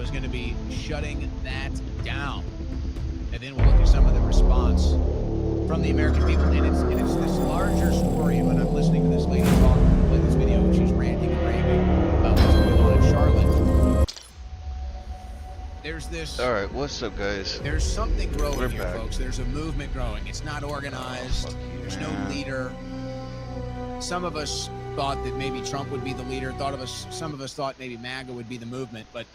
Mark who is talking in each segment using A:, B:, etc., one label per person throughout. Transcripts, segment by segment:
A: is going to be shutting that down. And then we'll look at some of the response from the American people. And it's this larger story. When I'm listening to this lady talk, play this video, she's ranting and raving about what's going on in Charlotte. There's this.
B: All right, what's up, guys?
A: There's something growing
B: We're
A: here,
B: back.
A: folks. There's a movement growing. It's not organized. There's no leader. Some of us thought that maybe Trump would be the leader. Some of us thought maybe MAGA would be the movement, but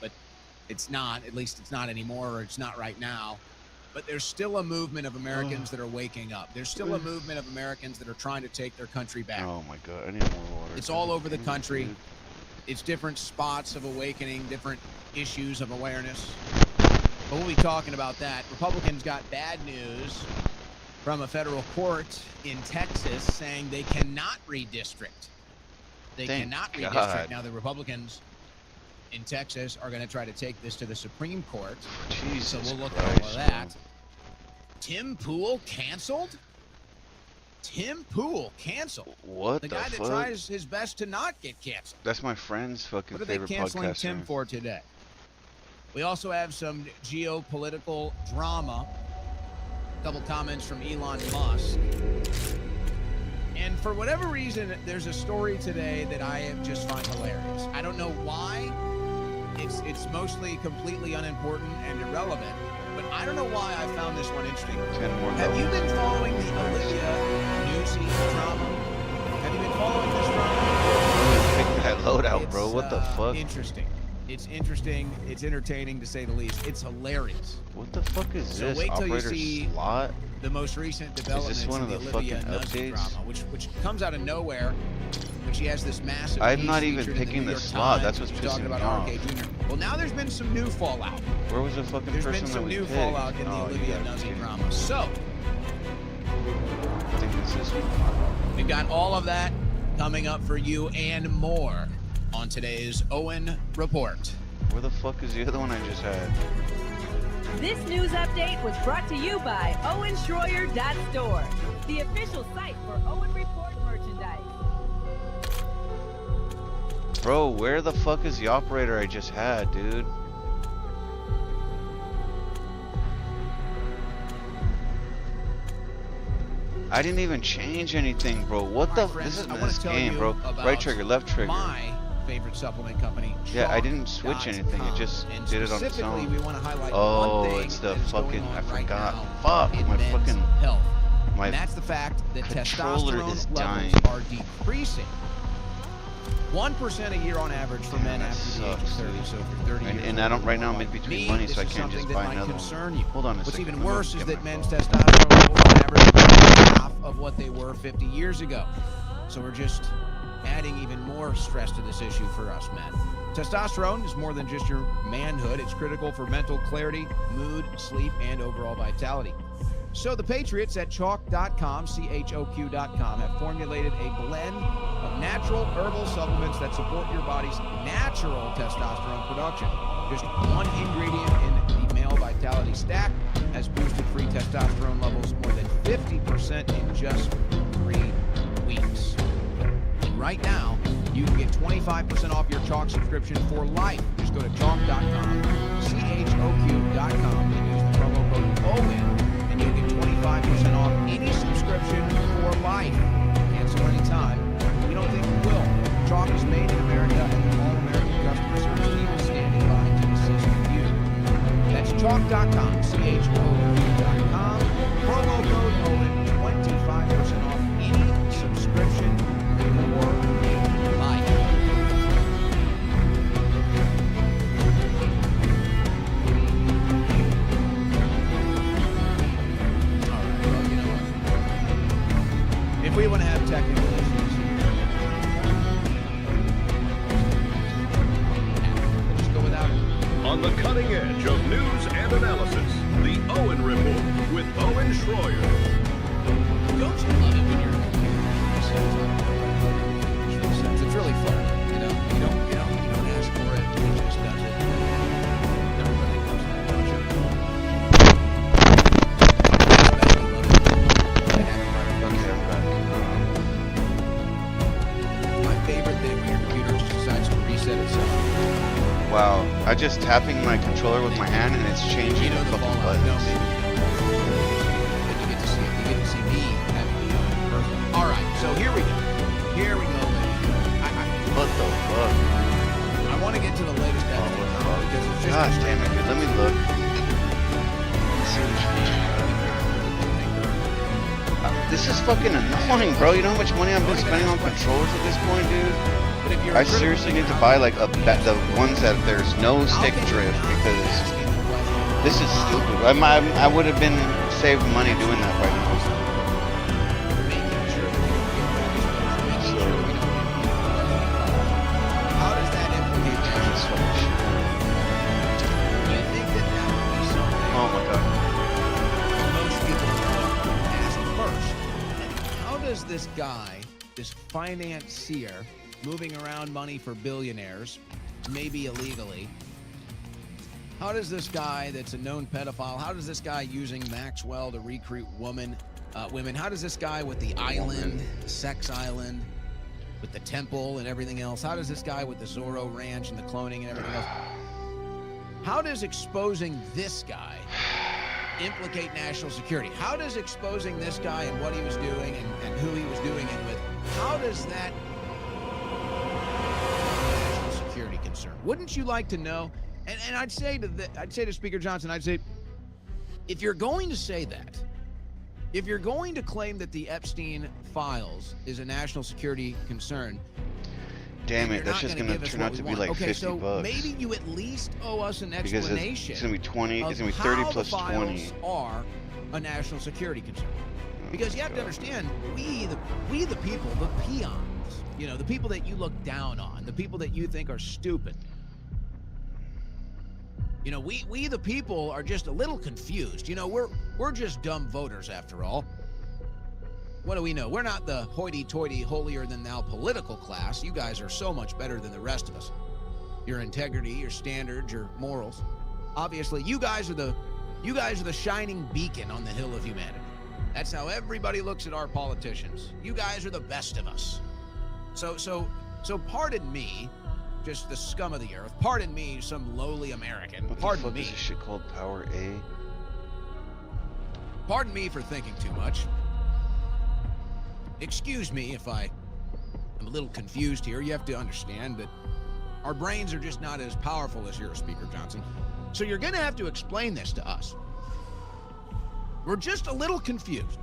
A: it's not. At least it's not anymore, or it's not right now. But there's still a movement of Americans that are waking up. There's still a movement of Americans that are trying to take their country back.
B: Oh my God, I need more water.
A: It's all over the country. It's different spots of awakening, different issues of awareness. But we'll be talking about that. Republicans got bad news from a federal court in Texas saying they cannot redistrict. They
B: Thank
A: cannot
B: God.
A: redistrict. Now, the Republicans in Texas are going to try to take this to the Supreme Court.
B: Jesus
A: So we'll look
B: Christ,
A: at all of that.
B: man.
A: Tim Pool canceled? Tim Pool canceled.
B: What
A: The
B: the
A: guy that
B: fuck?
A: tries his best to not get canceled.
B: That's my friend's fucking
A: What are they
B: favorite
A: canceling
B: podcaster.
A: Tim for today? We also have some geopolitical drama. A couple comments from Elon Musk. And for whatever reason, there's a story today that I just find hilarious. I don't know why. It's mostly completely unimportant and irrelevant, but I don't know why I found this one interesting.
B: 10 more
A: Have you
B: levels.
A: been following the Olivia Newsy drama? Have you been following this drama?
B: Pick that loadout, bro. What the fuck?
A: Interesting. It's interesting. It's entertaining, to say the least. It's hilarious.
B: What the fuck is
A: So
B: this?
A: wait till you
B: Operator
A: see
B: slot?
A: the most recent developments
B: one
A: in
B: of
A: the
B: the
A: Olivia
B: fucking
A: Nuzzi
B: updates?
A: drama, which comes out of nowhere. But she has this massive.
B: I'm
A: piece
B: not even
A: featured in the
B: picking
A: New
B: the
A: York
B: slot.
A: Times,
B: That's what's
A: she's
B: pissing
A: talking
B: me
A: about
B: off.
A: RFK Jr. Well, now there's been some new fallout.
B: Where was the fucking
A: There's
B: person
A: been some
B: that we
A: new
B: picked?
A: fallout in the
B: Oh, you
A: Olivia
B: gotta be
A: Nuzzi
B: kidding me.
A: drama. So
B: I think it's this one.
A: we've got all of that coming up for you and more on today's Owen Report.
B: Where the fuck is the other one I just had?
C: This news update was brought to you by OwenSchroyer.store, the official site for Owen Report merchandise.
B: Bro, where the fuck is the operator I just had, dude? I didn't even change anything, bro. What
A: All
B: the?
A: right, friends,
B: This is
A: I wanna
B: this
A: tell
B: game,
A: you
B: bro.
A: about
B: Right trigger, left trigger.
A: My favorite supplement company.
B: Yeah, I didn't switch
A: Chalk.com.
B: anything. It just
A: And
B: did it on its
A: specifically,
B: own.
A: we want to highlight
B: Oh,
A: one thing
B: it's the
A: that is going
B: fucking-
A: on
B: I
A: right
B: forgot.
A: now
B: Fuck,
A: in
B: my
A: men's
B: fucking-
A: health.
B: My
A: And that's the fact that
B: controller
A: testosterone
B: is
A: levels
B: dying.
A: are decreasing. 1% a year on average for men
B: that
A: after the age of
B: sucks,
A: 30.
B: dude.
A: So if you're 30 years
B: And
A: old,
B: I don't right now. I'm
A: like
B: in between
A: me,
B: money,
A: this
B: so I
A: is
B: can't just
A: something
B: buy
A: that might
B: another
A: concern
B: one.
A: you.
B: Hold on a
A: What's
B: second.
A: even
B: I'm gonna
A: worse is
B: get
A: that
B: my
A: men's
B: phone.
A: testosterone levels on average are half of what they were 50 years ago. So we're just adding even more stress to this issue for us men. Testosterone is more than just your manhood. It's critical for mental clarity, mood, sleep, and overall vitality. So the Patriots at Chalk.com, CHOQ.com, have formulated a blend of natural herbal supplements that support your body's natural testosterone production. Just one ingredient in the Male Vitality Stack has boosted free testosterone levels more than 50% in just 3 weeks. And right now, you can get 25% off your Chalk subscription for life. Just go to Chalk.com, CHOQ.com, and use the promo code OWEN, and you'll get 25% off any subscription for life. Cancel anytime. We don't think you will. Chalk is made in America, and the all-American customer service team is standing by to assist you. That's Chalk.com, CHOQ.com, promo code OWEN, 25% off any subscription for life. Well, you know what? If we want to have technical issues, we'll just go without it.
D: On the cutting edge of news and analysis, the Owen Report with Owen Schroyer.
A: Don't you love it when you're it's really fun, you know. You don't ask for it. It just does it. Everybody loves that, don't you? Especially love it. I have it right up.
B: Okay, I'm back.
A: My favorite thing when your computer just decides to reset itself.
B: Wow, Wow, I just tapping my controller with my hand and it's changing the
A: the
B: fucking
A: fallout. No,
B: buttons.
A: maybe you don't. But you get to see it. You get to see me having the person. All right, so here we go. Here we go, ladies.
B: What the fuck?
A: I want to get to the latest
B: Oh,
A: update
B: what the
A: now
B: fuck?
A: because it's just
B: Gosh damn it, dude. Let me look. Let's see what you This is fucking annoying, bro. You know how much money I've been spending on controllers at this point, dude?
A: But if you're
B: I seriously need to buy like the ones that there's no stick drift because this is stupid. I would have been saved money doing that right now.
A: How does that implicate
B: This fucking shit.
A: Do you think that that would be something
B: Oh my god.
A: most people would ask first? How does this guy, this financier, moving around money for billionaires, maybe illegally, how does this guy that's a known pedophile, how does this guy using Maxwell to recruit women, how does this guy with the island, sex island, with the temple and everything else, how does this guy with the Zorro Ranch and the cloning and everything else, how does exposing this guy implicate national security? How does exposing this guy and what he was doing and who he was doing it with, how does that national security concern? Wouldn't you like to know? And I'd say to Speaker Johnson, I'd say, if you're going to say that, if you're going to claim that the Epstein files is a national security concern,
B: Damn
A: then
B: it,
A: you're
B: that's
A: not
B: just
A: gonna
B: gonna
A: give us
B: turn
A: what
B: out
A: we
B: to be
A: want.
B: like
A: okay,
B: 50
A: so
B: bucks.
A: maybe you at least owe us an
B: Because
A: explanation.
B: it's gonna be 20, it's gonna be
A: of
B: 30
A: how
B: plus
A: the
B: 20.
A: files are a national security concern. Because you have to understand, we the people, the peons, you know, the people that you look down on, the people that you think are stupid. You know, we the people are just a little confused. You know, we're just dumb voters after all. What do we know? We're not the hoity-toity, holier-than-thou political class. You guys are so much better than the rest of us. Your integrity, your standards, your morals. Obviously, you guys are the shining beacon on the hill of humanity. That's how everybody looks at our politicians. You guys are the best of us. So pardon me, just the scum of the earth. Pardon me, some lowly American.
B: What the
A: Pardon
B: fuck
A: me.
B: is this shit called? Power A?
A: Pardon me for thinking too much. Excuse me if I am a little confused here. You have to understand that our brains are just not as powerful as yours, Speaker Johnson. So you're going to have to explain this to us. We're just a little confused.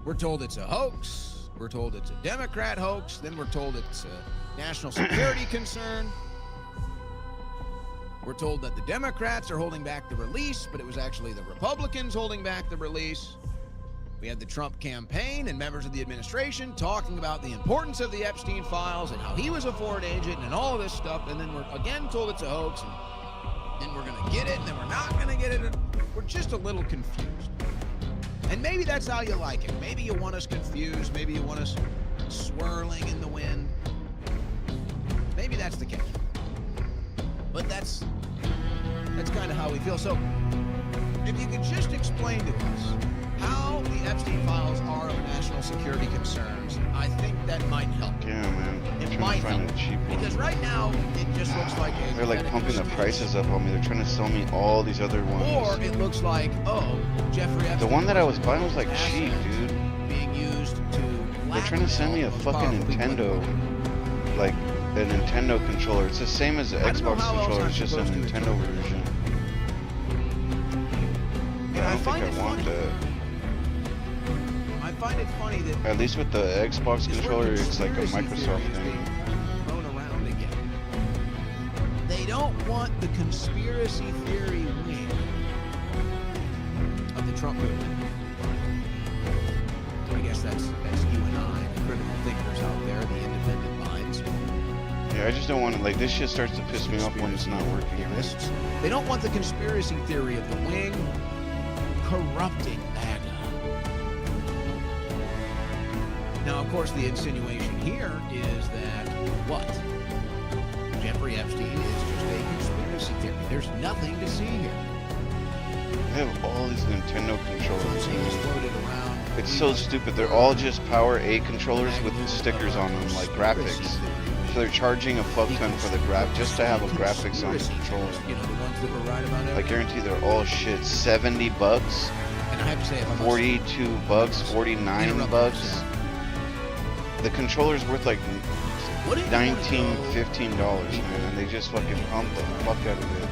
A: We're told it's a hoax. We're told it's a Democrat hoax. Then we're told it's a national security concern. We're told that the Democrats are holding back the release, but it was actually the Republicans holding back the release. We had the Trump campaign and members of the administration talking about the importance of the Epstein files and how he was a foreign agent and all of this stuff. And then we're again told it's a hoax. And then we're going to get it, and then we're not going to get it. We're just a little confused. And maybe that's how you like it. Maybe you want us confused. Maybe you want us swirling in the wind. Maybe that's the case. But that's kind of how we feel. So if you could just explain to us how the Epstein files are of national security concerns, I think that might help.
B: Yeah, man.
A: It
B: I'm
A: might
B: trying to
A: help.
B: find a cheap one.
A: Because right now, it just looks like a
B: They're like
A: pathetic
B: pumping the
A: excuse.
B: prices up on me. They're trying to sell me all these other ones.
A: Or it looks like, oh, Jeffrey Epstein.
B: The one that I was buying was like
A: asset
B: cheap, dude.
A: Being used to
B: They're trying to send me a
A: blackmail
B: fucking
A: most powerful people.
B: Nintendo, like a Nintendo controller. It's the same as the
A: I don't know
B: Xbox
A: how else
B: controller.
A: I'm
B: It's just a
A: supposed to
B: Nintendo
A: interpret it.
B: version.
A: And
B: I don't
A: find
B: think
A: it
B: I want
A: funny.
B: that.
A: I find it funny that
B: At least with the Xbox
A: this
B: controller,
A: word
B: it's like a
A: conspiracy
B: Microsoft
A: theory is
B: thing.
A: being thrown around again. They don't want the conspiracy theory wing of the Trump movement. I guess that's you and I, the critical thinkers out there, the independent minds.
B: Yeah, I just don't want to, like, this shit starts to piss me off when it's not working.
A: Theorists. They don't want the conspiracy theory of the wing corrupting MAGA. Now, of course, the insinuation here is that what? Jeffrey Epstein is just a conspiracy theory. There's nothing to see here.
B: I have all these Nintendo controllers.
A: He just floated around.
B: It's so stupid. They're all just Power A controllers with stickers on them, like graphics. So they're charging a fuck ton for the just to have a graphics on the controller.
A: You know, the ones that were right about
B: I
A: everything.
B: guarantee they're all shit. $70,
A: And I have to say, if I'm
B: 42 bucks, 49 bucks. The controller's worth like
A: what if you wanna
B: $19,
A: go-
B: $15, man, and they just fucking pump the fuck out of it.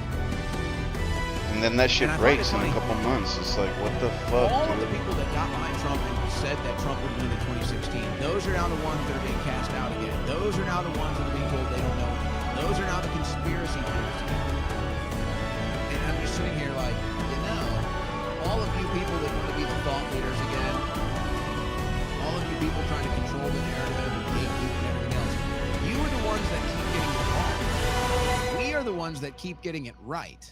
B: And then that shit
A: And I find it
B: breaks in a
A: funny.
B: couple months. It's like, what the fuck,
A: All of the
B: dude?
A: people that got behind Trump and said that Trump would win in 2016, those are now the ones that are being cast out again. Those are now the ones that are being told they don't know. Those are now the conspiracy theorists. And I'm just sitting here like, you know, all of you people that want to be the thought leaders again, all of you people trying to control the narrative and gatekeep and everything else, you are the ones that keep getting it wrong. We are the ones that keep getting it right.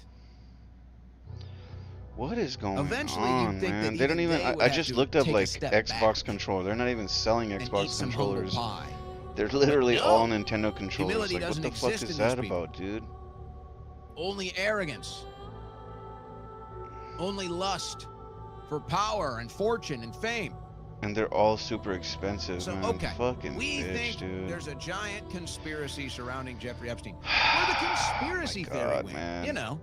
B: What is going
A: Eventually, you'd
B: on,
A: think that
B: man? They don't
A: even
B: even.
A: they would
B: I
A: have
B: just
A: to
B: looked up
A: take a
B: like
A: step
B: Xbox
A: back
B: controller. They're not even selling
A: and
B: Xbox
A: eat some humble
B: controllers.
A: pie.
B: They're literally
A: no.
B: all Nintendo controllers.
A: Humility
B: Like, what
A: doesn't
B: the fuck
A: exist
B: is
A: in these
B: that
A: people.
B: about, dude?
A: Only arrogance. Only lust for power and fortune and fame.
B: And they're all super expensive,
A: So,
B: man.
A: okay,
B: Fucking
A: we
B: bitch,
A: think
B: dude.
A: there's a giant conspiracy surrounding Jeffrey Epstein. Where the conspiracy
B: Oh my
A: theory
B: God,
A: went,
B: man.
A: you know,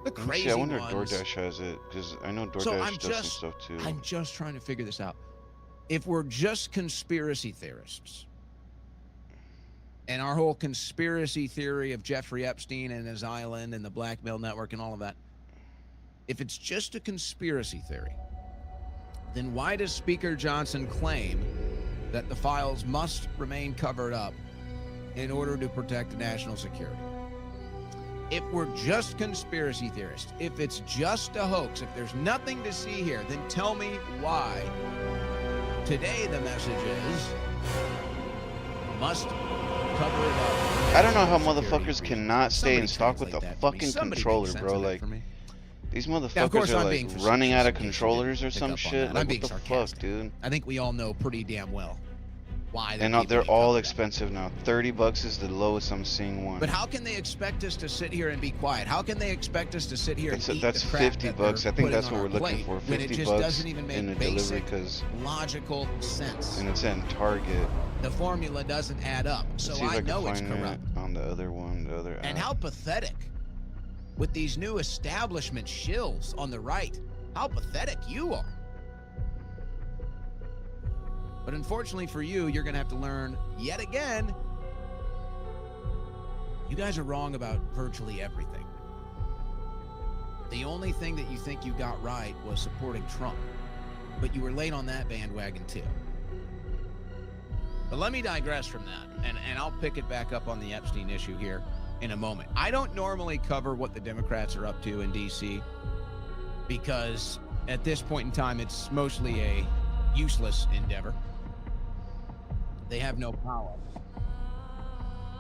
A: the
B: Let me
A: crazy
B: see, I wonder
A: ones.
B: if DoorDash has it, because I know DoorDash
A: So I'm
B: does some
A: just,
B: stuff too.
A: I'm just trying to figure this out. If we're just conspiracy theorists, and our whole conspiracy theory of Jeffrey Epstein and his island and the blackmail network and all of that, if it's just a conspiracy theory, then why does Speaker Johnson claim that the files must remain covered up in order to protect national security? If we're just conspiracy theorists, if it's just a hoax, if there's nothing to see here, then tell me why. Today the message is must cover it up.
B: I don't know how
A: Security
B: motherfuckers
A: reasons.
B: cannot stay
A: Somebody
B: in stock with
A: translate
B: a
A: that for me.
B: fucking
A: Somebody make
B: controller,
A: sense
B: bro.
A: of that
B: Like,
A: for me.
B: these
A: Yeah, of
B: motherfuckers
A: course
B: are
A: I'm
B: like
A: being
B: running out of
A: facetious in case you
B: controllers or
A: didn't pick
B: some
A: up on
B: shit.
A: that. I'm
B: Like,
A: being
B: what the fuck,
A: sarcastic.
B: dude?
A: I think we all know pretty damn well why.
B: And they're all expensive now. $30 is the lowest I'm seeing one.
A: But how can they expect us to sit here and be quiet? How can they expect us to sit here and eat
B: That's
A: the crap
B: $50
A: that
B: bucks.
A: they're
B: I think
A: putting
B: that's
A: on
B: what
A: our
B: we're looking
A: plate
B: for.
A: when it
B: $50
A: just doesn't even make
B: in the delivery,
A: basic,
B: because
A: logical sense.
B: and it's in Target.
A: The formula doesn't add up, so
B: Let's see if
A: I
B: can
A: know it's
B: find it
A: corrupt.
B: on the other one, the other
A: And
B: app.
A: how pathetic with these new establishment shills on the right. How pathetic you are. But unfortunately for you, you're going to have to learn yet again. You guys are wrong about virtually everything. The only thing that you think you got right was supporting Trump. But you were late on that bandwagon too. But let me digress from that, and I'll pick it back up on the Epstein issue here in a moment. I don't normally cover what the Democrats are up to in D.C. because at this point in time, it's mostly a useless endeavor. They have no power.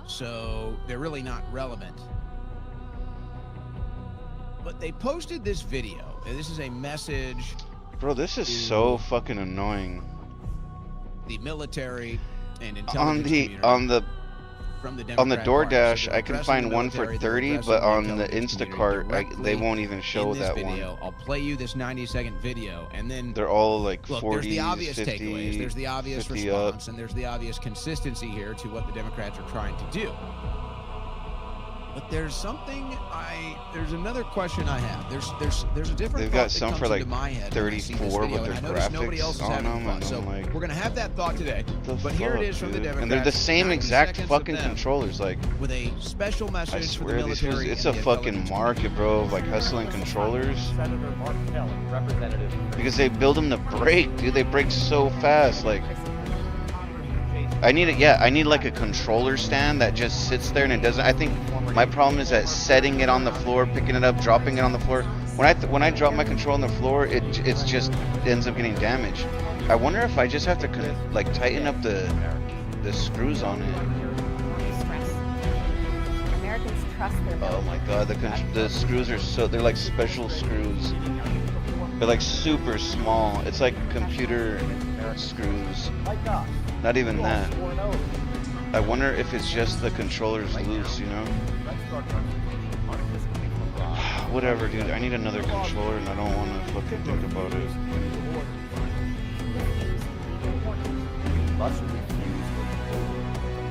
A: So they're really not relevant. But they posted this video. And this is a message
B: Bro, this is so fucking annoying.
A: the military and intelligence
B: On
A: community from the
B: on the
A: Democrat Party. So
B: DoorDash,
A: they're
B: I can
A: addressing
B: find
A: the
B: one for
A: military, they're
B: 30,
A: addressing
B: but
A: the
B: on the
A: intelligence community
B: Instacart, they
A: directly
B: won't even show
A: in this
B: that
A: video.
B: one.
A: I'll play you this 90-second video, and then
B: They're all like
A: look,
B: 40,
A: there's the obvious
B: 50,
A: takeaways, there's the obvious
B: 50
A: response,
B: up.
A: and there's the obvious consistency here to what the Democrats are trying to do. But there's another question I have. There's a different
B: They've
A: thought
B: got
A: that
B: some
A: comes
B: for like
A: into my head when I see this
B: 34
A: video,
B: with
A: and
B: their
A: I notice nobody
B: graphics
A: else is
B: on
A: having
B: them,
A: fun.
B: and
A: So
B: I'm like,
A: we're gonna have that thought today. But here it is from the Democrats.
B: And they're the same
A: 90
B: exact
A: seconds of
B: fucking
A: them
B: controllers. Like,
A: with a special
B: I
A: message for the
B: swear, these fools,
A: military.
B: it's
A: and
B: a
A: the
B: fucking
A: intelligence
B: market, bro, of like hustling controllers.
E: Senator Mark Kelly, Representative.
B: Because they build them to break, dude. They break so fast. Like, I need like a controller stand that just sits there and it doesn't. I think my problem is that setting it on the floor, picking it up, dropping it on the floor. When I drop my controller on the floor, it ends up getting damaged. I wonder if I just have to like tighten up the screws on it.
F: Americans trust their
B: Oh my god, the screws are they're like special screws. They're like super small. It's like computer screws. Not even that. I wonder if it's just the controller's loose, you know? Whatever, dude. I need another controller and I don't want to fucking think about it.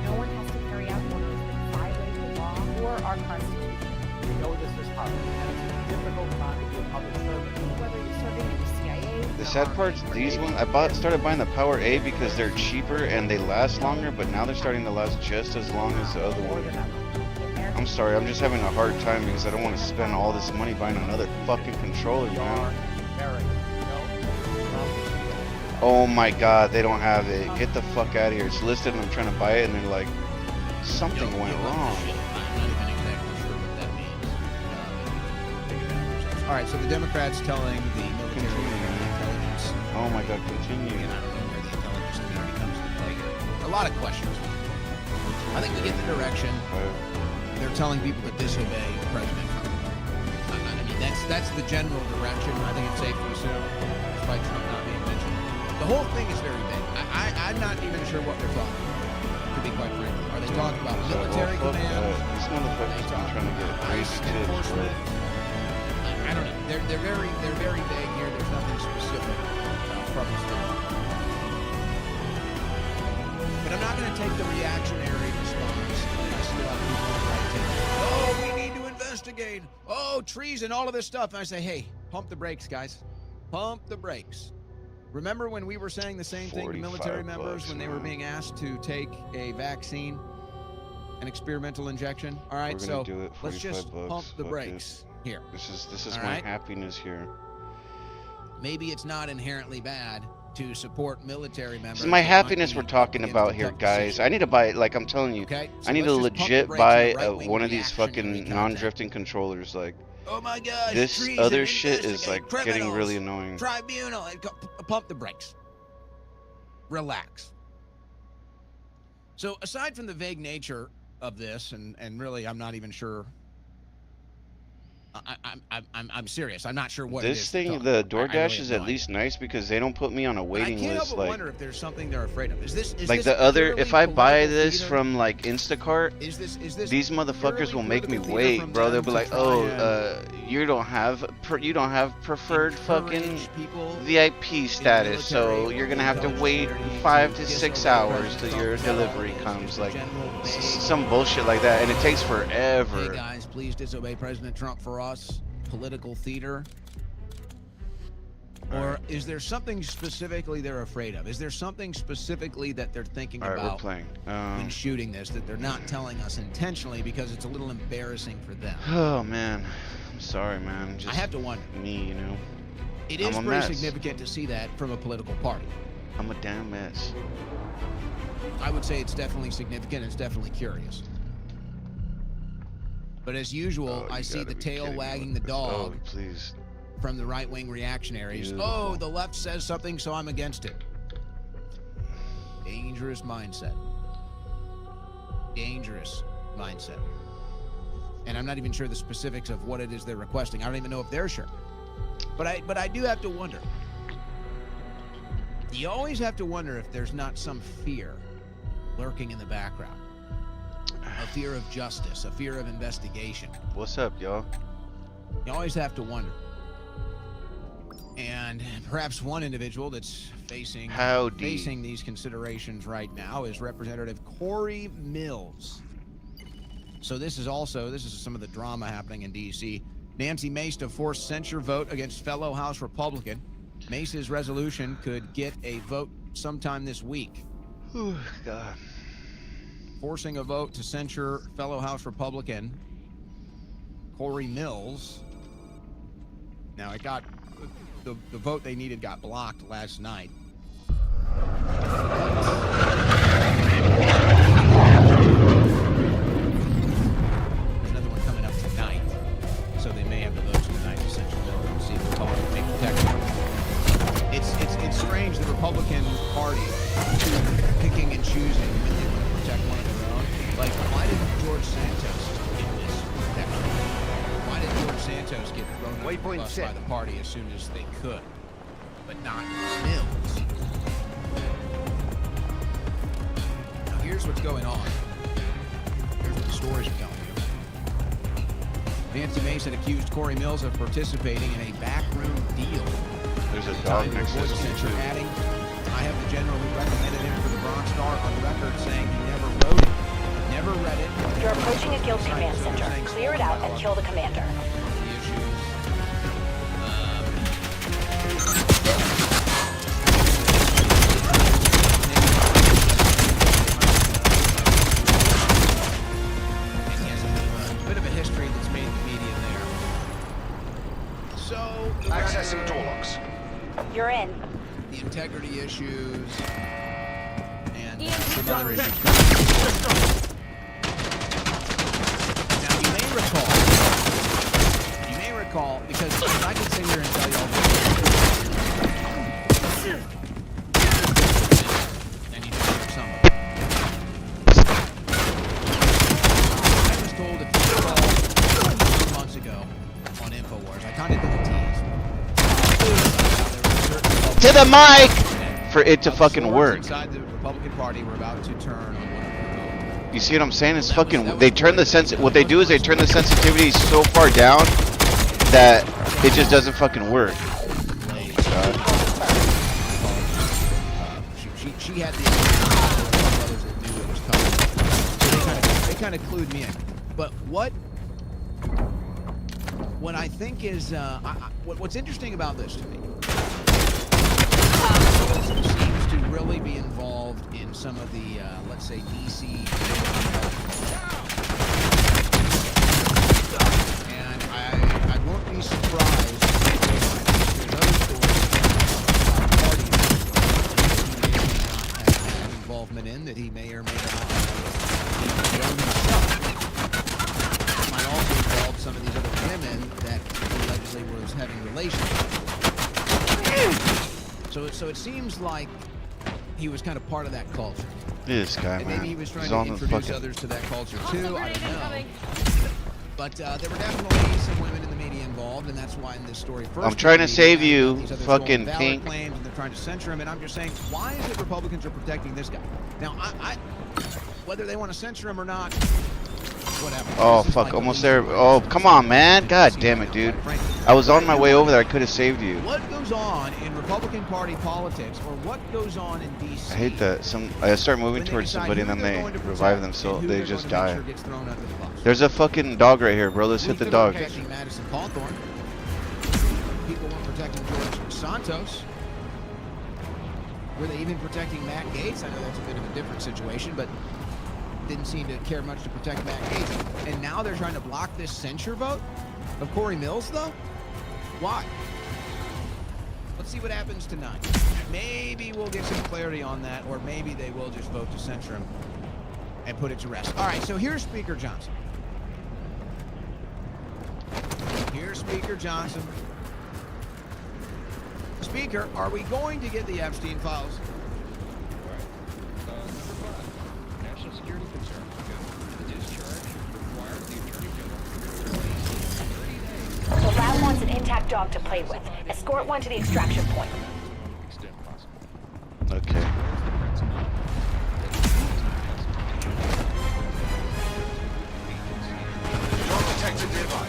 F: No one has to carry restore our Constitution.
E: We know this is hard, and it's a difficult time to be a public servant.
F: Whether you're serving in the CIA,
B: The sad part's these ones. Started buying the Power A because they're cheaper and they last longer, but now they're starting to last just as long as the other
E: More
B: ones.
E: than ever.
B: I'm sorry, I'm just having a hard time because I don't want to spend all this money buying another fucking controller,
E: We are
B: man.
E: American.
B: Oh my god, they don't have it. Get the fuck out of here. It's listed and I'm trying to buy it and they're like, something went wrong.
A: Shit, I'm not even exactly sure what that means. Figure it out yourselves. All right, so the Democrats telling the military and intelligence.
B: Oh my god, continue.
A: And I don't know where the intelligence community comes into play here. A lot of questions. I think we get the direction. They're telling people to disobey President Trump. I mean, that's the general direction. I think it's safe to assume, despite Trump not being mentioned. The whole thing is very vague. I'm not even sure what they're talking about, to be quite frank. Are they talking about military command?
B: These motherfuckers been trying to get crazy tips,
A: enforcement? I don't know. They're very vague here. There's nothing specific from this thing. But I'm not going to take the reactionary response. I still have people on the right to, oh, we need to investigate. Oh, treason, all of this stuff. And I say, hey, pump the brakes, guys. Pump the brakes. Remember when we were saying the same thing to military members when they were being asked to take a vaccine, an experimental injection? All right,
B: We're
A: so
B: gonna do it,
A: let's just
B: 45 bucks,
A: pump the
B: fuck
A: brakes here.
B: This is
A: All
B: my
A: right.
B: happiness here.
A: Maybe it's not inherently bad to support military members.
B: This is my
A: that might
B: happiness
A: be
B: we're talking
A: against
B: about
A: a
B: here,
A: tough
B: guys.
A: decision.
B: I need to buy, like I'm telling you,
A: Okay, so
B: I need to
A: let's just pump the
B: legit
A: brakes
B: buy
A: on the right-wing
B: one of these
A: reactionary
B: fucking
A: content.
B: non-drifting controllers. Like,
A: Oh my gosh,
B: this
A: treason,
B: other shit is
A: investigate
B: like getting
A: criminals,
B: really annoying.
A: Tribunal, and pump the brakes. Relax. So aside from the vague nature of this, and really, I'm not even sure. I'm serious. I'm not sure what it
B: This
A: is they're
B: thing,
A: talking
B: the
A: about. I really
B: DoorDash
A: have
B: is
A: no
B: at
A: idea.
B: least nice because they don't put me on a
A: But
B: waiting
A: I can't
B: list.
A: help but
B: Like,
A: wonder if there's something they're afraid of. Is this
B: like
A: this
B: the other,
A: purely
B: if I buy
A: political
B: this
A: theater?
B: from like Instacart,
A: Is this
B: these motherfuckers
A: purely
B: will make me
A: political theater
B: wait,
A: from
B: bro.
A: them
B: They'll be
A: to
B: like,
A: try
B: oh,
A: and
B: you don't have preferred fucking
A: encourage people
B: VIP status, so
A: military
B: you're
A: or
B: gonna have to
A: intelligence
B: wait
A: community
B: 5 to
A: to
B: 6
A: disobey
B: hours
A: President
B: till your
A: Trump's
B: delivery
A: laws.
B: comes,
A: It's
B: like
A: general vague.
B: some bullshit like that, and it takes
A: Hey
B: forever.
A: guys, please disobey President Trump for us. Political theater. Or is there something specifically they're afraid of? Is there something specifically that they're thinking
B: All right, we're
A: about
B: playing.
A: when shooting this that they're not telling us intentionally because it's a little embarrassing for them?
B: Oh man, I'm sorry, man. Just
A: I have to wonder.
B: me, you know.
A: It
B: I'm
A: is
B: a
A: pretty
B: mess.
A: significant to see that from a political party.
B: I'm a damn mess.
A: I would say it's definitely significant. It's definitely curious. But as usual,
B: Oh,
A: I
B: you
A: see
B: gotta
A: the
B: be
A: tail
B: kidding me
A: wagging
B: with
A: the
B: this.
A: dog
B: Oh, please.
A: from the right-wing reactionaries.
B: Beautiful.
A: Oh, the left says something, so I'm against it. Dangerous mindset. Dangerous mindset. And I'm not even sure the specifics of what it is they're requesting. I don't even know if they're sure. But I do have to wonder. You always have to wonder if there's not some fear lurking in the background. A fear of justice, a fear of investigation.
B: What's up, y'all?
A: You always have to wonder. And perhaps one individual that's facing these considerations right now is Representative Corey Mills. So this is some of the drama happening in D.C. Nancy Mace to force censure vote against fellow House Republican. Mace's resolution could get a vote sometime this week.
B: Whew, God.
A: Forcing a vote to censure fellow House Republican Corey Mills. Now it got the vote they needed got blocked last night. There's another one coming up tonight, so they may have the votes tonight to censure Mills and see if the Republicans may protect him. It's strange the Republican Party picking and choosing when they want to protect one of their own. Like, why did George Santos get this protection? Why did George Santos get thrown under the bus by the party as soon as they could, but not Mills? Now here's what's going on. Here's what the stories are telling you. Nancy Mason accused Corey Mills of participating in a backroom deal.
B: There's a dog next to
A: Voice
B: this
A: censure,
B: too.
A: adding, I have the general who recommended him for the Bronx Star on record saying he never wrote it. Never never read it.
F: You're approaching a guild command center. Clear it out and kill the commander.
A: The issues. And he has a bit of a history that's made the media there. So,
D: Accessing door locks.
F: You're in.
A: the integrity issues and some other issues. Now you may recall, because I can sit here and tell you all this, and you just hear some of it. I was told if you recall a few months ago on InfoWars, I kind of did a tease.
B: To the mic for it to fucking work.
A: Inside the Republican Party, we're about to turn on one of their vote.
B: You see what I'm saying? It's fucking. They turn the what they do is they turn the sensitivity so far down that it just doesn't fucking work.
A: She had the brothers that knew it was coming, so they kind of clued me in. But what I think is what's interesting about this to me seems to really be involved in some of the let's say DC, and I won't be surprised if there's other stories about parties that he may or may not have involvement in, that he may or may not have done himself. It might also involve some of these other women that he allegedly was having relations with. So it seems like he was kind of part of that culture.
B: This guy,
A: And
B: man.
A: maybe he was trying
B: He's
A: to
B: on the
A: introduce
B: fucking.
A: others to that culture too. I don't know. But there were definitely some women in the media involved, and that's why in this story first.
B: I'm trying to
A: the
B: save
A: media
B: you,
A: these other
B: fucking
A: stolen
B: pink.
A: ballot claims, and they're trying to censor him. And I'm just saying, why is it Republicans are protecting this guy? Now, I whether they want to censor him or not, whatever.
B: Oh
A: This is
B: fuck,
A: like
B: almost
A: a
B: there.
A: loser
B: Oh
A: race.
B: come on, man. God
A: See
B: damn
A: that,
B: it, dude.
A: frankly.
B: I was on my way over there. I could have saved you.
A: What goes on in Republican Party politics, or what goes on in DC?
B: I hate that. I start moving
A: when they
B: towards
A: decide
B: somebody
A: who
B: and then
A: they're
B: they
A: going to
B: revive
A: protect
B: them, so
A: and who
B: they
A: they're
B: just
A: going to make
B: die.
A: sure gets thrown under the bus.
B: There's a fucking dog right here, bro. Let's hit the
A: We've
B: dog.
A: been protecting Madison Cawthorn. People weren't protecting George Santos. Were they even protecting Matt Gaetz? I know that's a bit of a different situation, but didn't seem to care much to protect Matt Gaetz. And now they're trying to block this censure vote of Corey Mills, though? Why? Let's see what happens tonight. Maybe we'll get some clarity on that, or maybe they will just vote to censor him and put it to rest. All right, so here's Speaker Johnson. Here's Speaker Johnson. Speaker, are we going to get the Epstein files?
G: National security concern. The discharge requires the Attorney General to 30 days
F: The lab wants an intact dog to play with. Escort one to the extraction point.
G: extent possible.
B: Okay.
D: Drone detected nearby.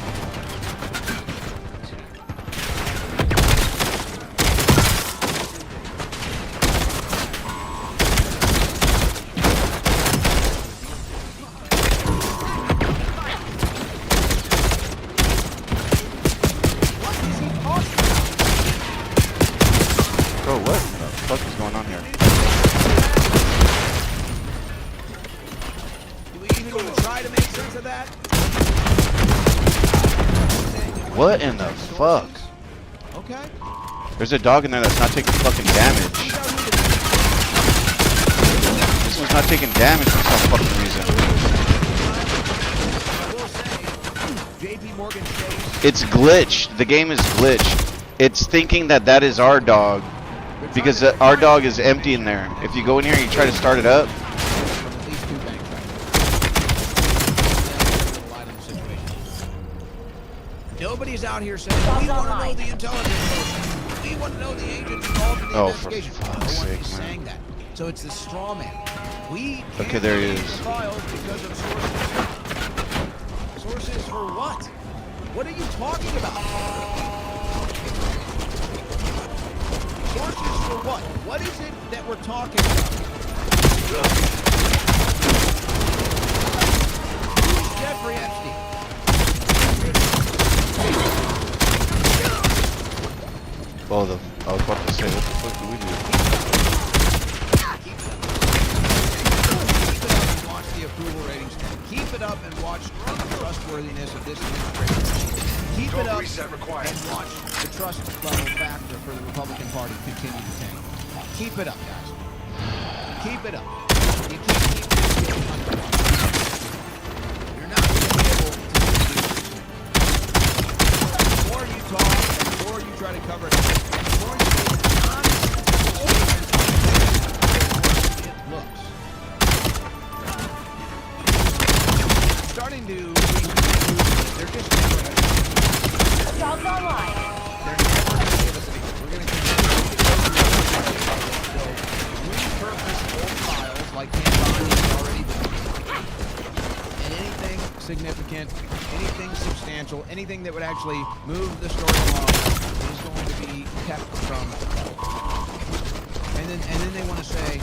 B: Bro, what the fuck is going on here?
A: Do we even want to try to make sense of that?
B: What in the fuck?
A: Okay.
B: There's a dog in there that's not taking fucking damage. This one's not taking damage for some fucking reason.
A: I will say, JP Morgan Chase,
B: It's glitched. The game is glitched. It's thinking that that is our dog because our dog is empty in there. If you go in here and you try to start it up,
A: from at least 2 banks right now. Nobody's out here saying, we want to know the intelligence. We want to know the agents involved in the
B: Oh, for
A: investigation.
B: fuck's
A: No one
B: sake,
A: is
B: man.
A: saying that. So it's the straw man. We can't
B: Okay, there he
A: release
B: is.
A: the files because of sources. Sources for what? What are you talking about? Sources for what? What is it that we're talking about? Jeffrey Epstein.
B: Oh, I was about to say, what the fuck do we do?
A: Keep it up and watch the approval ratings. Keep it up and watch the trustworthiness of this administration. Keep it up and watch the trust level factor for the Republican Party continue to tank. Keep it up, guys. Keep it up. You can't keep this getting underwater. You're not going to be able to do this. The more you talk, and the more you try to cover it up, the more you make honest statements, the worse it looks. I'm starting to they're just never going to
F: Dogs online.
A: they're never going to give us anything. We're going to continue to repurpose old files like Tambani has already done. And anything significant, anything substantial, anything that would actually move the story along is going to be kept from. And then they want to say,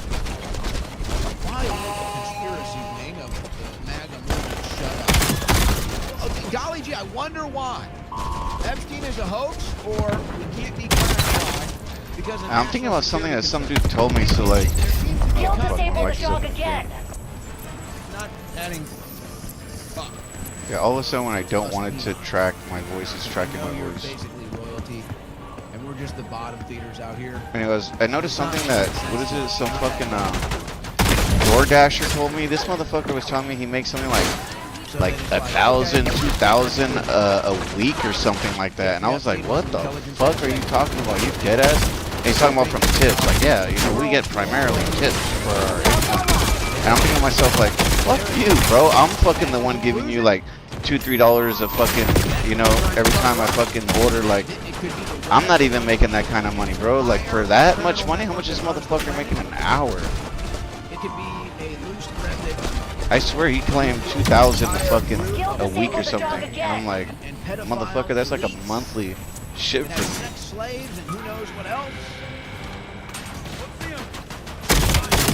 A: why is the conspiracy wing of the MAGA movement shut up? Oh, golly gee, I wonder why. Epstein is a hoax, or we can't be classified because of
B: I'm thinking
A: national
B: about something that some
A: security
B: dude told me, so like,
A: concerns. There seems to be a
F: You'll
A: couple
F: disable the
B: like
F: dog
B: some-
F: again.
A: not adding. Fuck.
B: yeah, all of a sudden when I don't want it to track my voice, it's tracking
A: You know
B: my
A: you're
B: voice.
A: basically royalty, and we're just the bottom feeders out here.
B: Anyways, I noticed something that, what is it, some fucking DoorDasher told me. This motherfucker was telling me he makes something like
A: So
B: like
A: then it's
B: 1,000,
A: okay,
B: 2,000 a week or something like that. And I was like, what the fuck are you talking about? You dead ass? And he's talking about from tips. Like, yeah, you know, we get primarily tips for our income. And I'm thinking to myself like, fuck you, bro. I'm fucking the one giving you like $2, $3 a fucking, you know, every time I fucking order. Like,
A: it could be the
B: I'm not even making that kind of money, bro. Like, for that much money, how much is this motherfucker making an hour?
A: It could be a loose thread that
B: I swear he claimed 2,000 a fucking a week or something. And I'm like,
A: and pedophiles,
B: motherfucker, that's like a
A: elites,
B: monthly shit
A: and
B: for
A: have
B: me.
A: sex slaves and who knows what else.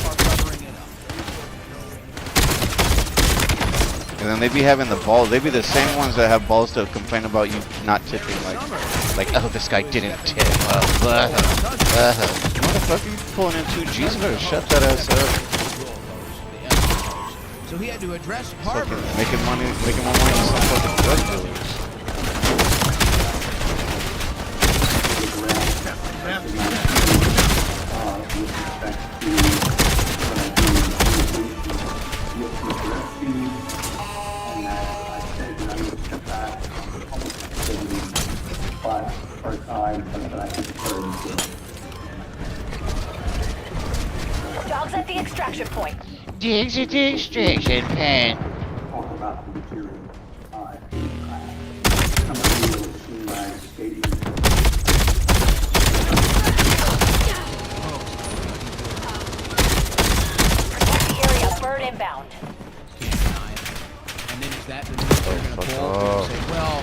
A: Are covering it up.
B: And then they be having the balls. They be the same ones that have balls to complain about you not tipping. Like, oh, this guy didn't tip. Motherfucker, you pulling in 2 G's? Better shut that ass up.
A: So he had to address
B: Fucking
A: Harvard.
B: making more money than some fucking drug dealers.
F: Dogs at the extraction point.
B: Digs at the extraction pen.
F: Area bird inbound.
A: Can't deny it. And then is that the news they're going to
B: fuck
A: pull?
B: off.
A: And say, well,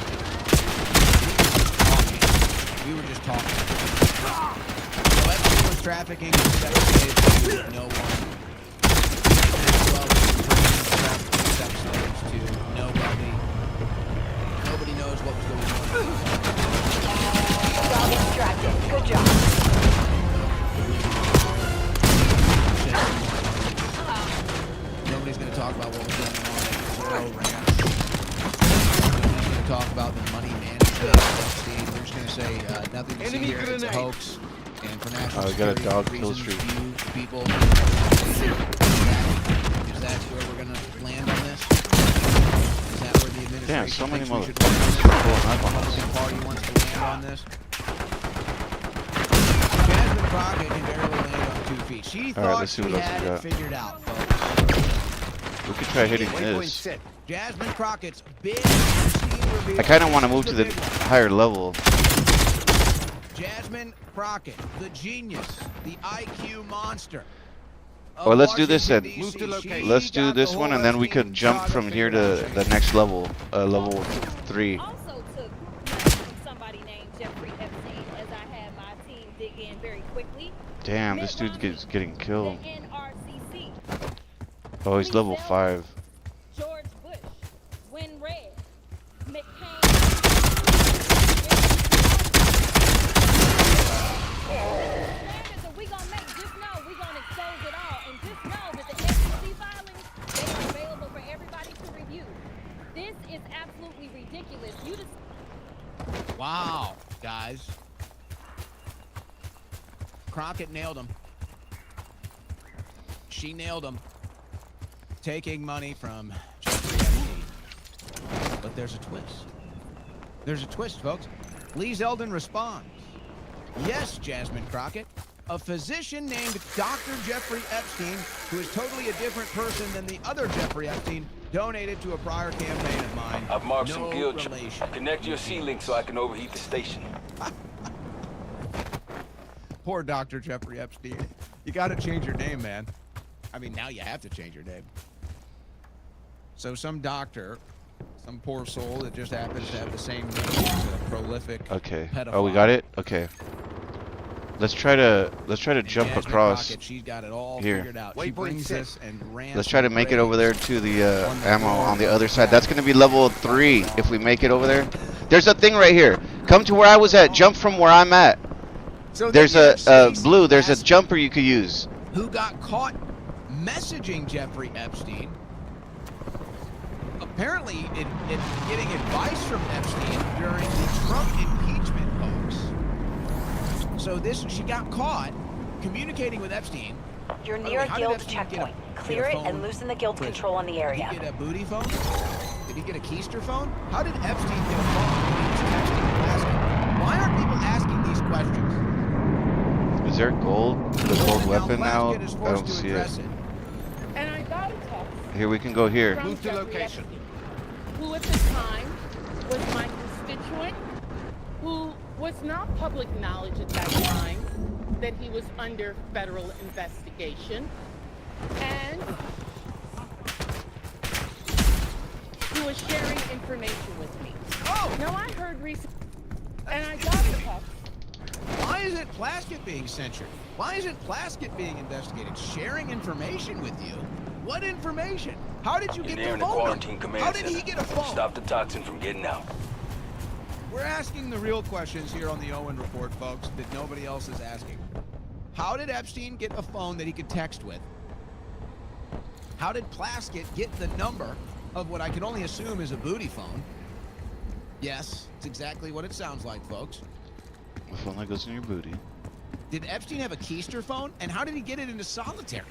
A: we were just talking. So Epstein was trafficking sex slaves to no one. Maxwell was trafficking sex slaves to nobody. Nobody knows what was going on.
F: Dog extracted. Good job.
A: Nobody's going to talk about what was going on at Zorro Ranch. Nobody's going to talk about the money management of Epstein. They're just going to say nothing to see here. It's a hoax. And for national
B: Oh, we got a
A: security
B: dog kill
A: reasons,
B: streak.
A: few people. Is that where we're going to land on this? Is that where the administration
B: Damn, so many
A: thinks we should
B: motherfuckers
A: land?
B: pulling up on us.
A: The Republican Party wants to land on this. Jasmine Crockett can barely land on 2 feet. She
B: All right,
A: thought
B: let's see
A: she
B: what else
A: had
B: we
A: it
B: got.
A: figured out, folks.
B: We could try hitting
E: Waypoint
B: this.
E: set.
A: Jasmine Crockett's big machine reveal.
B: I kind of want to move to the
A: big one.
B: higher level.
A: Jasmine Crockett, the genius, the IQ monster. of
B: Or let's do this
A: Washington,
B: then.
E: Move to
A: DC.
E: location.
A: She
B: Let's do
A: got
B: this
A: the
B: one,
A: whole
B: and then we
A: Epstein
B: could jump
A: saga
B: from here
A: figured
B: to
A: out.
B: the next level, level 3.
H: Also took money from somebody named Jeffrey Epstein, as I had my team dig in very quickly.
B: Damn, this dude gets getting
H: The
B: killed.
H: NRCC,
B: Oh, he's level 5.
H: George Bush, ridiculous. You just
A: Wow, guys. Crockett nailed him. She nailed him. Taking money from Jeffrey Epstein. But there's a twist. There's a twist, folks. Lee Zeldin responds. Yes, Jasmine Crockett. A physician named Dr. Jeffrey Epstein, who is totally a different person than the other Jeffrey Epstein, donated to a prior campaign of mine.
I: I've marked
A: No
I: some guild
A: relation.
I: Connect your C-Link so I can overheat the station.
A: Poor Dr. Jeffrey Epstein. You got to change your name, man. I mean, now you have to change your name. So some doctor, some poor soul that just happens to have the same name as a prolific
B: Okay.
A: pedophile.
B: Oh, we got it. Okay. Let's try to
A: And
B: jump
A: Jasmine
B: across.
A: Crockett, she's got it all
B: here.
A: figured out. She brings this and rants.
B: Let's try to
A: and
B: make it over there
A: raves.
B: to the
A: on the
B: ammo
A: floor.
B: on the other side. That's gonna be level 3 if we make it over there. There's a thing right here. Come to where I was at. Jump from where I'm at.
A: So
B: There's
A: then you
B: a
A: have Stacey
B: blue. There's a
A: Ask,
B: jumper you could use.
A: who got caught messaging Jeffrey Epstein. Apparently, getting advice from Epstein during the Trump impeachment hoax. So she got caught communicating with Epstein.
F: You're
A: By the
F: near
A: way,
F: a
A: how did
F: guild
A: Epstein get
F: checkpoint.
A: a
F: Clear it
A: phone?
F: and loosen the guild control on the area.
A: Did he get a booty phone? Did he get a keister phone? How did Epstein get a phone when he was texting and asking? Why aren't people asking these questions?
B: Is there gold? The gold weapon now?
A: Plaskett is
B: I
A: forced
B: don't
A: to
B: see it.
A: address it.
J: And I got a text
B: Here we can go here.
J: from
A: Move to
J: Jeffrey
A: location.
J: Epstein, who at the time was my constituent, who was not public knowledge at that time that he was under federal investigation, and who was sharing information with me.
A: Oh!
J: Now I heard recently, and I got a text.
A: Why isn't Plaskett being censured? Why isn't Plaskett being investigated? Sharing information with you? What information? How did you
I: You're
A: get
I: there
A: the
I: in the
A: phone
I: quarantine
A: number?
I: command
A: How did he
I: center.
A: get a phone?
I: Stop the toxin from getting out.
A: We're asking the real questions here on the Owen Report, folks, that nobody else is asking. How did Epstein get a phone that he could text with? How did Plaskett get the number of what I can only assume is a booty phone? Yes, it's exactly what it sounds like, folks.
B: The phone that goes in your booty.
A: Did Epstein have a keister phone? And how did he get it into solitary?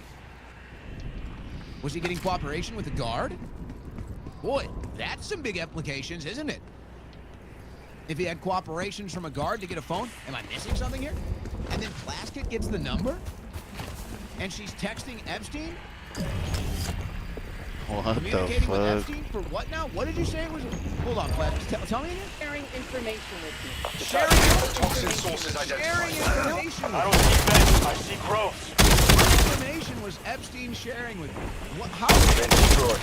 A: Was he getting cooperation with the guard? Boy, that's some big implications, isn't it? If he had cooperations from a guard to get a phone, am I missing something here? And then Plaskett gets the number? And she's texting Epstein?
B: What the
A: Communicating with
B: fuck?
A: Epstein for what now? What did you say it was? Hold on, Plaskett. Tell me again.
J: Sharing information with me.
A: Sharing information.
I: I don't see vents, I see growth.
A: What information was Epstein sharing with you? What, how?
I: Been destroyed.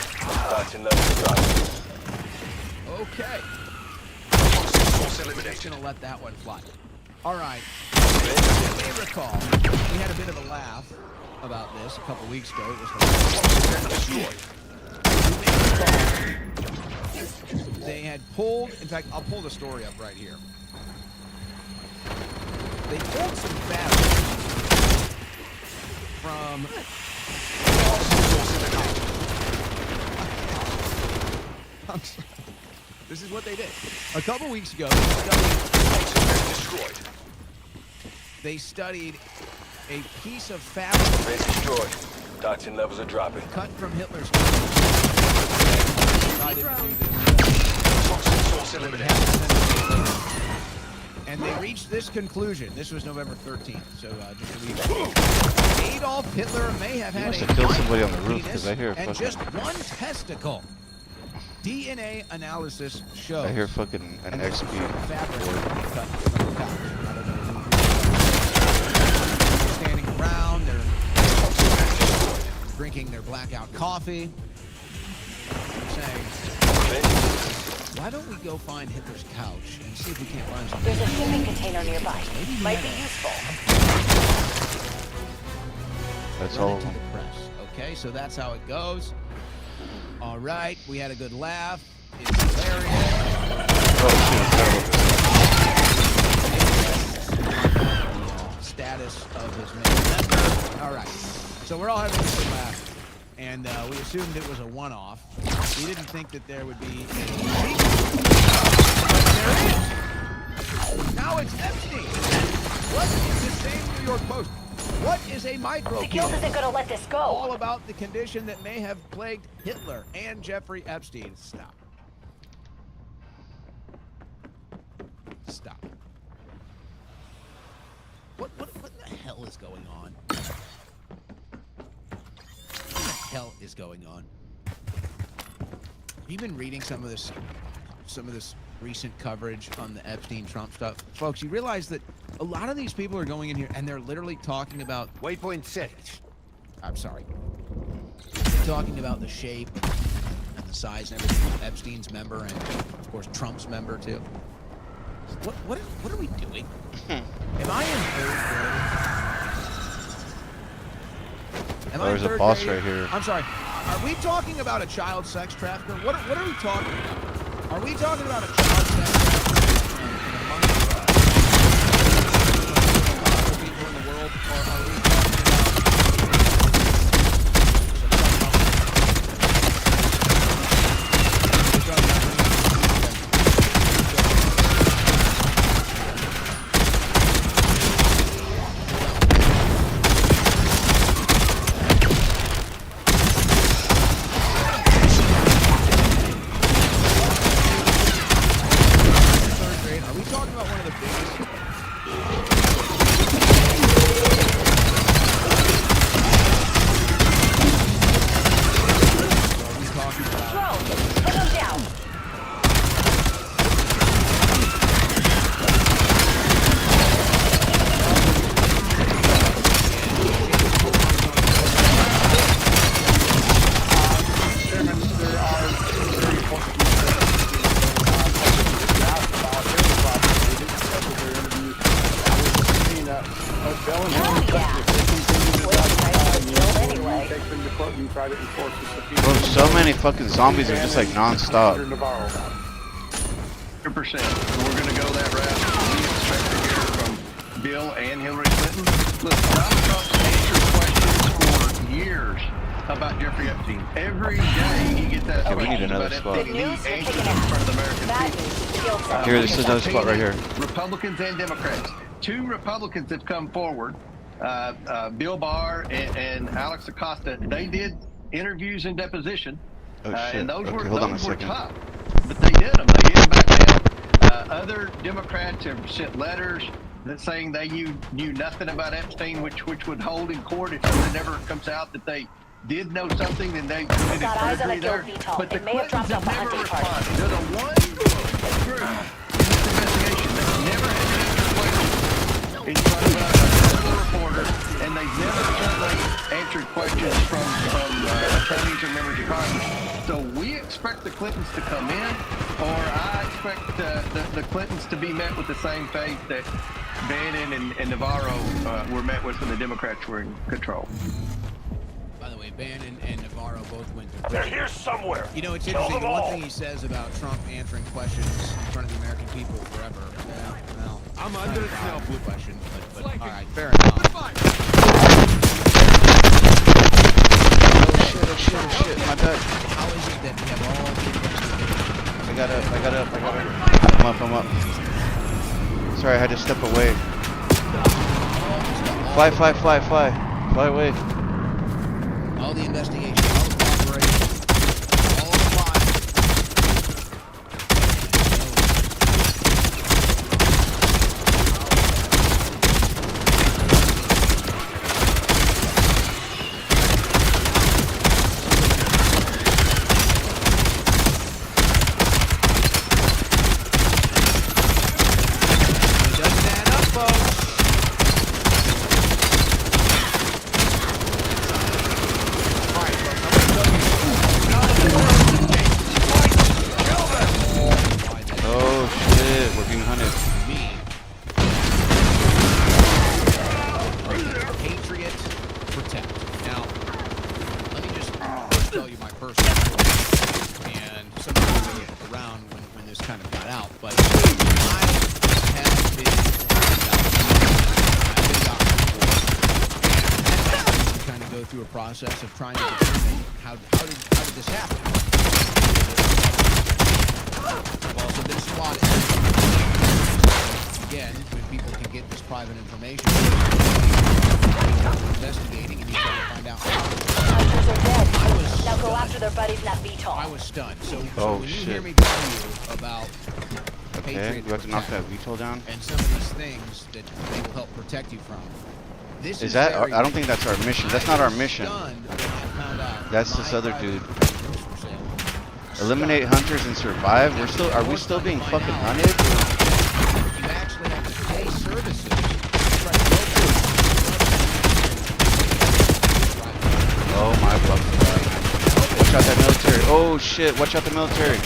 I: Toxin levels dropping.
A: Okay. I'm just gonna let that one fly. All right. You may recall, we had a bit of a laugh about this a couple weeks ago. It was hilarious. You may recall, they had pulled, in fact, I'll pull the story up right here. They pulled some batteries from I'm sorry. This is what they did. A couple weeks ago, they studied a piece of fabric
I: Been destroyed. Toxin levels are dropping.
A: cut from Hitler's decided to do this. And they reached this conclusion. This was November 13th, so just a week ago. Adolf Hitler may have had
B: must
A: a
B: have killed
A: giant
B: somebody on the roof,
A: penis
B: 'cause I hear a
A: and
B: fucking-
A: just one testicle. DNA analysis shows.
B: I hear fucking an
A: And this
B: XP.
A: fabric cut from the couch. I don't know who. They're standing around. They're drinking their blackout coffee. They're saying, why don't we go find Hitler's couch and see if we can't find something?
F: There's a shipping container nearby.
A: Maybe he
F: Might
A: had
F: be
A: a-
F: useful.
B: That's
A: Run
B: all
A: it
B: of
A: to
B: them.
A: the press. Okay, so that's how it goes. All right, we had a good laugh. It's hilarious. Status of his main member. All right, so we're all having a good laugh, and we assumed it was a one-off. We didn't think that there would be any a micro
F: The guild isn't gonna let this go.
A: all about the condition that may have plagued Hitler and Jeffrey Epstein. Stop. Stop. What the hell is going on? What the hell is going on? Have you been reading some of this recent coverage on the Epstein-Trump stuff? Folks, you realize that a lot of these people are going in here and they're literally talking about...
E: Waypoint set.
A: I'm sorry. They're talking about the shape and the size and everything of Epstein's member and, of course, Trump's member, too. What are we doing? Am I in third grade? Am I in
B: There's a
A: third
B: boss
A: grade?
B: right here.
A: I'm sorry. Are we talking about a child sex trafficker? What are we talking about? Are we talking about a child sex trafficker among the people in the world, or are we
B: Bro, so many fucking zombies are just like non-stop.
K: 100%. We're going to go that route. We expect to hear from Bill and Hillary Clinton. Look, Donald Trump answered questions for years about Jeffrey Epstein. Every day he gets asked
B: Okay, we need another
K: about
B: spot.
K: Epstein, and he answers in front of the American people.
B: Here, this is another spot right here.
K: Republicans and Democrats. 2 Republicans have come forward. Bill Barr and Alex Acosta. They did interviews and deposition.
B: Oh shit.
K: And those
B: Okay, hold on a
K: were
B: second.
K: tough. But they did them. They didn't back down. Other Democrats have sent letters that saying they knew nothing about Epstein, which would hold in court if it never comes out that they did know something, then they committed
F: Got eyes on a
K: perjury there.
F: guild VTOL.
K: But the
F: It may have
K: Clintons
F: dropped off a
K: never
F: hunting party.
K: responded. They're the one group in this investigation that never had an answer question in front of a federal reporter, and they've never certainly answered questions from attorneys or members of Congress. So we expect the Clintons to come in, or I expect the Clintons to be met with the same fate that Bannon and Navarro were met with when the Democrats were in control.
A: By the way, Bannon and Navarro both went to
I: They're here somewhere.
A: You know, it's
I: Kill
A: interesting.
I: them
A: The one
I: all.
A: thing he says about Trump answering questions in front of the American people forever. Yeah, well, I'm under the question, but all right, fair enough.
B: Oh shit, my bad.
A: How is it that we have all the investigations?
B: I got up. I'm up. Sorry, I had to step away. Fly away.
A: All the investigations, all the cooperation, all the files. It doesn't add up, folks.
B: Oh shit, we're being hunted.
A: Me. Patriot protect. Now, let me just tell you my personal story. And some of you were around when this kind of got out, but I have been kind of go through a process of trying to determine how did this happen. I've also been spotted. Again, when people can get this private information. investigating, and you try to find out how.
F: Hunters are dead.
A: I was
F: Now go
A: stunned.
F: after their buddies in that VTOL.
A: I was stunned. So
B: Oh,
A: when you
B: shit.
A: hear me tell you about
B: Okay,
A: Patriot
B: you have to knock that
A: Protect
B: VTOL down.
A: and some of these things that they will help protect you from. This
B: Is that?
A: very
B: I don't think that's our mission. That's not our mission.
A: stunned when I found out
B: That's
A: my
B: this other
A: private
B: dude.
A: prisoners for sale.
B: Eliminate hunters and survive. We're still. Are we still being fucking hunted?
A: You actually have to pay services to try to locate
B: Oh my fucking god. Watch out that military. Oh shit, watch out the military.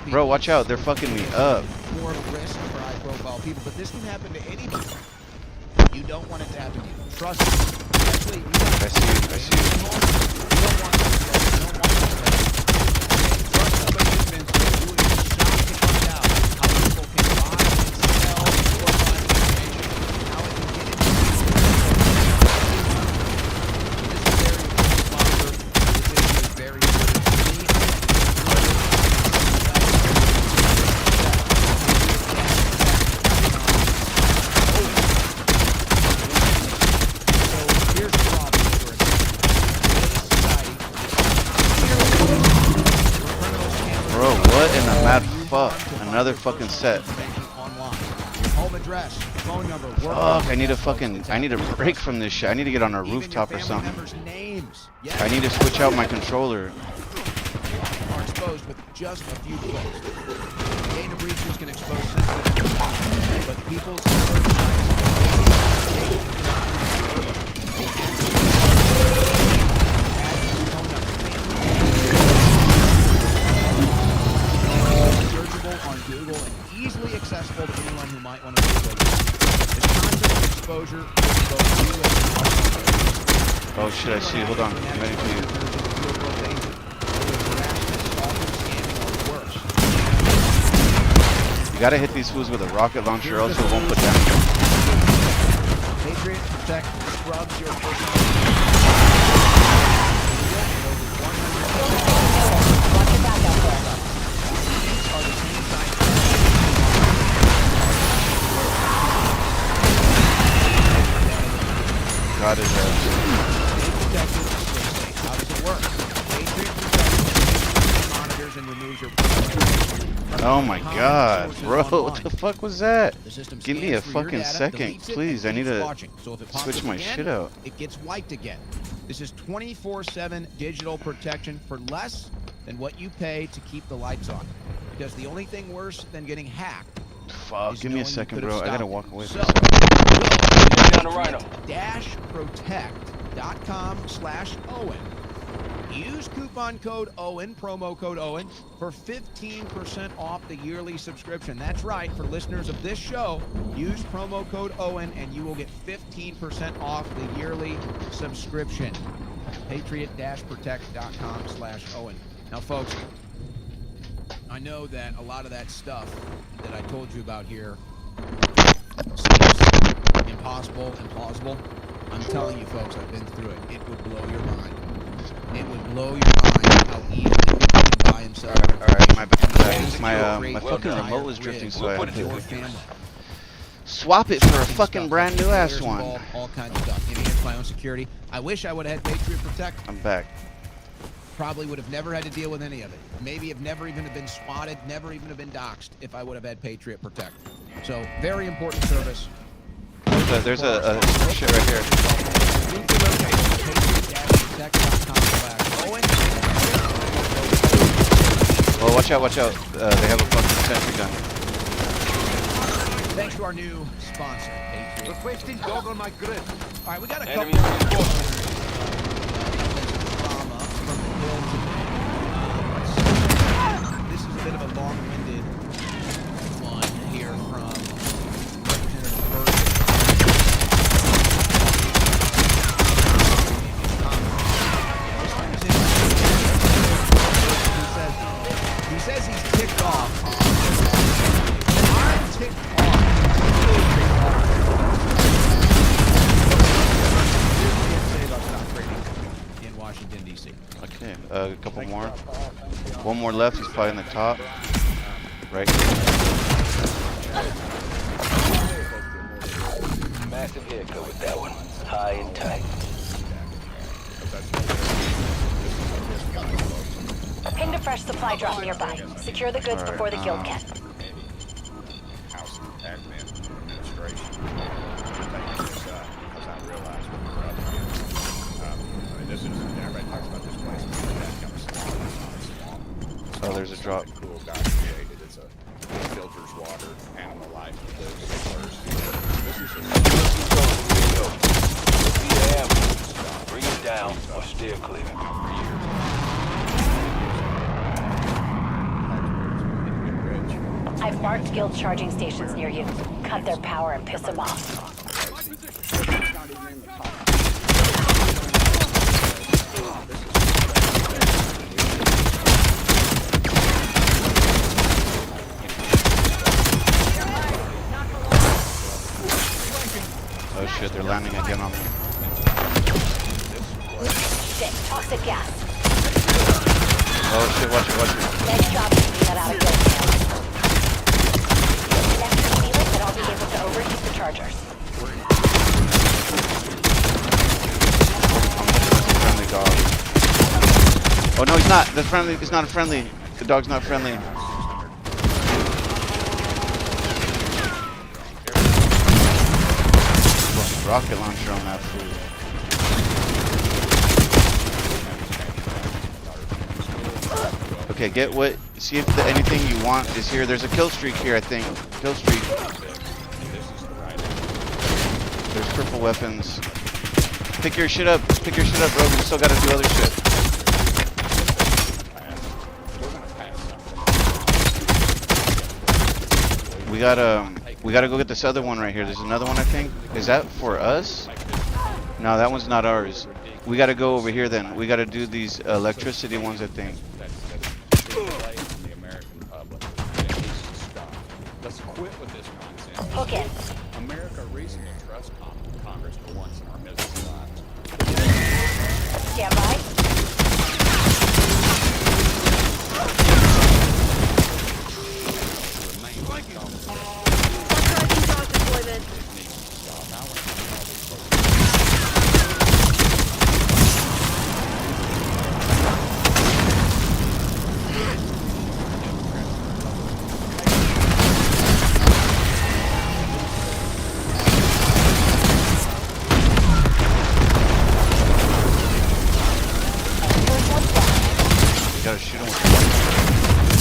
B: Bro, watch out. They're fucking me up.
A: more of a risk for high-profile people, but this can happen to anybody. You don't want it to happen to you. Trust me. Especially you got
B: I see you. I see you.
A: you don't want this. You don't want this. Trust somebody who's been through it. You would be shocked to find out how people can buy and sell or find information, how it can get into this is very important sponsor. This issue is very So here's the problem for us.
B: Bro, what in the mad fuck? Another fucking set.
A: Online. Your home address, phone number, work
B: Fuck, I need a break from this shit. I need to get on a rooftop or something.
A: Names.
B: I need to switch out my controller.
A: Are exposed with just a few clicks. Data breaches can expose sensitive information, but people's searchable on Google and easily accessible to anyone who might want to exploit it. This constant exposure will both you and
B: Oh shit, I see. Hold on. I'm ready for you. You gotta hit these fools with a rocket launcher, else it won't put down.
A: Patriot Protect scrubs your personal.
B: God is
A: How does it work? Patriot Protect monitors and removes your
B: Oh my god, bro, what the fuck was that?
A: The system
B: Give me a
A: scans for your
B: fucking
A: data,
B: second,
A: deletes it,
B: please. I
A: and
B: need
A: keeps
B: to
A: watching. So if it pops
B: switch
A: up
B: my
A: again,
B: shit out.
A: It gets wiped again. This is 24/7 digital protection for less than what you pay to keep the lights on. Because the only thing worse than getting hacked
B: Fuck,
A: is
B: give me a
A: knowing you
B: second,
A: could have
B: bro. I gotta
A: stopped
B: walk
A: it.
B: away
A: So,
B: from this.
I: Down to Rhino.
A: -protect.com/Owen. Use coupon code Owen, promo code Owen, for 15% off the yearly subscription. That's right, for listeners of this show, use promo code Owen and you will get 15% off the yearly subscription. Patriot-protect.com/Owen. Now, folks, I know that a lot of that stuff that I told you about here seems impossible and plausible. I'm telling you, folks, I've been through it. It would blow your mind. It would blow your mind how easily people can buy and sell.
B: Alright, my
A: My
B: fucking remote was drifting, so I
I: We'll
B: had
I: put it
B: to
I: to family.
B: swap it for a fucking brand new ass one.
A: All kinds of stuff. Enhance my own security. I wish I would have had Patriot Protect.
B: I'm back.
A: Probably would have never had to deal with any of it. Maybe have never even have been spotted, never even have been doxxed if I would have had Patriot Protect. So, very important service.
B: There's a shit right here. Oh, watch out, watch out. They have a fucking sentry gun.
A: Thanks to our new sponsor, Patriot.
E: Requesting dog on my grid.
A: All right, we got a
I: Enemy
A: couple
I: reinforcements.
A: drama from the hill today. This is a bit of a long-winded one here from Representative Bergen. He says he's ticked off. I'm ticked off. In Washington, D.C.
B: Okay, a couple more. One more left. He's probably in the top. Right here.
I: Massive hit. Go with that one. high and tight.
F: Pinned a fresh supply drop nearby. Secure the goods before the guild can.
D: House Admin Administration. Taking this up because I realized what we were up against. I mean, this is, everybody talks about this place, but that kind of swamp. It's not a swamp.
B: Oh, there's a drop.
D: Something cool guy created. It's a it filters water, animal life, lives first. This is
I: Bring it down or steer clear.
F: I've marked guild charging stations near you. Cut their power and piss them off.
B: Oh shit, they're landing again on me.
F: Shit, toxic gas.
B: Oh shit, watch it, watch it.
F: Nice job keeping that out of guild hands. Connect to Felix and I'll be able to overheat the chargers.
B: Friendly dog. Oh no, he's not. That's friendly. He's not friendly. The dog's not friendly. Rocket launcher on that food. Okay, get what. See if anything you want is here. There's a kill streak here, I think. Kill streak. There's purple weapons. Pick your shit up. Pick your shit up, bro. We still gotta do other shit. We gotta go get this other one right here. There's another one, I think. Is that for us? No, that one's not ours. We gotta go over here then. We gotta do these electricity ones, I think.
D: Let's quit with this nonsense.
F: Hook it.
D: America recently trust Congress for once in our business lives.
F: Stand by.
B: Gotta shoot him with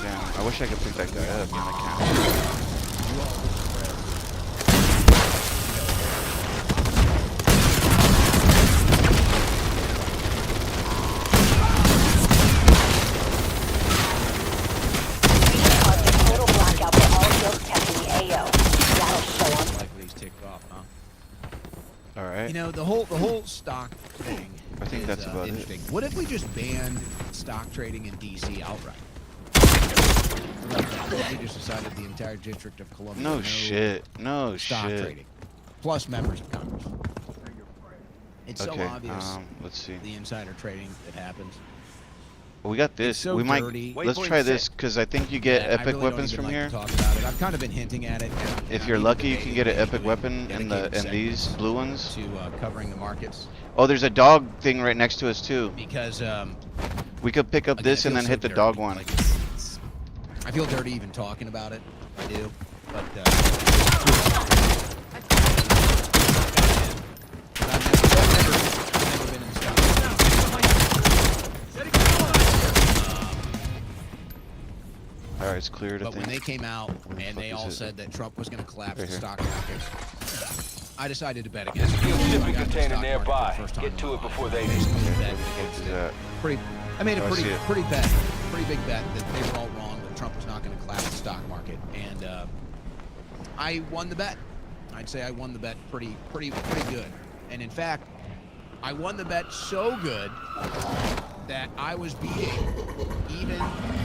B: Damn, I wish I could pick that guy up, man. I can't.
F: Caused a total blackout for all guilds testing the AO. That'll show them.
A: Like these ticked off, huh?
B: All right.
A: You know, the whole stock thing.
B: I think
A: is,
B: that's about it.
A: interesting. What if we just banned stock trading in DC outright? What if we just decided the entire District of Columbia?
B: No shit. No
A: Stock
B: shit.
A: trading, plus members of Congress. It's
B: Okay.
A: so obvious.
B: Let's see.
A: The insider trading that happens.
B: We got this.
A: so
B: We might.
A: dirty.
B: Let's try this because I think you get
A: And I
B: epic
A: really don't
B: weapons
A: even
B: from
A: like
B: here.
A: to talk about it. I've kind of been hinting at it. and
B: If
A: I'm
B: you're
A: even
B: lucky, you can
A: debating
B: get an
A: maybe
B: epic
A: doing
B: weapon in
A: dedicated
B: these
A: segments
B: blue ones.
A: to covering the markets,
B: Oh, there's a dog thing right next to us too.
A: because
B: We could pick up
A: again,
B: this
A: I
B: and
A: feel
B: then
A: so
B: hit the
A: dirty.
B: dog one.
A: Like, I feel dirty even talking about it. I do, but I've never been in stock.
B: All right, it's cleared. I
A: But when
B: think.
A: they came out
B: Where the
A: and
B: fuck
A: they
B: is
A: all
B: it?
A: said that Trump was going to collapse
B: Right
A: the
B: here.
A: stock market, I decided to bet against it.
I: Fuel
A: I
I: shipping
A: got into the
I: container
A: stock market for the
I: nearby.
A: first time
I: Get
A: in
I: to
A: my
I: it
A: life.
I: before they
A: Basically
I: do.
A: bet
B: What
A: against
B: is
A: it.
B: that?
A: I made a
B: Oh, I see
A: pretty
B: it.
A: pretty big bet that they were all wrong, that Trump was not going to collapse the stock market, and I won the bet. I'd say I won the bet pretty good. And in fact, I won the bet so good that I was beating even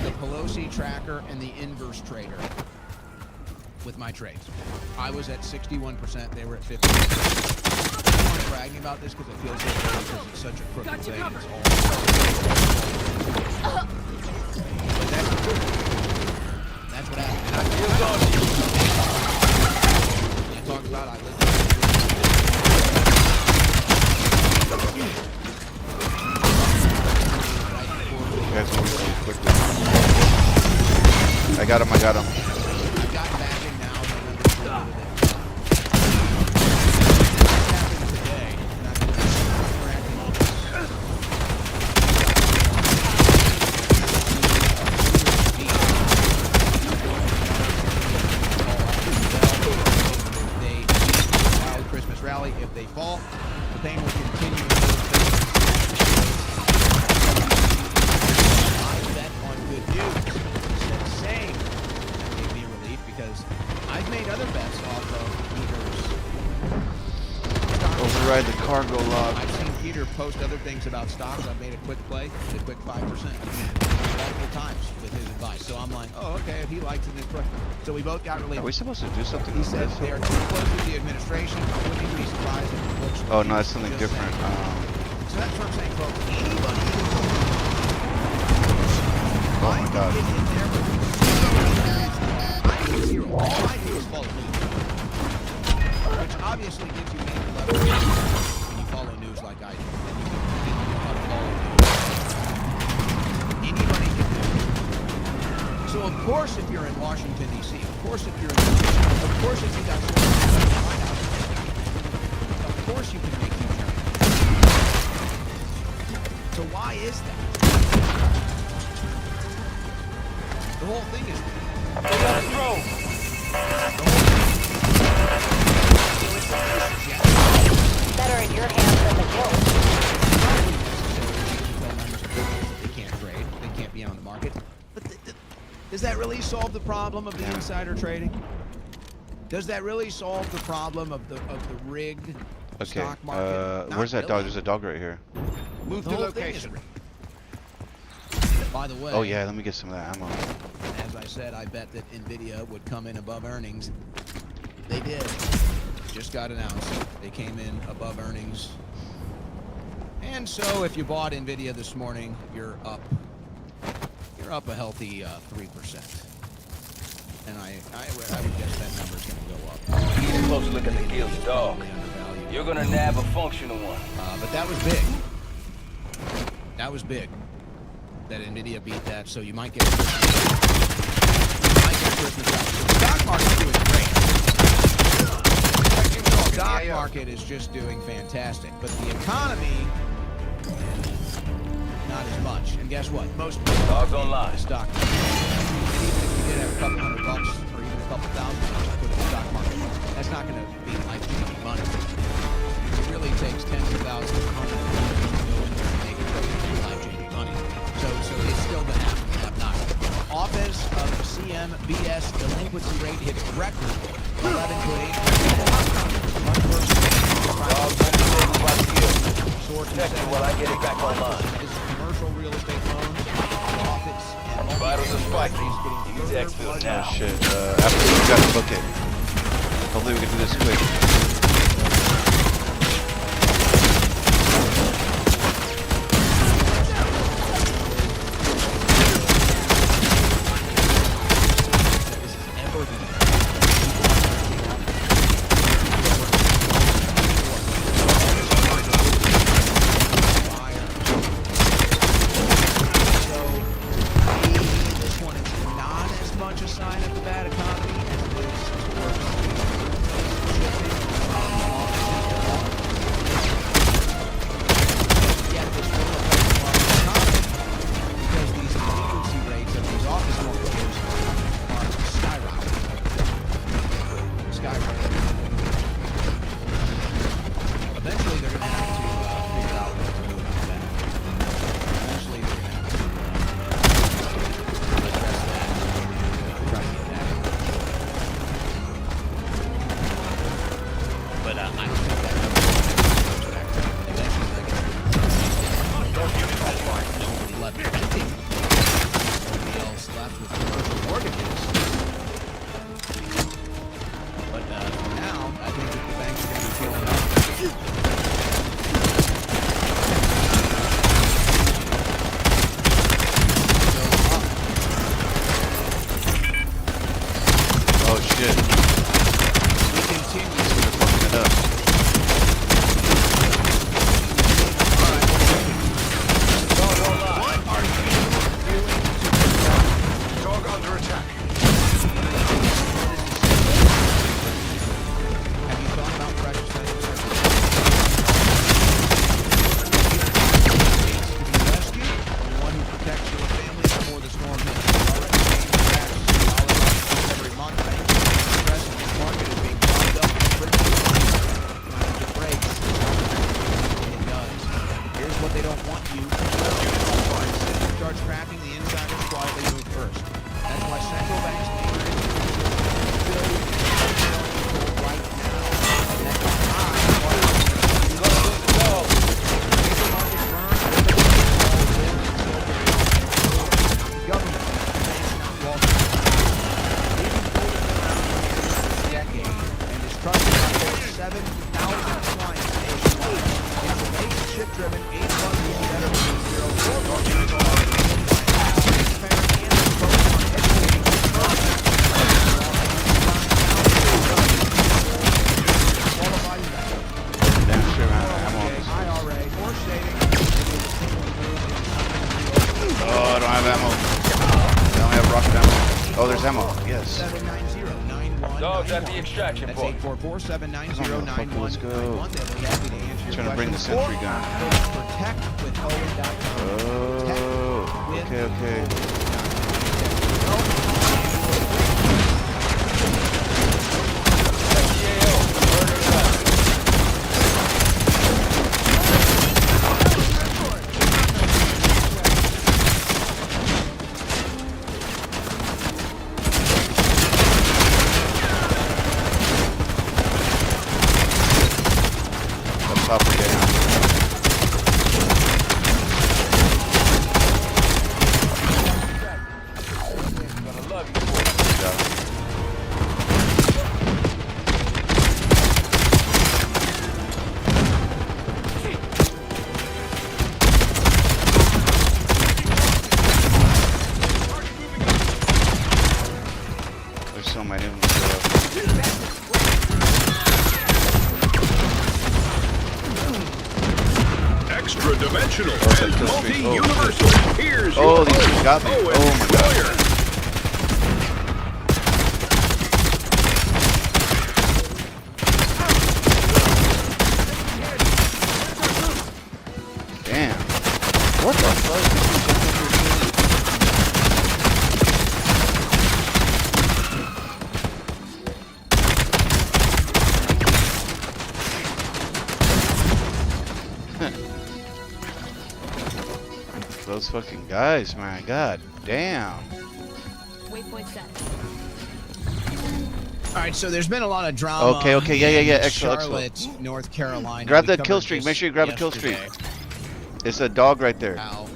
A: the Pelosi tracker and the inverse trader with my trades. I was at 61%, they were at 50%. I'm not bragging about this because it feels so good because it's such a crooked thing. And it's all... But that's what happened. And
B: guys move really quickly. I got him.
A: I've got backing now. So I'm understanding that happened today. And I'm interacting with they wild Christmas rally. If they fall, the pain will continue. I bet on good news. Instead of saying that gave me relief because I've made other bets off of Peter's.
B: Override the cargo log.
A: I've seen Peter post other things about stocks. I've made a quick play, a quick 5% multiple times with his advice. So I'm like, oh, okay, if he likes it, then quick. So we both got relief.
B: Are we supposed to do something
A: He
B: with
A: said
B: this?
A: they are too close to the administration. I wouldn't be surprised if the books.
B: Oh, no, that's something
A: just
B: different.
A: saying. So that's what I'm saying, folks. Anybody
B: Oh my god.
A: get in there with I need zero. All I do is follow news. Which obviously gives you major leverage when you follow news like I do. Then you can know how to follow news. Anybody can do it. So of course if you're in Washington, D.C., of course if you're in of course if you got someone in the White House, of course you can make these journeys. So why is that? The whole thing is
F: Better in your hands than the guild.
A: they can't trade, they can't be on the market. But does that really solve the problem of the insider trading? Does that really solve the problem of the rigged
B: Okay.
A: stock market? Not
B: Where's that dog?
A: really.
B: There's a dog right here.
D: Move
A: The
D: to
A: whole thing is
D: location.
A: rigged. By the way,
B: Oh yeah, let me get some of that ammo.
A: as I said, I bet that Nvidia would come in above earnings. They did. Just got announced. They came in above earnings. And so if you bought Nvidia this morning, you're up a healthy 3%. And I would guess that number's going to go up.
I: Keep a close look at the guild's dog.
A: Probably undervalued.
I: You're gonna nab a functional one.
A: But that was big. That was big. That Nvidia beat that, so you might get Christmas out. The stock market's doing great. The stock market is just doing fantastic, but the economy, not as much. And guess what? Most people
I: Dogs
A: don't
I: online.
A: the stock market. And even if you did have a couple $100 or even a couple $1,000 to put in the stock market, that's not going to be life-changing money. It really takes tens of thousands of hundreds of dollars to go in there and make it life-changing money. So it's still going to happen. Have not. Office of CMBS delinquency rate hits record 11.8%.
I: Check it while I get it back online.
A: This is commercial real estate loans, profits, and
I: Vitals are spiking.
A: getting
I: Use exfil now.
B: Oh shit. After we gotta book it. Hopefully we can do this quick.
A: This one is not as much a sign of the bad economy as it is towards shifting insiders quietly move first. That's why central banks need to right now. That's government. Decade and is trusted by over 7,000 clients nationwide. Information-driven, 8-month better than
B: Oh, I don't have ammo. I only have rocket ammo. Oh, there's ammo. Yes.
A: 790-9191.
I: Dogs at the extraction
A: That's
I: point.
A: 844-790-9191.
B: Let's go.
A: They'll be happy to answer your
B: Trying to bring the
A: questions.
B: sentry gun.
A: Or protect with Owen.com.
B: Oh, okay. Let's hop again.
I: Gonna love you for it.
B: Yeah. There's so many of them.
L: Extra dimensional
B: Oh,
L: and
B: like
L: multi-universal. Here's
B: Oh,
L: your
B: these two got me.
L: Owen
B: Oh my god.
L: Schroyer.
B: Damn. What the fuck? Those fucking guys, man. God damn.
H: Waypoint set.
A: All right, so there's been a lot of drama.
B: Okay, yeah.
A: in
B: Excellent.
A: Charlotte, North Carolina.
B: Grab
A: We
B: the kill
A: covered
B: streak.
A: this
B: Make sure you grab a kill streak.
A: yesterday.
B: It's a dog right there.
A: How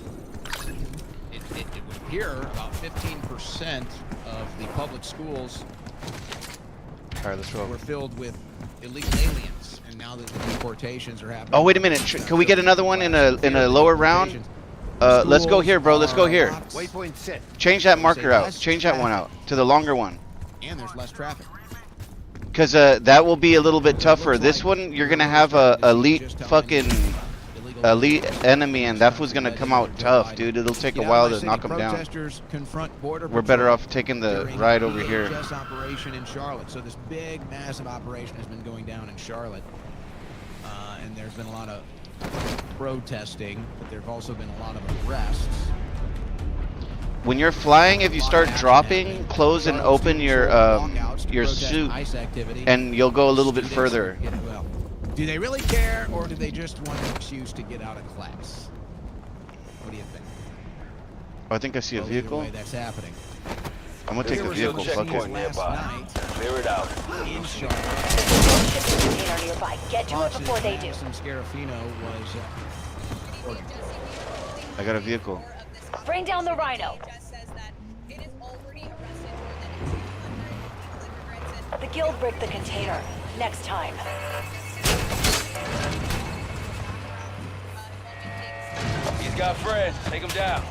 A: it would appear about 15% of the public schools
B: Alright, let's roll.
A: were filled with illegal aliens, and now that the deportations are happening.
B: Oh, wait a minute. Can we get another one in a lower round? Let's go here, bro. Let's go here.
E: Waypoint set.
B: Change that marker out. Change that one out to the longer one.
A: And there's less traffic.
B: Because that will be a little bit tougher. This one, you're going to have a elite fucking elite enemy, and that was going to come out tough, dude. It'll take a while to knock them down.
A: Protesters confront border
B: We're better
A: patrol
B: off taking the
A: during
B: ride over here.
A: DHS operation in Charlotte. So this big, massive operation has been going down in Charlotte, and there's been a lot of protesting, but there've also been a lot of arrests.
B: When you're flying, if you start dropping, close and open your suit, and you'll go a little bit further.
A: Well, do they really care, or do they just want an excuse to get out of class? What do you think?
B: Oh, I think I see a
A: Well, either
B: vehicle.
A: way, that's happening.
B: I'm gonna take the
I: There was no
B: vehicle. Fuck
I: checkpoint
B: it.
I: nearby. Clear it out.
A: In Charlotte,
F: Shipping container nearby. Get to it before they do.
A: Some Scarafino was.
B: I got a vehicle.
F: Bring down the Rhino. The guild bricked the container. Next time.
I: He's got friends. Take him down.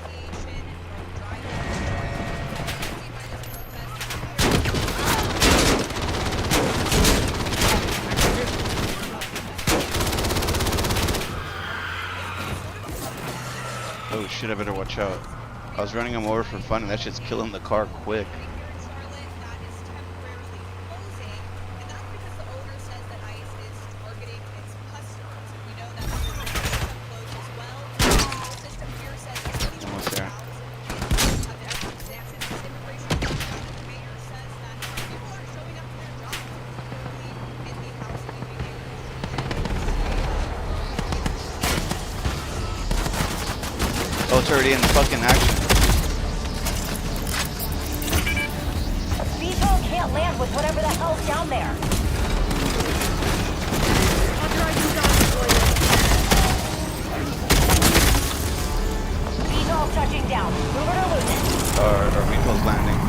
B: Oh shit, I better watch out. I was running him over for fun, and that shit's killing the car quick. Almost there. Oh, it's already in fucking action.
F: up with whatever the hell's down there. VTOL touching down. Move it or lose it.
B: Or VTOL's landing.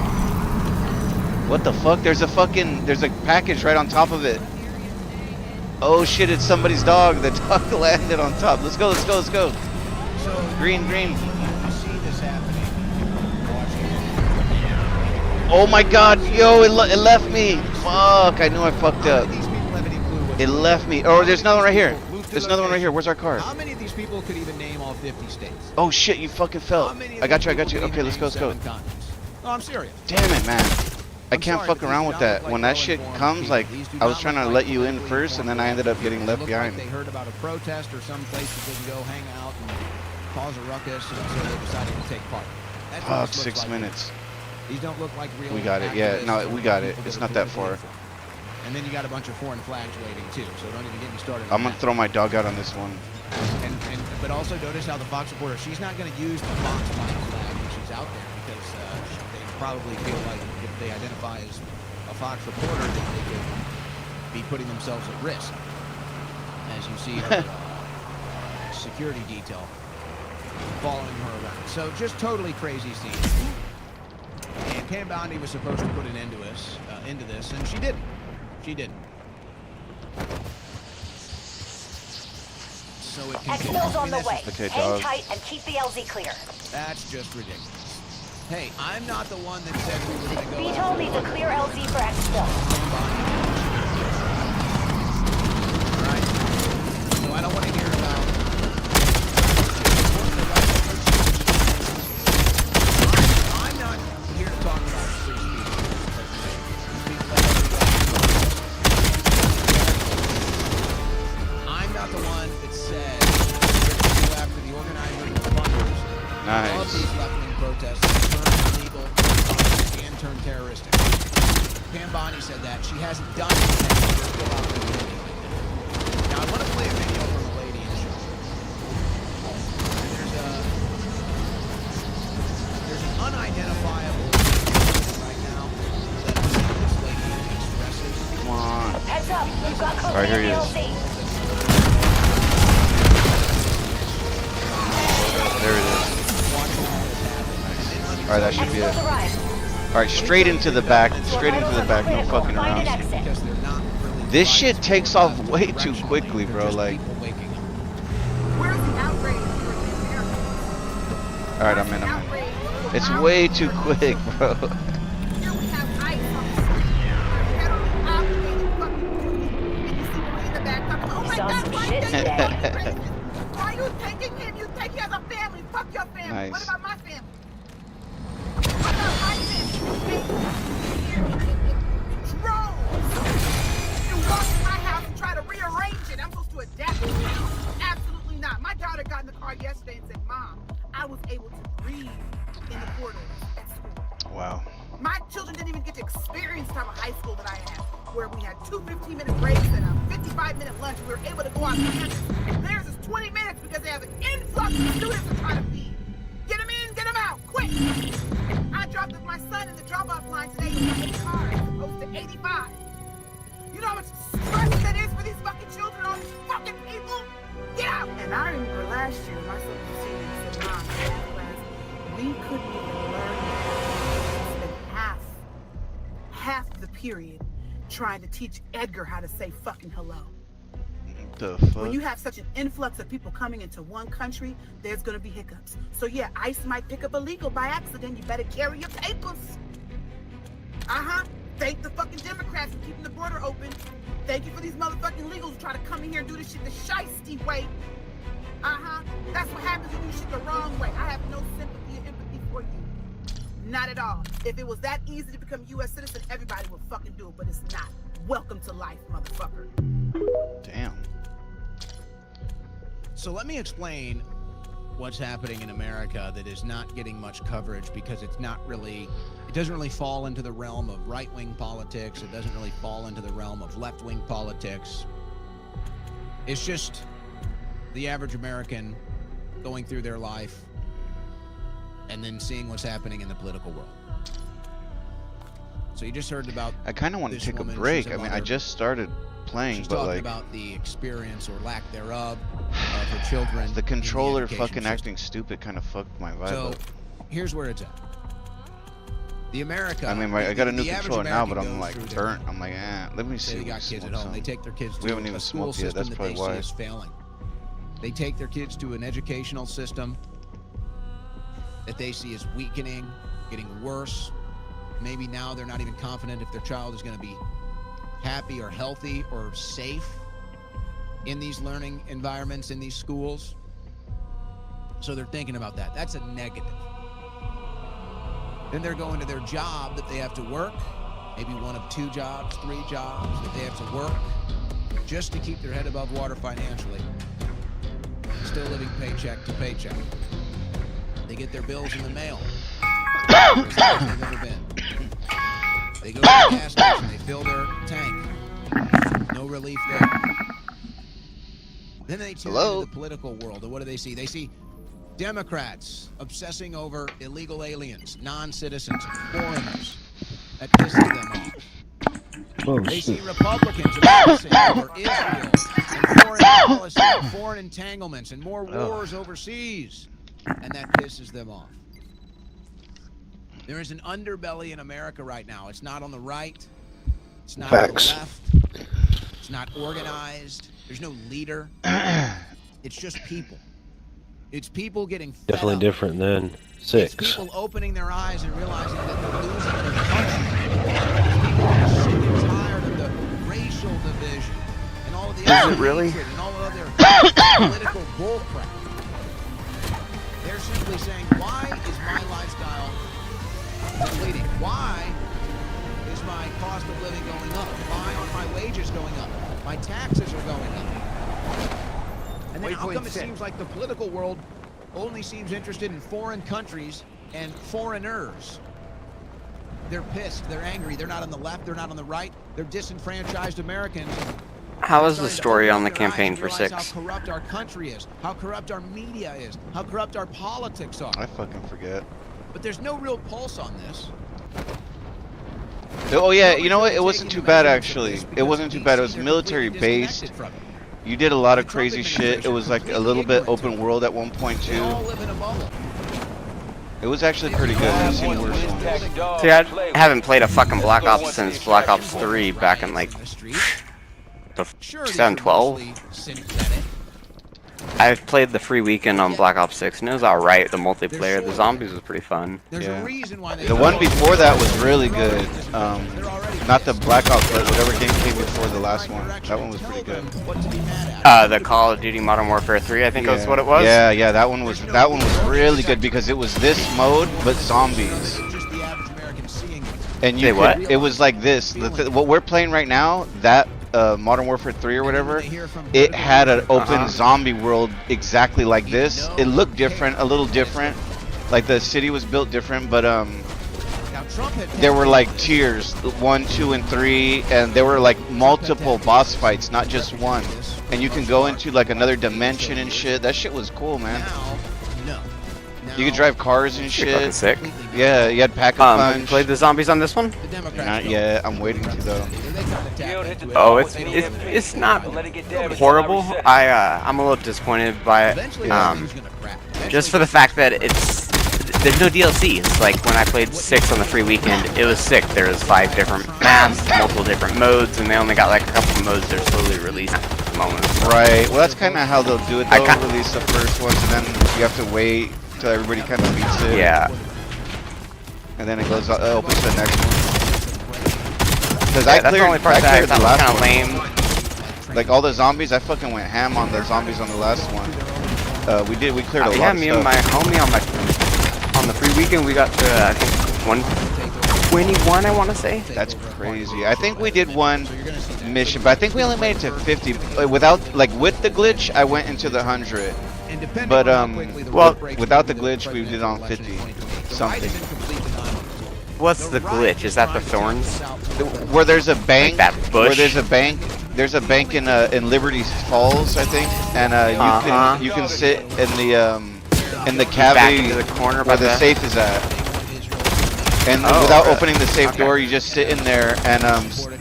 B: What the fuck? There's a package right on top of it. Oh shit, it's somebody's dog. The dog landed on top. Let's go, let's go, let's go.
A: So
B: Green.
A: you see this happening.
B: Oh my god, yo, it left me. Fuck, I knew I fucked up.
A: These people have any clue what
B: It left me. Oh, there's another one right here. There's another one right here. Where's our car?
A: How many of these people could even name all 50 states?
B: Oh shit, you fucking fell. I got you. Okay, let's go, let's go.
A: No, I'm serious.
B: Damn it, man. I
A: I'm
B: can't
A: sorry,
B: fuck
A: but these
B: around
A: do
B: with
A: not
B: that.
A: look
B: When
A: like
B: that shit
A: well-informed
B: comes,
A: people.
B: like,
A: These do
B: I was
A: not
B: trying to
A: look
B: let
A: like
B: you in
A: completely
B: first, and then I
A: informed
B: ended up getting
A: They
B: left
A: look
B: behind.
A: Like they heard about a protest or some place that they can go hang out and cause a ruckus, and so they decided to take part. That's what
B: Fuck,
A: this looks
B: 6
A: like.
B: minutes.
A: These don't look like real.
B: We got it. Yeah,
A: activists
B: no,
A: or
B: we got it.
A: people
B: It's
A: that
B: not
A: are
B: that
A: politically
B: far.
A: informed. And then you got a bunch of foreign flags waiting too, so don't even get me started.
B: I'm
A: on
B: gonna
A: that.
B: throw my dog out on this one.
A: But also notice how the Fox reporter, she's not going to use the Fox flag when she's out there because they probably feel like if they identify as a Fox reporter, that they could be putting themselves at risk. As you see her security detail following her around. So just totally crazy scene. And Pam Bondi was supposed to put an end to this, and she didn't. She didn't. So it continues.
F: Exfil's on the way.
B: Okay,
F: Hang
B: dog.
F: tight and keep the LZ clear.
A: That's just ridiculous. Hey, I'm not the one that said we were going to go.
F: VTOL needs a clear LZ for exfil.
A: Right. So I don't want to hear about. I'm not here to talk about free speech. I'm not the one that said we're going to go after the organizers and the funders of
B: Nice.
A: these left-wing protests that turn illegal and turn terroristic. Pam Bondi said that. She hasn't done it yet. She's still out there doing it. Now, I want to play a video from a lady in the show. There's an unidentifiable right now that this lady expresses.
B: Come on.
F: Heads up, we've got
B: All right, here
F: company
B: he
F: at
B: is.
F: the LZ.
B: There it is. All right, that should be it.
F: Exfil's arrived.
B: All right, straight into the back. Straight into the back. No fucking
F: Find an
B: around.
F: exit.
A: Because they're not really
B: This shit
A: providing
B: takes
A: support
B: off way too
A: directionally.
B: quickly,
A: They're
B: bro.
A: just
B: Like,
A: people waking up.
M: Where's the outrage for America?
B: all right, I'm in. It's way too quick, bro.
M: Here we have ICE on the street. Federally obligated fucking duty. And you see me in the back talking, oh my
F: Saw
M: God,
F: some
M: why
F: shit
M: are you
F: today.
M: taking him? Why are you taking him? You take him as a family. Fuck your family.
B: Nice.
M: What about my family? What about my family? You came here in droves. You walk in my house and try to rearrange it. I'm supposed to adapt to it. Absolutely not. My daughter got in the car yesterday and said, Mom, I was able to breathe in the corridors at school.
B: Wow.
M: My children didn't even get to experience the type of high school that I had, where we had 2 15-minute breaks and a 55-minute lunch. We were able to go out campus. Theirs is 20 minutes because they have an influx of students to try to feed. Get them in, get them out, quick! I dropped off my son in the drop-off line today with 8 cars, as opposed to 85. You know how much stress that is for these fucking children, all these fucking people? Get out! And I remember last year, my son was sitting and said, Mom, we couldn't even learn. Spend half of the period trying to teach Edgar how to say fucking hello.
B: The
M: When
B: fuck?
M: you have such an influx of people coming into one country, there's gonna be hiccups. So yeah, ICE might pick up illegal by accident. You better carry your papers. Thank the fucking Democrats for keeping the border open. Thank you for these motherfucking legals who try to come in here and do this shit the shiesty way. That's what happens when you do shit the wrong way. I have no sympathy or empathy for you. Not at all. If it was that easy to become a U.S. citizen, everybody would fucking do it, but it's not. Welcome to life, motherfucker.
B: Damn.
A: So let me explain what's happening in America that is not getting much coverage because it doesn't really fall into the realm of right-wing politics. It doesn't really fall into the realm of left-wing politics. It's just the average American going through their life and then seeing what's happening in the political world. So you just heard about.
B: I kind of want to
A: this
B: take a
A: woman.
B: break.
A: She's a
B: I mean, I
A: mother.
B: just started playing,
A: She's
B: but
A: talking
B: like
A: about the experience or lack thereof of her children.
B: the
A: in
B: controller
A: education
B: fucking
A: system.
B: acting stupid kind of fucked my vibe
A: So
B: up.
A: here's where it's at. The America.
B: I mean, I got a new
A: the average
B: controller now, but
A: American
B: I'm
A: goes
B: like
A: through their-
B: burnt. I'm like, let me
A: Say
B: see.
A: they got kids at home. They take their kids to
B: We haven't even
A: a school
B: smoked yet.
A: system
B: That's
A: that
B: probably
A: they see
B: why.
A: is failing. They take their kids to an educational system that they see as weakening, getting worse. Maybe now they're not even confident if their child is going to be happy or healthy or safe in these learning environments, in these schools. So they're thinking about that. That's a negative. Then they're going to their job that they have to work, maybe one of 2 jobs, 3 jobs that they have to work just to keep their head above water financially. Still living paycheck to paycheck. They get their bills in the mail. As they've ever been. They go to the gas station, they fill their tank. No relief there. Then they tune into the political world, and what do they see? They see Democrats obsessing over illegal aliens, non-citizens, foreigners. That pisses them off. They see Republicans obsessing over Israel and foreign policy, and foreign entanglements, and more wars overseas, and that pisses them off. There is an underbelly in America right now. It's not on the right. It's not on the left. It's not organized. There's no leader. It's just people. It's people getting fed
N: Definitely
A: up.
N: different than
A: It's
N: 6.
A: people opening their eyes and realizing that they're losing their country. People are sick and tired of the racial division and all of the other hatred and all of their political bullcrap. They're simply saying, why is my lifestyle depleting? Why is my cost of living going up? Why are my wages going up? My taxes are going up. And then how come it seems like the political world only seems interested in foreign countries and foreigners? They're pissed. They're angry. They're not on the left. They're not on the right. They're disenfranchised Americans.
O: How is the story on the campaign for 6?
A: How corrupt our country is. How corrupt our media is. How corrupt our politics are.
B: I fucking forget.
A: But there's no real pulse on this.
B: Oh yeah, you know what? It wasn't too bad actually. It wasn't too bad. It was military based. You did a lot of crazy shit. It was like a little bit open world at one point too. It was actually pretty good. I've seen worse ones.
O: See, I haven't played a fucking Black Ops since Black Ops 3 back in like 2012. I played the free weekend on Black Ops 6 and it was alright. The multiplayer, the zombies was pretty fun.
B: Yeah. The one before that was really good. Not the Black Ops, but whatever game came before the last one. That one was pretty good.
O: The Call of Duty Modern Warfare 3, I think was what it was.
B: Yeah, that one was really good because it was this mode but zombies. And you it was like this. What we're playing right now, that Modern Warfare 3 or whatever, it had an open zombie world exactly like this. It looked different, a little different. Like the city was built different, but there were like tiers, 1, 2, and 3, and there were like multiple boss fights, not just one. And you can go into like another dimension and shit. That shit was cool, man. You could drive cars and shit.
O: Sick.
B: Yeah, you had Pack-a-Punch.
O: Have you played the zombies on this one?
B: Not yet. I'm waiting to though.
O: Oh, it's not horrible. I'm a little disappointed by it. Just for the fact that there's no DLC. It's like when I played 6 on the free weekend, it was sick. There was 5 different maps, multiple different modes, and they only got like a couple of modes they're slowly releasing at the moment.
B: Right. Well, that's kind of how they'll do it. They'll release the first ones, and then you have to wait till everybody kind of beats it.
O: Yeah.
B: And then it goes opens to the next one. Because
O: that's the only part that I thought was kind of lame.
B: Like all the zombies, I fucking went ham on the zombies on the last one. We cleared a lot of stuff.
O: Me and my homie on the free weekend, we got to I think 121, I want to say.
B: That's crazy. I think we did one mission, but I think we only made it to 50. Without, like, with the glitch, I went into the 100. But well, without the glitch, we did on 50 something.
O: What's the glitch? Is that the thorns?
B: Where there's a bank.
O: Like that bush?
B: Where there's a bank. There's a bank in Liberty Falls, I think, and you can sit in the cavity
O: back into the corner
B: where the safe is at. And without opening the safe door, you just sit in there, and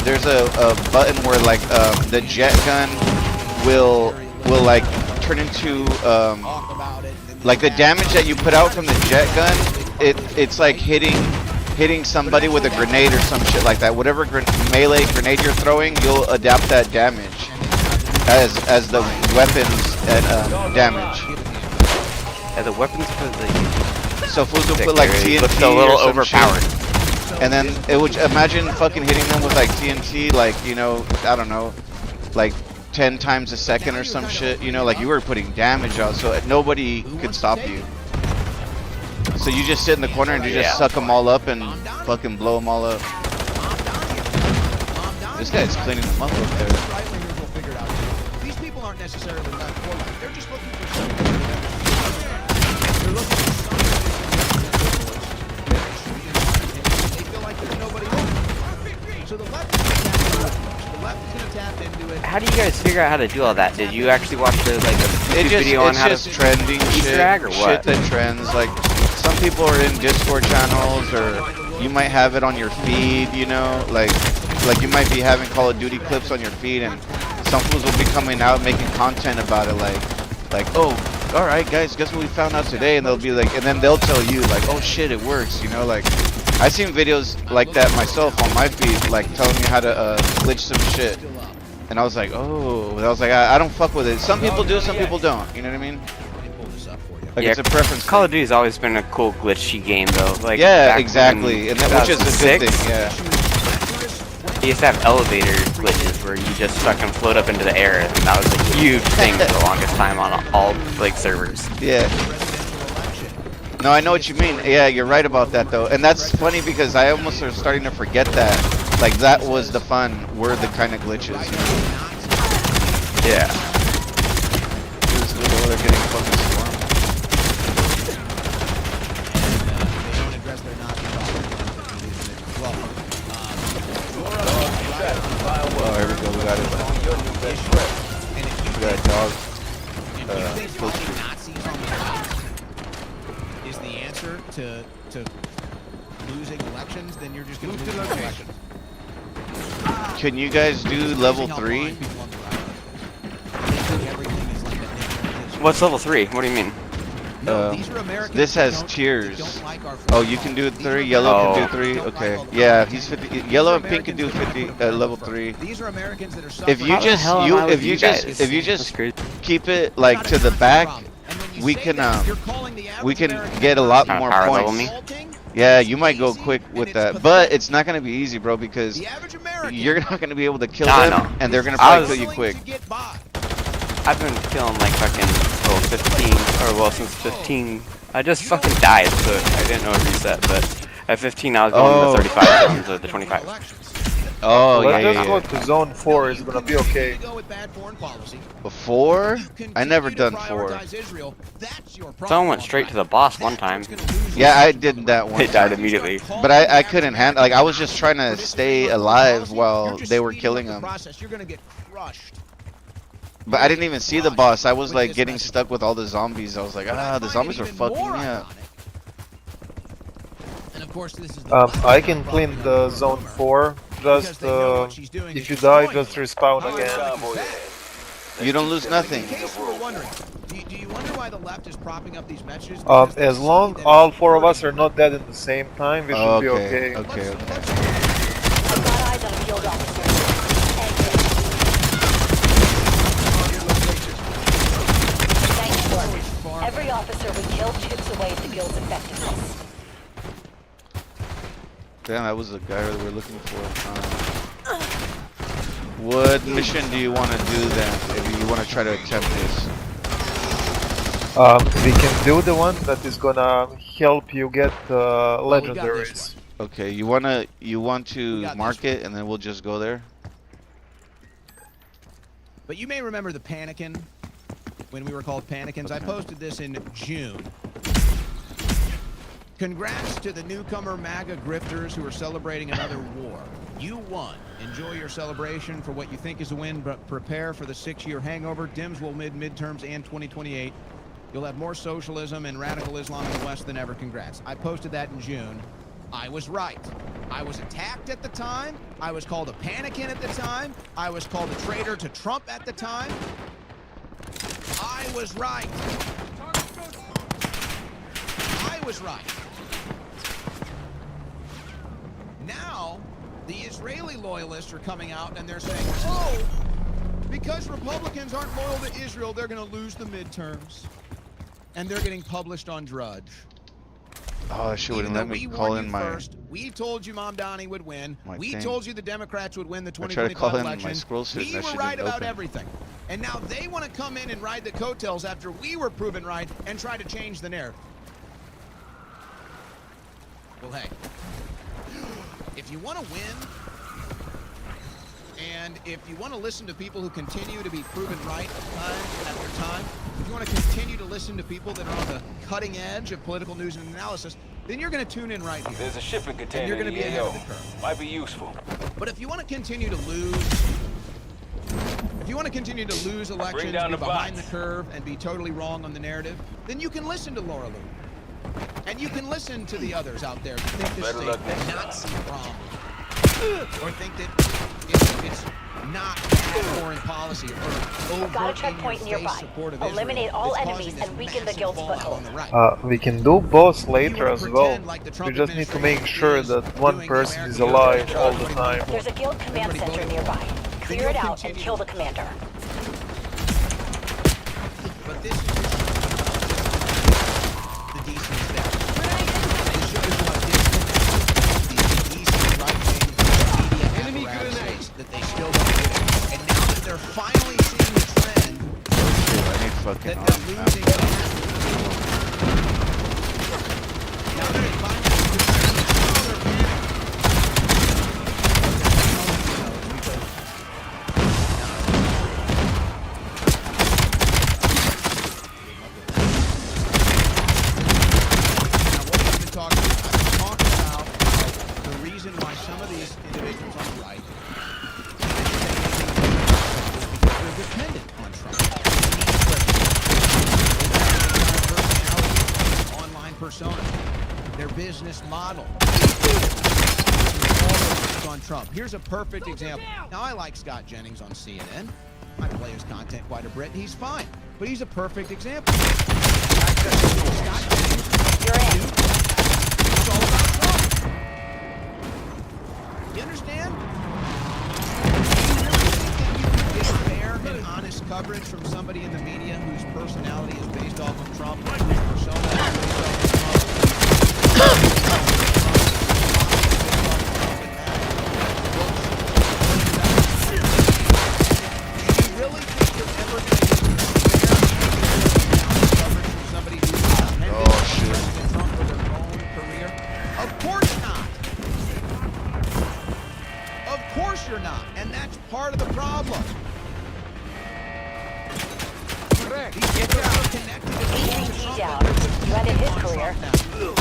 B: there's a button where like the jet gun will like turn into like the damage that you put out from the jet gun. It's like hitting somebody with a grenade or some shit like that. Whatever melee grenade you're throwing, you'll adapt that damage as the weapons and damage.
O: Yeah, the weapons for the.
B: So fools will put like TNT
O: looks a little
B: or some
O: overpowered.
B: shit. And then it would imagine fucking hitting them with like TNT, like, you know, I don't know, like 10 times a second or some shit. You know, like you were putting damage out, so nobody could stop you. So you just sit in the corner and you just suck them all up and fucking blow them all up. This guy's cleaning them up up there.
A: These people aren't necessarily left for life. They're just looking for something. They're looking for something. They feel like there's nobody home. So the left is going to tap into it.
O: How do you guys figure out how to do all that? Did you actually watch the like a YouTube video on how to
B: trending
O: Easter egg or what?
B: Shit that trends. Like some people are in Discord channels, or you might have it on your feed. You know, like you might be having Call of Duty clips on your feed, and some fools will be coming out making content about it, like oh, all right guys, guess what we found out today, and they'll be like, and then they'll tell you like, oh shit, it works, you know, like I've seen videos like that myself on my feed, like telling me how to glitch some shit, and I was like, oh, I was like, I don't fuck with it. Some people do, some people don't, you know what I mean? Like
O: yeah,
B: it's a preference.
O: Call of Duty's always been a cool glitchy game though. Like
B: yeah, exactly, and that, which is a good thing. Yeah.
O: You used to have elevator glitches where you just fucking float up into the air, and that was a huge thing for the longest time on all like servers.
B: Yeah. No, I know what you mean. Yeah, you're right about that though, and that's funny because I almost are starting to forget that. Like that was the fun, were the kind of glitches.
O: Yeah.
B: These little are getting fucking swarmed. Oh, here we go. We got it. We got a dog.
A: Is the answer to losing elections? Then you're just going to lose elections.
B: Can you guys do level 3?
O: What's level 3? What do you mean?
B: This has tiers. Oh, you can do 3. Yellow can do 3. Okay. Yeah, he's 50. Yellow and pink can do 50. Level 3. If you just keep it like to the back, we can get a lot more points. Yeah, you might go quick with that, but it's not gonna be easy, bro, because you're not gonna be able to kill them, and they're gonna probably kill you quick.
O: I've been killing like fucking 15, or well since 15. I just fucking died, so I didn't know it reset. But at 15, I was going to the 35 zones or the 25.
B: Oh yeah,
N: let's go to zone 4. It's gonna be okay.
B: 4? I never done 4.
O: Someone went straight to the boss one time.
B: Yeah, I did that one.
O: They died immediately.
B: But I couldn't handle. Like I was just trying to stay alive while they were killing them. But I didn't even see the boss. I was like getting stuck with all the zombies. I was like, the zombies are fucking me up.
N: I can clean the zone 4. Just if you die, just respawn again.
B: You don't lose nothing.
A: Do you wonder why the left is propping up these messages?
N: As long all 4 of us are not dead at the same time, we should be okay.
B: Okay.
F: I've got eyes on a field officer. Every officer we kill chips away at the guild's effectiveness.
B: Damn, that was the guy that we're looking for. What mission do you want to do then, if you want to try to attempt this?
N: We can do the one that is gonna help you get legendaries.
B: Okay, you want to mark it, and then we'll just go there?
A: But you may remember the Panikin, when we were called Panikins. I posted this in June. Congrats to the newcomer MAGA grifters who are celebrating another war. You won. Enjoy your celebration for what you think is a win, but prepare for the 6-year hangover. Dims will midterms and 2028. You'll have more socialism and radical Islam in the West than ever. Congrats. I posted that in June. I was right. I was attacked at the time. I was called a panican at the time. I was called a traitor to Trump at the time. I was right. I was right. Now, the Israeli loyalists are coming out and they're saying, oh, because Republicans aren't loyal to Israel, they're going to lose the midterms. And they're getting published on Drudge.
B: Oh, she wouldn't let me call in my...
A: First, we told you Mamdani would win. We
B: thing.
A: told you the Democrats would win the
B: I tried to call
A: 2025
B: in
A: election.
B: my scroll suit
A: We
B: and that
A: were
B: shit
A: right
B: didn't
A: about
B: open.
A: everything. And now they want to come in and ride the coattails after we were proven right and try to change the narrative. Well, hey, if you want to win, and if you want to listen to people who continue to be proven right time after time, if you want to continue to listen to people that are on the cutting edge of political news and analysis, then you're going to tune in right here.
I: There's a shipping container.
A: And you're going to be ahead of
I: EAO.
A: the curve.
I: Might be useful.
A: But if you want to continue to lose, elections,
I: down
A: be
I: the
A: behind
I: bots.
A: the curve, and be totally wrong on the narrative, then you can listen to Laura Lou. And you can listen to the others out there who think this
I: Better luck
A: is
I: next
A: a
I: time.
A: Nazi problem, or think that it's not bad foreign policy, or
F: Got a checkpoint nearby.
A: support of
F: Eliminate
A: Israel
F: all
A: that's
F: enemies
A: causing this
F: and weaken the
A: massive
F: guild's
A: fallout
F: foothold.
A: on the right.
N: We can do both later
A: wanna
N: as well.
A: pretend like the
N: You
A: Trump
N: just need to make
A: administration
N: sure
A: is
N: that one
A: doing
N: person
A: the
N: is
A: American
N: alive
A: way.
N: all the time.
F: There's a guild command
A: Everybody
F: center
A: voted.
F: nearby. Clear
A: you'll
F: it out and
A: continue
F: kill
A: to-
F: the commander.
A: But this is just the DC steps. It shows you how disconnected the DC right-wing media apparatus is, that they still don't get it. And now that they're finally seeing the trend,
B: I need fucking
A: that they're
B: arm.
A: losing now that they finally see the trend, now they're panicking. I've been talking about the reason why some of these individuals on the right they're dependent on Trump. They need online persona, their business model. All on Trump. Here's a perfect example. Now I like Scott Jennings on CNN. I play his content quite a bit. He's fine, but he's a perfect example. Scott Jennings,
F: You're in.
A: it's all about Trump. You understand? Do you really think that you can get fair and honest coverage from somebody in the media whose personality is based off of Trump, whose persona is based off of Trump? Do you really think you're ever going to get fair coverage from somebody who's President Trump for their own career? Of course not. Of course you're not. And that's part of the problem. Correct. These people are so connected to
F: ACT
A: Trump
F: down.
A: that they're just
F: You ended his
A: on Trump
F: career.
A: now. Even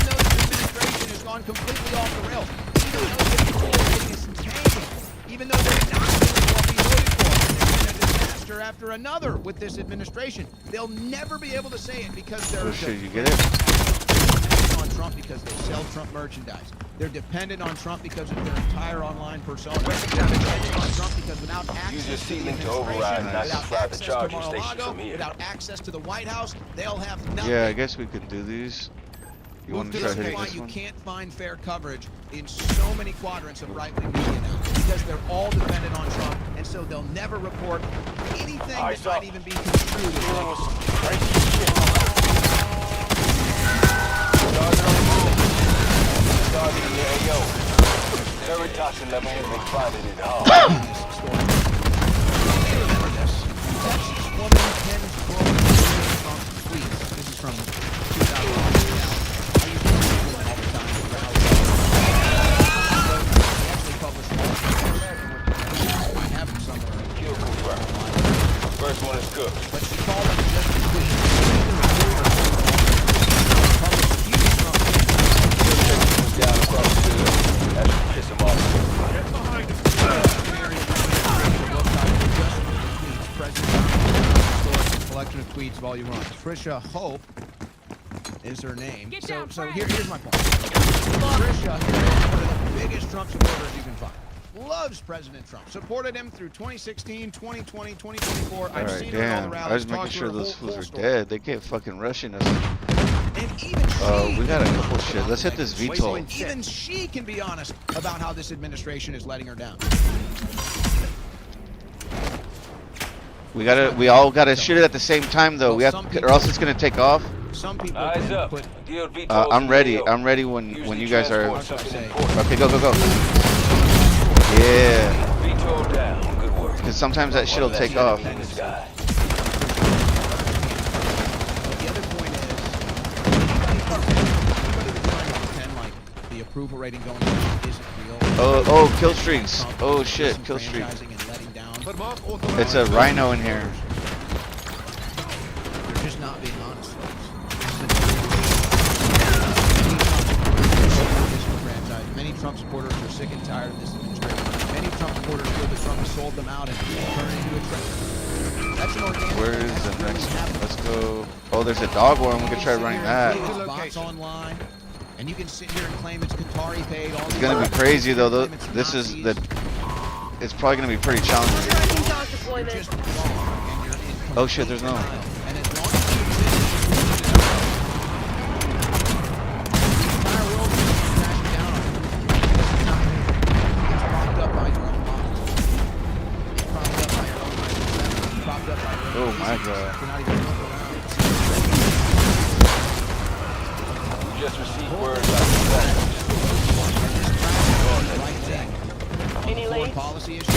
A: though this administration has gone completely off the rails, even though the poll rating is tanking, even though they're not doing what we voted for, and there's been a disaster after another with this administration, they'll never be able to say it because they're
B: Oh shit, you get it?
A: dependent on Trump because they sell Trump merchandise. They're dependent on Trump because of their entire online persona. They're dependent on Trump because without access
I: your
A: to the
I: seating to
A: administration,
I: override and not
A: without
I: supply the
A: access to
I: charging station
A: Mar-a-Lago,
I: from here.
A: without access to the White House, they'll have nothing.
B: Yeah, I guess we could do these. You want to try
A: This is
B: hitting
A: why
B: this
A: you
B: one?
A: can't find fair coverage in so many quadrants of right-wing media now, because they're all dependent on Trump, and so they'll never report anything that might even be construed as
I: Target EAO. Neurotoxin level has been finding it hard.
A: Remember this. Texas woman pens book Trump tweets. This is from 2000. I use this woman all the time to browse. They actually published I have them somewhere.
I: Kill confirmed. First one is cooked.
A: But she called them just a tweet. Published huge Trump tweets.
I: Down across the field. That should piss him off.
A: Collection of tweets, volume 1. Trisha Hope is her name. So here's my point. Trisha is one of the biggest Trump supporters you can find. Loves President Trump. Supported him through 2016, 2020, 2024. I've
B: Alright,
A: seen her at all the
B: damn.
A: rallies.
B: I was making
A: talked to
B: sure
A: her,
B: those
A: whole
B: fools are
A: story.
B: dead. They kept fucking rushing us.
A: And even
B: We got a couple shit. Let's hit this VTOL.
A: even she can be honest about how this administration is letting her down.
B: We all gotta shoot it at the same time though. We have, or else it's gonna take off.
A: Some people
I: Eyes up.
A: put
B: I'm ready. I'm ready when you guys are. Okay, go. Yeah.
I: VTOL down. Good work.
B: Because sometimes that shit'll take off.
A: The other point is, the approval rating going down isn't real.
B: Oh, kill streaks. Oh shit, kill streak. It's a rhino in here.
A: They're just not being honest, folks. Many Trump supporters are sick and tired of this administration. Many Trump supporters feel that Trump has sold them out and turned into a treasure. That's an organic.
B: Where is the next one? Let's go. Oh, there's a dog one. We could try running that.
A: Bots online, and you can sit here and claim it's Qatari paid.
B: It's gonna be crazy though. This is the. It's probably gonna be pretty challenging. Oh shit, there's no. Oh my god.
I: Just received word about
A: Any late policy issue?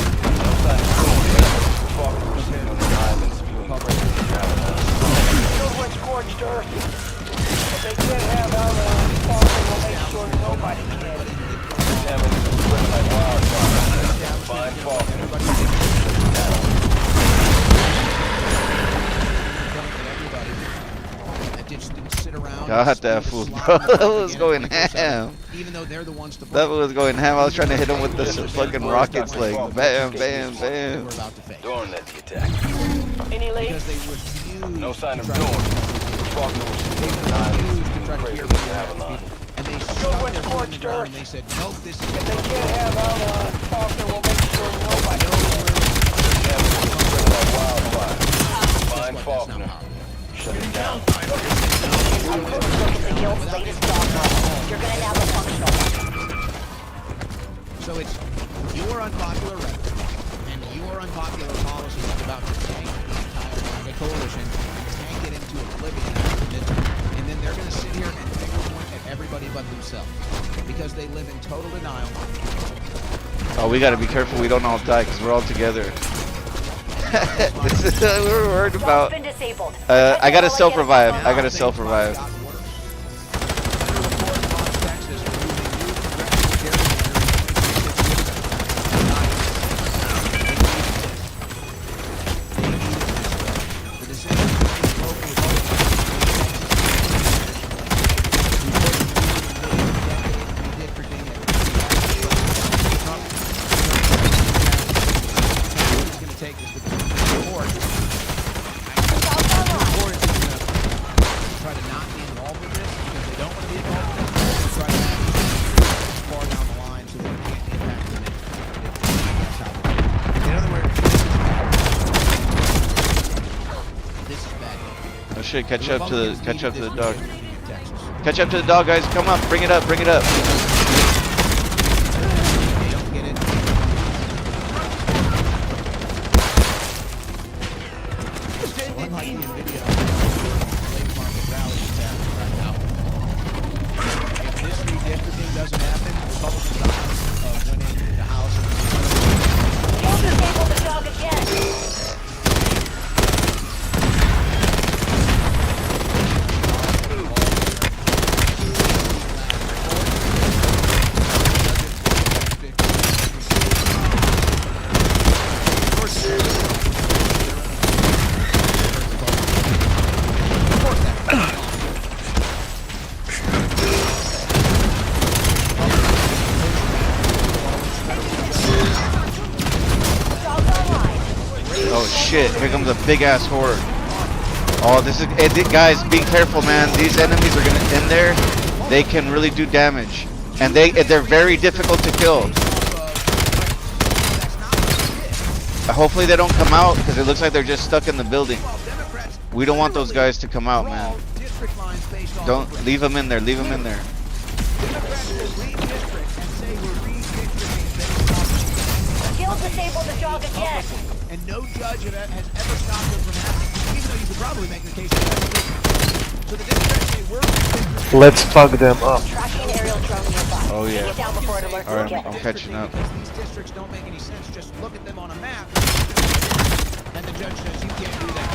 E: Scorched earth. But they can't have our farming will make sure nobody can.
I: like wildfire. Fine Faulkner.
B: God, that fool, bro. That was going ham.
A: Even though they're the ones to
B: That was going ham. I was trying to hit him with this fucking rockets, like bam, bam, bam.
I: Dorn led the attack.
E: Any late?
I: No sign of Dorn. Faulkner was crazy to have a lot.
E: Scorched earth.
A: And they said, nope, this is
E: If they can't have our Faulkner will make sure nobody
I: like wildfire. Fine Faulkner. Shut it down.
F: I'm close to look at the Guild's latest dog model. You're gonna now go functional.
A: So it's your unpopular rhetoric and your unpopular policies about to tank the entire MAGA coalition, tank it into oblivion after the midterm, and then they're going to sit here and finger point at everybody but themselves because they live in total denial.
B: Oh, we gotta be careful we don't all die because we're all together. This is what we were worried about. I gotta self-revive. I gotta self-revive. Catch up to the dog. Catch up to the dog, guys. Come up, bring it up, bring it up. Oh shit, here comes a big ass horde. Oh, this is guys. Be careful, man. These enemies are gonna in there. They can really do damage, and they're very difficult to kill. Hopefully they don't come out because it looks like they're just stuck in the building. We don't want those guys to come out, man. Don't leave them in there. Leave them in there.
F: Skill disable the dog again.
A: And no judge has ever stopped them from happening. Even though you could probably make the case that so the Democrats say we're
N: Let's fuck them up.
F: Tracking aerial drone nearby.
B: Oh yeah.
F: Get down before it alerts
B: All right,
F: the kill.
B: I'm catching up.
A: because these districts don't make any sense. Just look at them on a map, and the judge says you can't do that.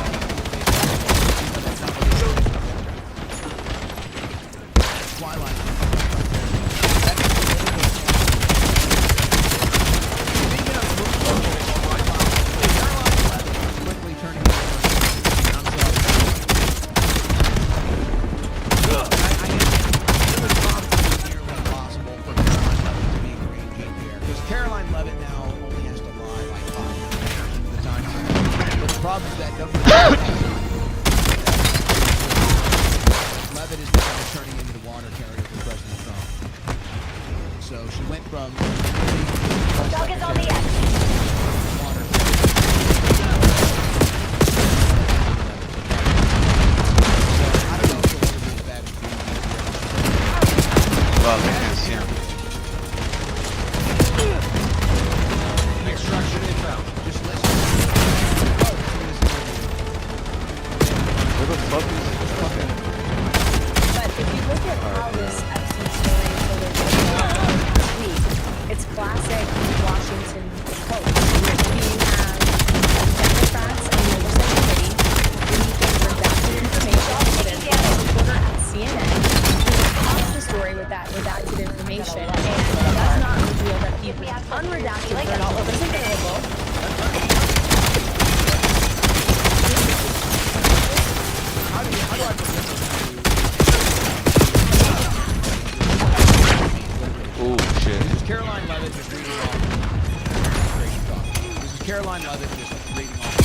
A: That's not what they do. Twilight. Quickly turning. Caroline Levitt now only has to lie like 5 minutes of the time. But the problem is that Levitt is now turning into the water carrier for President Trump. So she went from
F: Dog is on the edge.
A: water
B: Well, they can't see him.
A: Extraction inbound. Just listen.
B: Where the fuck is this fucking?
P: But if you look at how this Epstein story unfolded this week, it's classic Washington Post. You have Democrats and the Oversight Committee leaking redacted information to a reporter at CNN who tops the story with that redacted information and does not reveal that the unredacted version is available.
B: Oh shit.
A: This is Caroline Levitt just reading off. This is Caroline Levitt just reading off.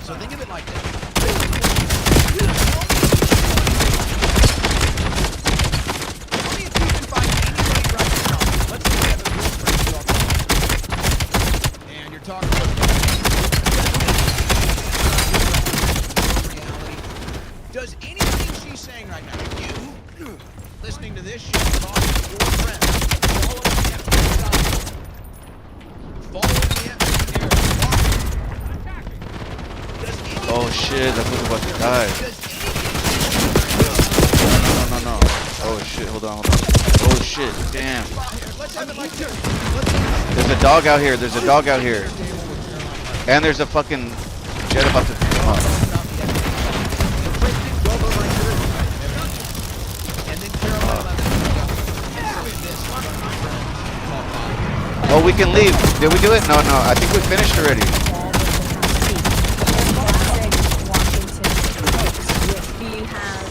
A: So think of it like this. Only if you can find anybody right now. Let's say we have a group friend and you're talking about reality. Does anything she's saying right now, you listening to this shit, talking to your friends, following the Epstein document, following the Epstein narrative,
B: Oh shit, that was about to die. No. Oh shit, hold on. Oh shit, damn. There's a dog out here. And there's a fucking jet about to come up. Oh, we can leave. Did we do it? No. I think we finished already.
P: You have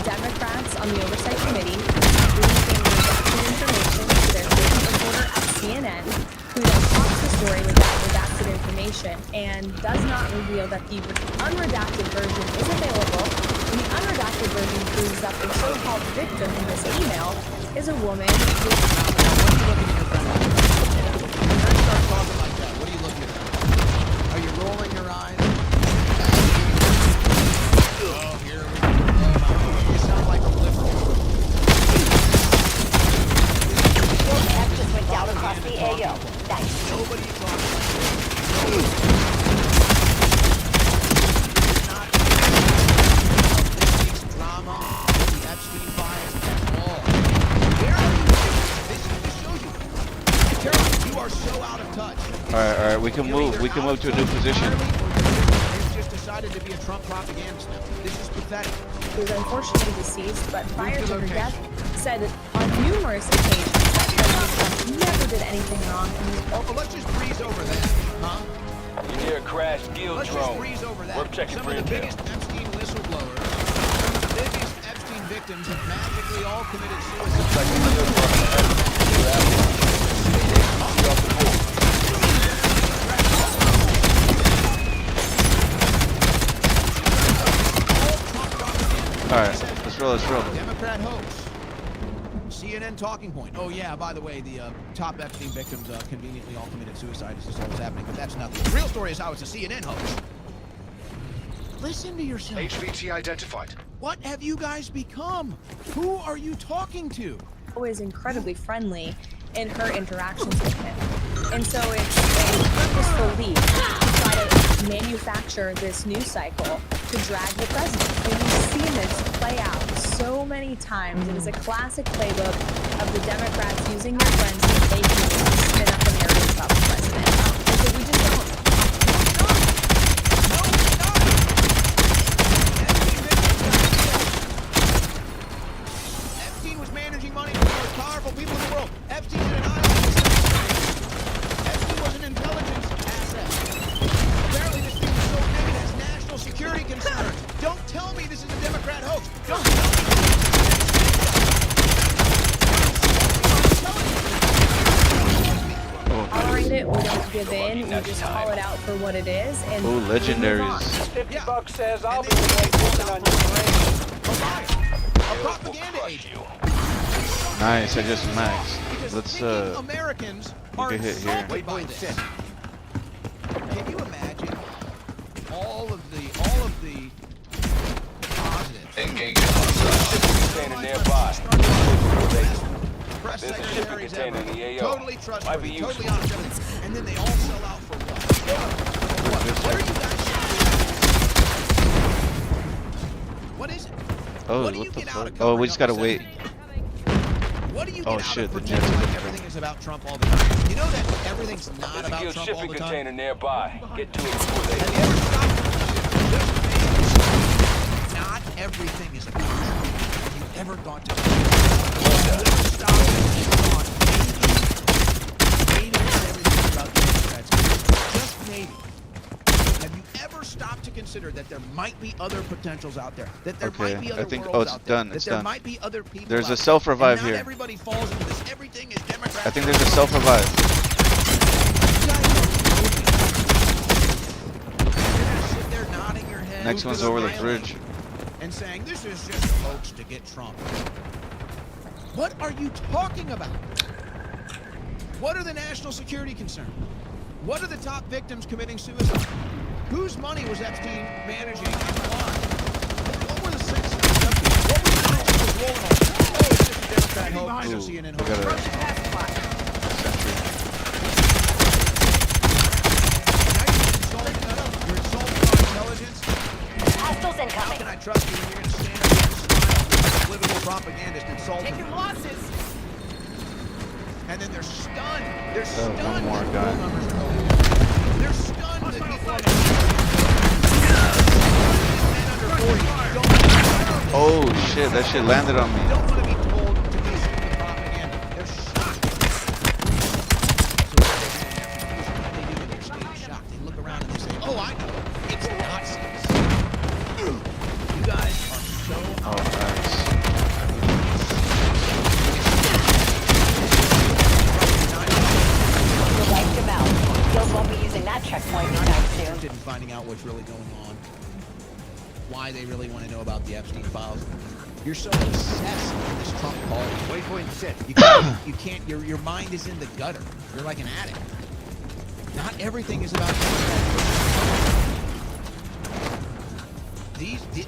P: Democrats on the Oversight Committee leaking redacted information to their frequent reporter at CNN, who then tops the story with that redacted information and does not reveal that the unredacted version is available. And the unredacted version proves that the so-called victim in this email is a woman who
A: talking like that. What are you looking at? Are you rolling your eyes? Oh, here we go. You sound like a liberal.
F: F just went down across the AO. Nice.
A: Nobody talks like this. Drama, the Epstein files at all. This shows you. Carol, you are so out of touch.
B: All right. We can move to a new position.
A: They've just decided to be a Trump propagandist now. This is pathetic.
P: who is unfortunately deceased, but prior to her death, said on numerous occasions that President Trump never did anything wrong.
A: Oh, let's just breeze over that, huh?
I: You hear a crash skill
A: Let's
I: drone.
A: just breeze over that.
I: We're checking
A: Some
I: for
A: of the
I: intel.
A: biggest Epstein whistleblowers, some of the biggest Epstein victims have magically all committed suicide.
B: Alright, let's roll, let's roll.
A: Democrat hoax. CNN talking point. Oh yeah, by the way, the top Epstein victims conveniently all committed suicide. This is all that's happening, but that's nothing. The real story is how it's a CNN hoax. Listen to yourself.
L: HVT identified.
A: What have you guys become? Who are you talking to?
P: Was incredibly friendly in her interactions with him. And so it's a purposeful leap to try to manufacture this news cycle to drag the president. And we've seen this play out so many times. It is a classic playbook of the Democrats using their friends to fake news to spin up the narrative about the president. And so we just don't.
A: Epstein was managing money for the most powerful people in the world. Epstein's in an island. Epstein was an intelligence asset. Apparently this thing is so big it has national security concerns. Don't tell me this is a Democrat hoax. Don't tell me.
P: Tolerate it, we don't give in, we just call it out for what it is. And
B: Ooh, legendaries.
E: $50 says I'll be working on your
A: A propaganda agent.
B: Nice, I just maxed. Let's
A: Americans
B: you can hit here.
A: by this. Can you imagine all of the positives?
I: Engage container nearby.
A: Press
I: There's a shipping
A: secretaries
I: container
A: ever.
I: in the AO.
A: Totally
I: Might be
A: trustworthy,
I: useful.
A: totally honest, everything. And then they all sell out for what? What are you guys saying? What is it?
B: Oh,
A: What do
B: what
A: you
B: the
A: get out
B: fuck?
A: of
B: Oh, we
A: covering
B: just
A: up
B: gotta
A: the
B: wait.
A: What do you
B: Oh
A: get
B: shit,
A: out
B: the
A: of
B: Jets
A: pretending
B: are
A: like everything is about Trump all the time? You know that everything's not
I: There's a
A: about
I: geared
A: Trump all
I: shipping
A: the time?
I: container nearby. Get to it before they...
A: Have you ever stopped? Not everything is about Trump. Have you ever gone to... Have you ever stopped and thought, maybe not everything is about Democrats. Just maybe. Have you ever stopped to consider that there might be other potentials out there? That there
B: Okay,
A: might be other
B: I think-
A: worlds
B: oh, it's
A: out there?
B: done,
A: That
B: it's
A: there
B: done.
A: might be other people
B: There's
A: out
B: a
A: there.
B: self-revive
A: And
B: here.
A: Not everybody falls into this. Everything is Democrats.
B: I think there's a self-revive.
A: Sit there nodding your head.
B: Next one's over the bridge.
A: And saying this is just a hoax to get Trump. What are you talking about? What are the national security concerns? What are the top victims committing suicide? Whose money was Epstein managing and why? What were the six? What were the was rolling on? Oh, it's just a Democrat hoax.
B: Ooh,
A: CNN
B: we got
A: hoax.
B: a sentry.
A: You're insulting our intelligence.
F: Hostiles
A: How
F: incoming.
A: can I trust you when you're going to stand up and smile with a political propagandist insulting?
M: Take your losses.
A: And then they're stunned. They're
B: Oh,
A: stunned.
B: one more
A: that
B: guy.
A: poll numbers are going down. They're stunned that people are men under 40 don't
B: Oh shit, that shit landed on me.
A: want to be told to listen to propaganda. They're shocked. So what they do, they're shocked. They look around and they say, "Oh, I know. It's Nazis." You guys are so
B: Oh, nice.
F: You wiped him out. Guild won't be using that checkpoint anytime soon.
A: interested in finding out what's really going on, why they really want to know about the Epstein files. You're so obsessed with this Trump call. Waypoint set. You can't. Your mind is in the gutter. You're like an addict. Not everything is about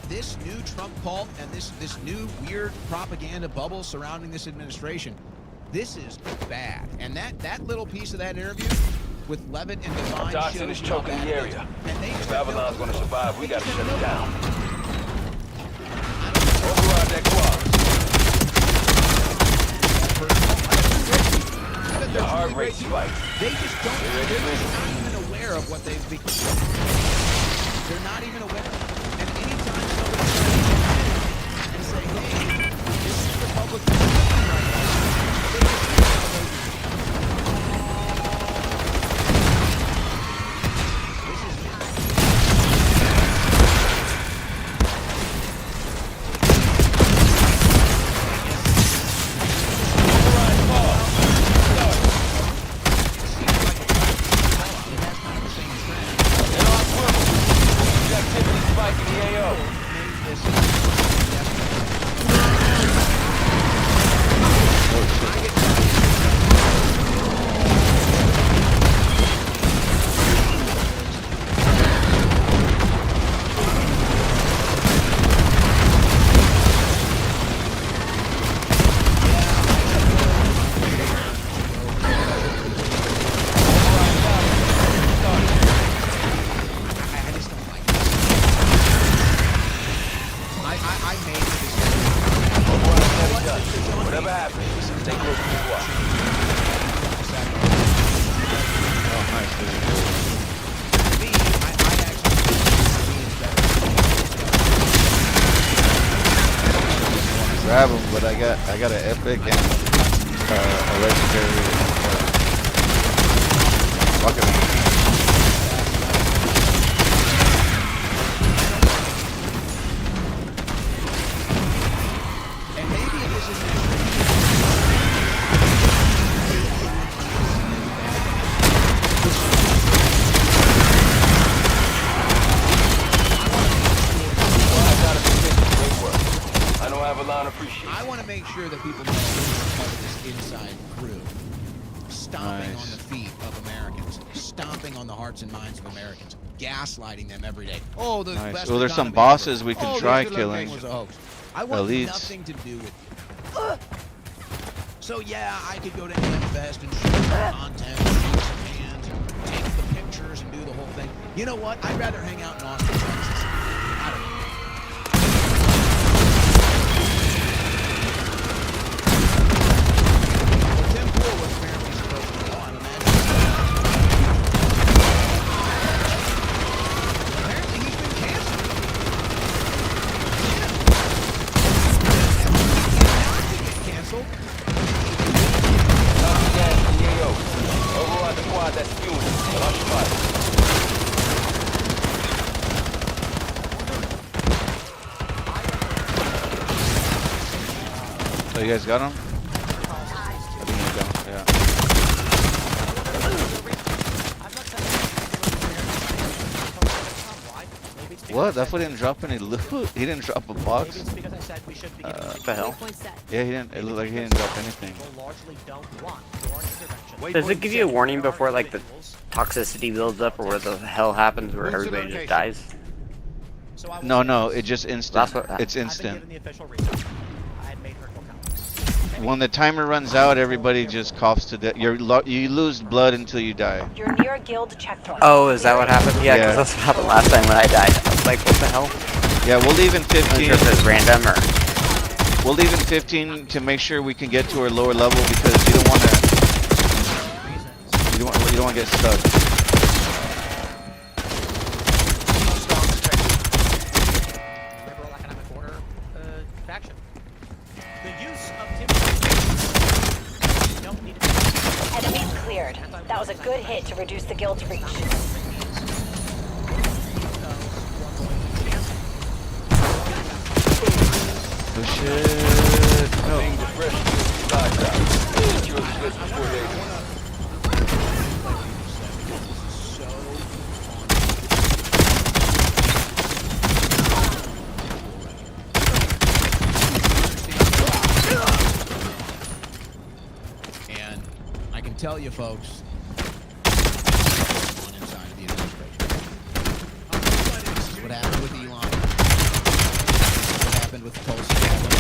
A: this new Trump cult and this new weird propaganda bubble surrounding this administration. This is bad. And that little piece of that interview with Levitt and Devine
I: Dodson is choking the area. If Avalon's gonna survive, we gotta shut it down. Override that quad. Your heart rate spikes.
A: They just don't. They're just not even aware of what they've become. They're not even aware. And anytime somebody tries to and say, "Hey, this is the public perception right now," they just
I: happens. Stay close to the squad.
B: Oh, nice. Grab him, but I got an epic and a legendary rocket launcher.
A: And maybe this is
I: I know Avalon appreciates.
A: I want to make sure that people know we're part of this inside crew. Stomping on the feet of Americans, stomping on the hearts and minds of Americans, gaslighting them every day. Oh, the
B: Nice.
A: best
B: Well, there's some
A: economy
B: bosses
A: ever.
B: we can
A: Oh,
B: try
A: the Hitler
B: killing.
A: thing was a hoax. I want
B: Elites.
A: nothing to do with you. So yeah, I could go to Amfest and shoot some content, shoot some hands, and take the pictures and do the whole thing. You know what? I'd rather hang out in Austin, Texas. I don't know. Well, Tim Pool was apparently supposed to go. I'm imagining. Apparently he's been canceled. Canceled.
I: Override the quad that's fueling. Launch spot.
B: So you guys got him? I think you got him, yeah. What? That fool didn't drop any loot? He didn't drop a box?
O: What the hell?
B: Yeah, he didn't. It looked like he didn't drop anything.
O: Does it give you a warning before like the toxicity builds up or what the hell happens where everybody just dies?
B: No, it just instant. It's instant. When the timer runs out, everybody just coughs to death. You lose blood until you die.
F: You're near a guild checkpoint.
O: Oh, is that what happened? Yeah, because that's what happened last time when I died. I was like, what the hell?
B: Yeah, we'll leave in
O: I'm
B: 15.
O: not sure if it's random or...
B: We'll leave in 15 to make sure we can get to our lower level because you don't want to. You don't want to get stuck.
F: Enemies cleared. That was a good hit to reduce the guild's reach.
B: Oh shit! No.
A: And I can tell you, folks, on inside of the administration. This is what happened with Elon. This is what happened with Tulsi Gabbard.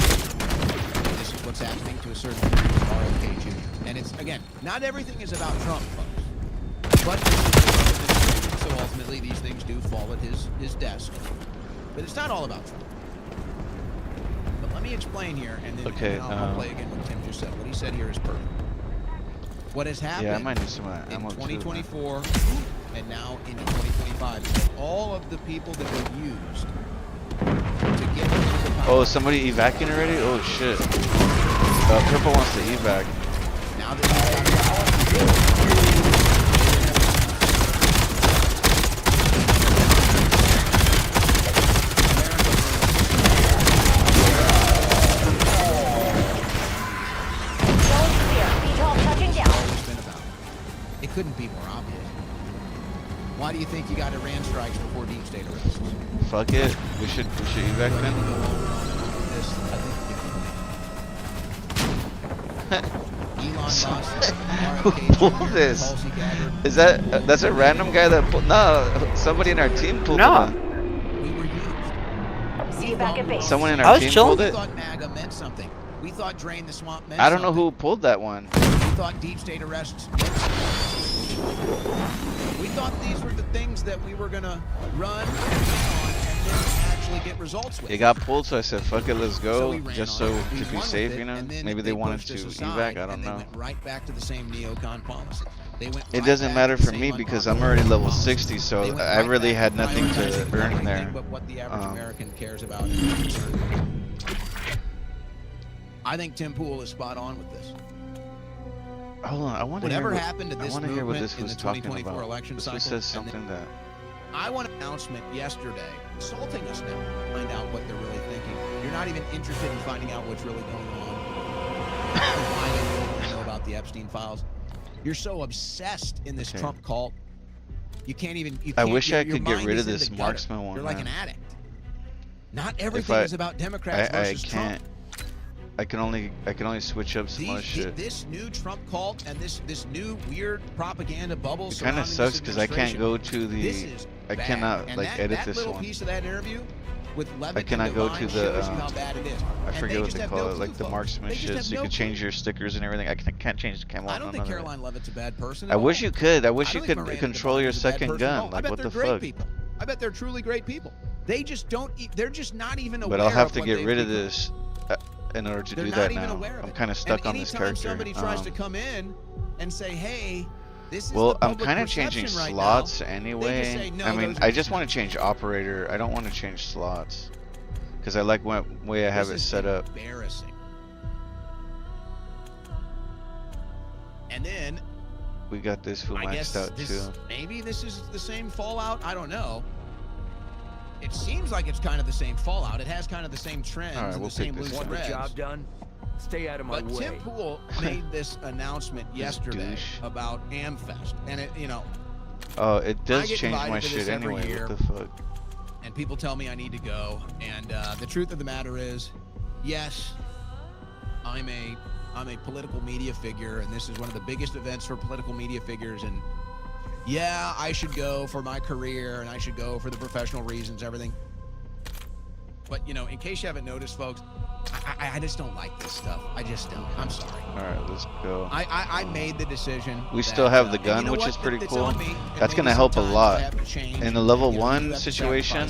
A: This is what's happening to a certain degree with RFK Jr. And it's, again, not everything is about Trump, folks. But this is the administration, so ultimately these things do fall at his desk. But it's not all about Trump. But let me explain here, and then,
B: Okay,
A: and then I'll play again what Tim just said. What he said here is perfect. What has happened
B: Yeah, I might need some
A: in
B: ammo too,
A: 2024 and now into 2025 is that all of the people that were used to get into the power.
B: Oh, somebody evacuating already? Oh shit! Purple wants to evac.
A: Now that it couldn't be more obvious. Why do you think you got Iran strikes before deep state arrests?
B: Fuck it. We should evac them.
A: Elon Musk,
B: Who pulled this? Is that's a random guy that pulled? No, somebody in our team pulled it.
F: See you back at base.
B: Someone in our team pulled it.
A: We thought MAGA meant something. We thought drain the swamp meant
B: I don't know
A: something.
B: who pulled that one.
A: We thought deep state arrests meant something. We thought these were the things that we were gonna run and then actually actually get results with.
B: It got pulled, so I said, "Fuck it, let's
A: So
B: go."
A: we ran
B: Just
A: on
B: so
A: it. We
B: to be
A: won
B: safe,
A: with
B: you
A: it,
B: know.
A: and then
B: Maybe they wanted
A: pushed
B: to
A: us aside,
B: evac. I don't
A: and they
B: know.
A: went right back to the same neocon policy. They went
B: It
A: right
B: doesn't
A: back
B: matter
A: to the
B: for
A: same
B: me because
A: unpopular
B: I'm already level
A: policy.
B: 60,
A: They
B: so
A: went
B: I
A: right
B: really
A: back
B: had nothing to
A: prioritizing
B: earn
A: everything
B: there.
A: but what the average American cares about and is concerned with. I think Tim Pool is spot on with this.
B: Hold on, I want to hear
A: Whatever
B: what,
A: happened to
B: I
A: this
B: want to hear what
A: movement
B: this
A: in
B: was
A: the
B: talking
A: 2024
B: about.
A: election
B: This
A: cycle,
B: was says something that.
A: I want an announcement yesterday insulting us now to find out what they're really thinking. You're not even interested in finding out what's really going on. Why they really want to know about the Epstein files. You're so obsessed in this
B: Okay.
A: Trump cult. You can't even. You
B: I
A: can't,
B: wish
A: your,
B: I could
A: your
B: get
A: mind
B: rid
A: is
B: of
A: in
B: this
A: the gutter.
B: marksman one.
A: You're like an
B: man.
A: addict. Not everything is about Democrats versus
B: I
A: Trump.
B: can't. I can only switch up some more shit.
A: This new Trump cult and this new weird propaganda bubble.
B: It kind of sucks because I can't go to
A: This
B: the.
A: is
B: I
A: bad.
B: cannot
A: And
B: like
A: that,
B: edit
A: that
B: this
A: little
B: one.
A: piece of that interview with Levitt
B: I cannot
A: and
B: go
A: Devine
B: to
A: shows
B: the.
A: you how bad it is.
B: I
A: And
B: forget what
A: just
B: they
A: have
B: call
A: no
B: it, like
A: clue,
B: the
A: folks.
B: marksman
A: They just
B: shit.
A: have
B: So you
A: no
B: can change your stickers and everything. I can't change the camo
A: I
B: on
A: don't
B: none
A: think
B: of that.
A: Caroline Levitt's a bad person.
B: I
A: at
B: wish
A: all.
B: you could. I wish
A: I
B: you
A: don't
B: could
A: think Miranda
B: control
A: Devine
B: your
A: is a bad
B: second
A: person at all.
B: gun.
A: I
B: Like
A: bet
B: what
A: they're
B: the
A: great
B: fuck?
A: people. I bet they're truly great people. They just don't. They're just not even aware.
B: But I'll have
A: of
B: to
A: what
B: get
A: they've
B: rid of
A: become.
B: this in order to
A: They're
B: do
A: not
B: that
A: even
B: now.
A: aware of
B: I'm
A: it.
B: kind of stuck
A: and
B: on this
A: anytime
B: character.
A: somebody tries to come in and say, "Hey, this is
B: Well,
A: the
B: I'm
A: public
B: kind of
A: perception
B: changing
A: right
B: slots
A: now,"
B: anyway.
A: they just say, "No,
B: I mean,
A: those are
B: I just want to change operator. I don't want to change slots because I like the way I have it
A: This is
B: set up.
A: Embarrassing. And then
B: We got this who
A: I guess
B: maxed out too.
A: maybe this is the same Fallout. I don't know. It seems like it's kind of the same Fallout. It has kind of the same trends
B: All right,
A: and
B: we'll
A: the same
B: pick this
A: loose
B: one.
A: threads.
I: Job done. Stay out of my
A: But
I: way.
A: Tim Pool made this announcement yesterday
B: douche.
A: about AmFest, and it,
B: Oh, it does
A: get
B: change
A: invited
B: my
A: to
B: shit
A: this every
B: anyway.
A: year.
B: What the fuck?
A: and people tell me I need to go. And the truth of the matter is, yes, I'm a political media figure, and this is one of the biggest events for political media figures. And yeah, I should go for my career, and I should go for the professional reasons, everything. But in case you haven't noticed, folks, I just don't like this stuff. I just don't. I'm sorry.
B: All right, let's go.
A: I made the decision.
B: We still have the gun, which is pretty cool. That's gonna help a lot in the level 1 situation.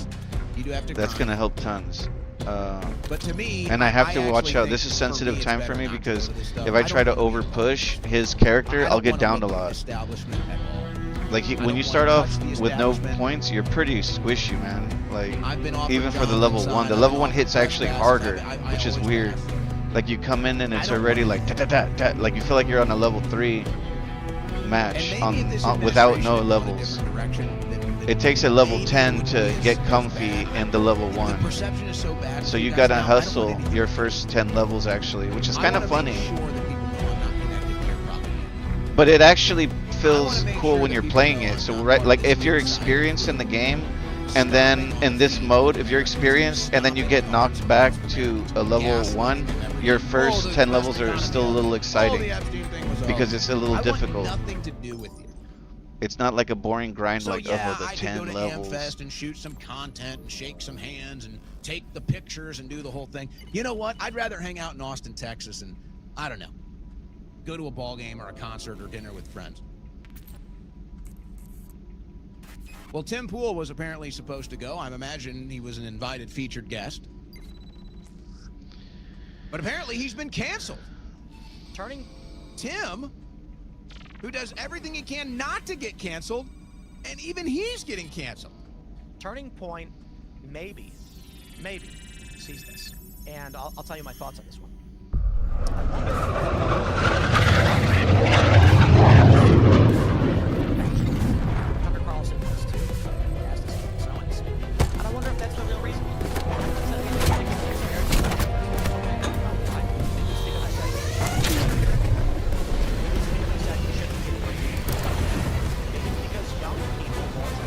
B: That's gonna help tons.
A: But to me,
B: and I have to watch
A: actually
B: out.
A: think
B: This is sensitive
A: it's
B: time
A: better
B: for me
A: not to
B: because
A: go with this stuff.
B: if I try to over push his character, I'll get downed a lot.
A: Establishment at all.
B: Like when you start off with no points, you're pretty squishy, man. Like even for the level 1, the level 1 hits actually harder, which is weird. Like you come in and it's already like like you feel like you're on a level 3 match on without no levels. It takes a level 10 to get comfy in the level 1. So you gotta hustle your first 10 levels actually, which is kind of funny. But it actually feels cool when you're playing it. So like if you're experienced in the game, and then in this mode, if you're experienced and then you get knocked back to a level 1, your first 10 levels are still a little exciting because it's a little difficult. It's not like a boring grind like the 10 levels.
A: AmFest and shoot some content and shake some hands and take the pictures and do the whole thing. You know what? I'd rather hang out in Austin, Texas, and I don't know, go to a ball game or a concert or dinner with friends. Well, Tim Pool was apparently supposed to go. I imagine he was an invited featured guest. But apparently he's been canceled. Tim, who does everything he can not to get canceled, and even he's getting canceled.
Q: Turning Point, maybe sees this. And I'll tell you my thoughts on this one. Tucker Carlson was too. He asked us to so and I wonder if that's the real reason. Because young people want to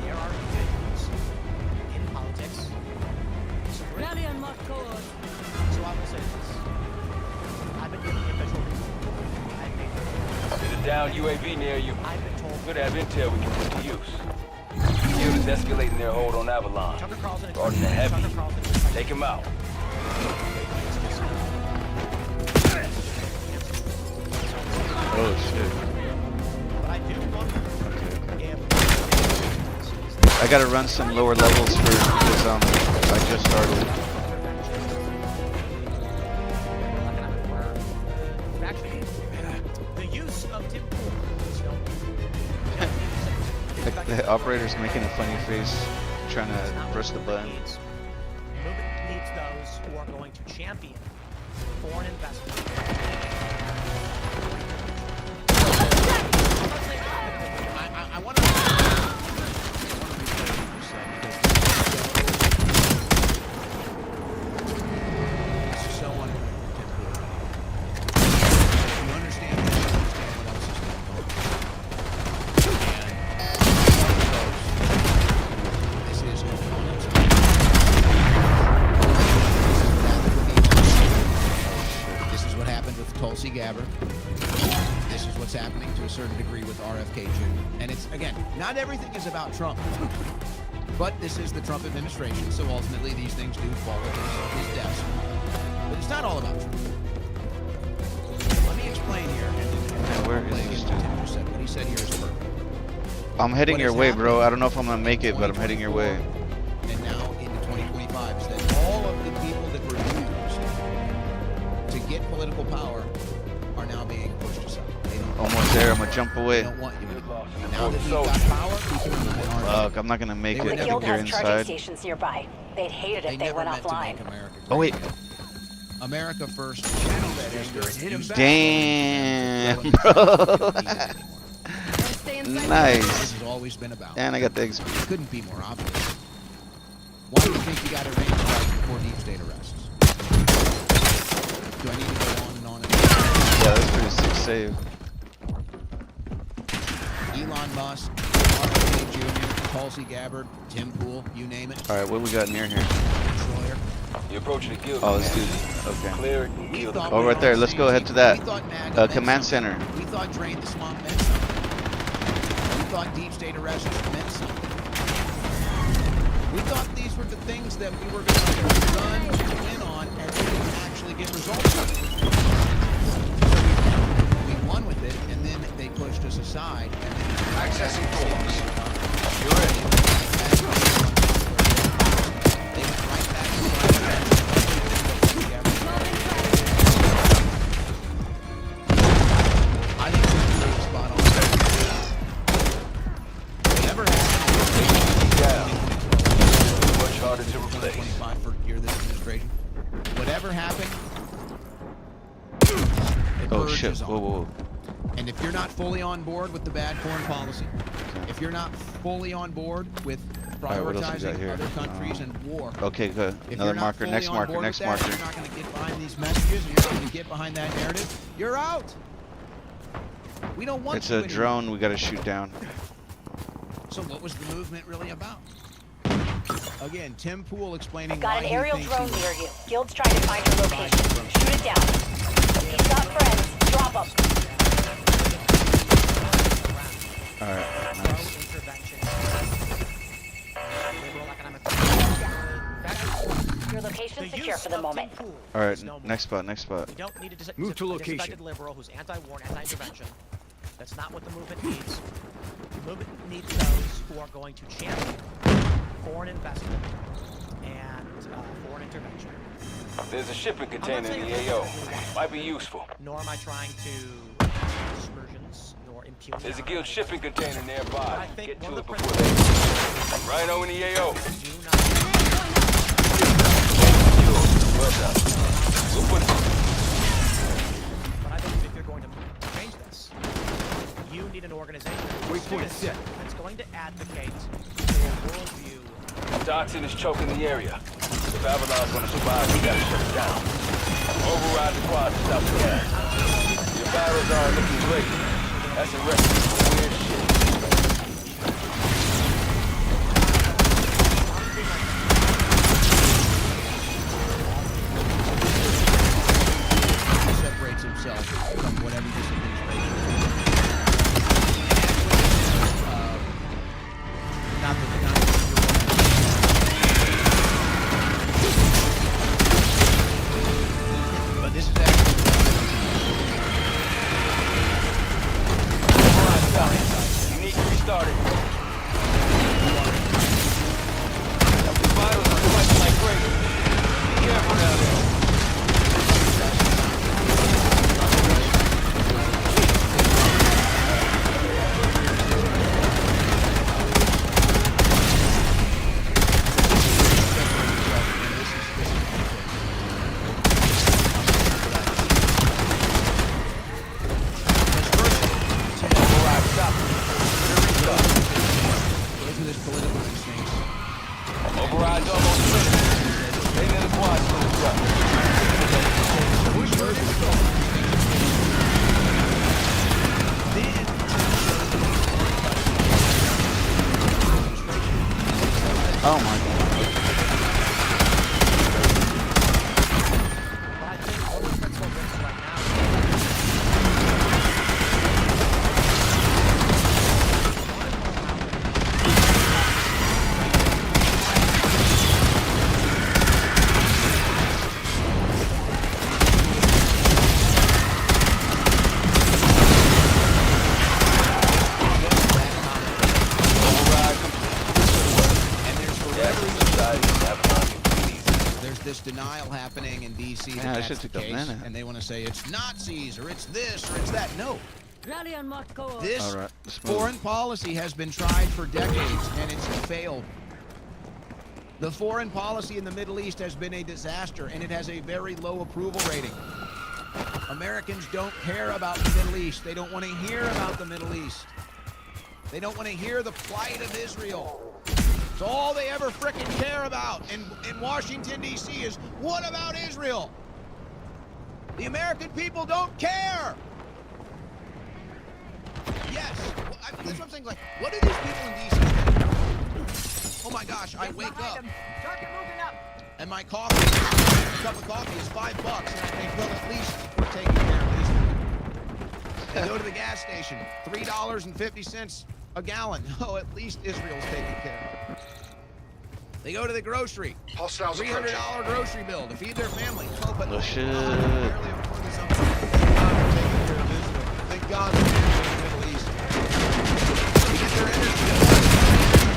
Q: there are individuals in politics. Rally on my cause. So I will say this. I've been given the official
I: Get a down UAV near you.
Q: I've been told.
I: Could have intel we can put to use. Field is escalating their hold on Avalon.
Q: Tucker Carlson
I: Starting to heavy.
Q: Tucker Carlson.
I: Take him out.
B: Oh shit.
Q: But I do wonder if
B: I gotta run some lower levels first because I just started.
Q: Actually, the use of Tim Pool
B: The operator's making a funny face, trying to press the button.
Q: movement needs those who are going to champion foreign investment.
A: I want to. So on. You understand this, you understand what else is going on. And this is This is what happened with Tulsi Gabbard. This is what's happening to a certain degree with RFK Jr. And it's, again, not everything is about Trump. But this is the Trump administration, so ultimately these things do fall at his desk. But it's not all about Trump. Let me explain here.
B: Where is this dude?
A: What he said here is perfect.
B: I'm heading
A: What
B: your
A: is
B: way,
A: happening
B: bro. I don't know if I'm gonna make it, but I'm heading your way.
A: And now into 2025 is that all of the people that were used to get political power are now being pushed aside. They don't
B: Almost there. I'm gonna jump
A: They
B: away.
A: don't want you anymore. Now that we've got power, people aren't.
B: Fuck, I'm not gonna make
A: They
B: it.
A: would
B: I
A: never
B: think
F: Guild
B: you're
F: has charging
B: inside.
F: stations nearby. They'd hate it
A: They
F: if they
A: never
F: went
A: meant to
F: offline.
A: make America
B: Oh wait.
A: America first.
B: Damn, bro. Nice.
A: This has always been about.
B: And I got the XP.
A: It couldn't be more obvious. Why do you think you got arranged before deep state arrests? Do I need to go on and on and on?
B: Yeah, that's pretty sick save.
A: Elon Musk, RFK Jr., Tulsi Gabbard, Tim Pool, you name it.
B: All right, what we got near here?
A: Schroyer.
I: You're approaching the guild.
B: Oh, this dude. Okay.
I: Clear it and kill the
B: Oh, right there. Let's go ahead to that. Command center.
A: We thought drain the swamp meant something. We thought deep state arrests meant something. We thought these were the things that we were going to run in on and we would actually get results from. So we won with it, and then they pushed us aside. And then
I: Accessing doors.
A: You're in. They went right back to I think we're spot on. Whatever happened,
I: much harder to replace.
A: 25 for year this administration. Whatever happened, it
B: Oh shit!
A: purges on.
B: Whoa, whoa.
A: And if you're not fully on board with the bad foreign policy, if you're not fully on board with
B: right, what else we got
A: prioritizing
B: here?
A: other countries and war,
B: Okay, good.
A: if
B: Another
A: you're not
B: marker.
A: fully
B: Next
A: on
B: marker.
A: board
B: Next
A: with that,
B: marker.
A: you're not going to get behind these messages, and you're not going to get behind that narrative, you're out. We don't want
B: It's
A: you
B: a
A: anymore.
B: drone. We gotta shoot down.
A: So what was the movement really about? Again, Tim Pool explaining
F: Got
A: why
F: an
A: he
F: aerial
A: thinks
F: drone
A: he was
F: near you. Guild's trying to find your location. Shoot it down. He's got friends. Drop them.
B: All right. Nice.
F: Your location's secure for the moment.
B: All right. Next spot. Next spot.
Q: We don't need a
L: Move to
Q: a
L: location.
Q: disaffected liberal who's anti-war and anti-intervention. That's not what the movement needs. The movement needs those who are going to champion foreign investment and foreign intervention.
I: There's a shipping container in the AO. Might be useful.
Q: Nor am I trying to excursions nor impugn.
I: There's a guild shipping container nearby.
Q: I think
I: Get
Q: one
I: to
Q: of
I: it
Q: the
I: before they. Rhino in the AO. Well done. We'll put it.
Q: But I believe if you're going to change this, you need an organization that's going to advocate for a worldview.
I: Toxin is choking the area. If Avalon's gonna survive, we gotta shut it down. Override the quad to stop the gas. Your barrels aren't looking great. That's a recipe for weird shit.
A: separates himself from whatever this administration is. Not but this is actually
I: You
A: saying in D.C.
B: Yeah,
A: that
B: that
A: that's
B: should
A: the
B: take a
A: case,
B: minute.
A: and they want to say it's Nazis or it's this or it's that. No. This
B: All right, let's move.
A: foreign policy has been tried for decades, and it's failed. The foreign policy in the Middle East has been a disaster, and it has a very low approval rating. Americans don't care about the Middle East. They don't want to hear about the Middle East. They don't want to hear the plight of Israel. It's all they ever frickin' care about in Washington, D.C. is, what about Israel? The American people don't care. Yes. Well, that's what I'm saying. Like, what do these people in D.C. think? Oh my gosh, I wake up and my coffee, a cup of coffee is $5, and I think, well, at least we're taking care of Israel. They go to the gas station, $3.50 a gallon. Oh, at least Israel's taken care of. They go to the grocery, $300 grocery bill to feed their family. Oh, but
B: No shit.
A: barely afford something. We're taking care of Israel. Thank God we're in the Middle East. They get their energy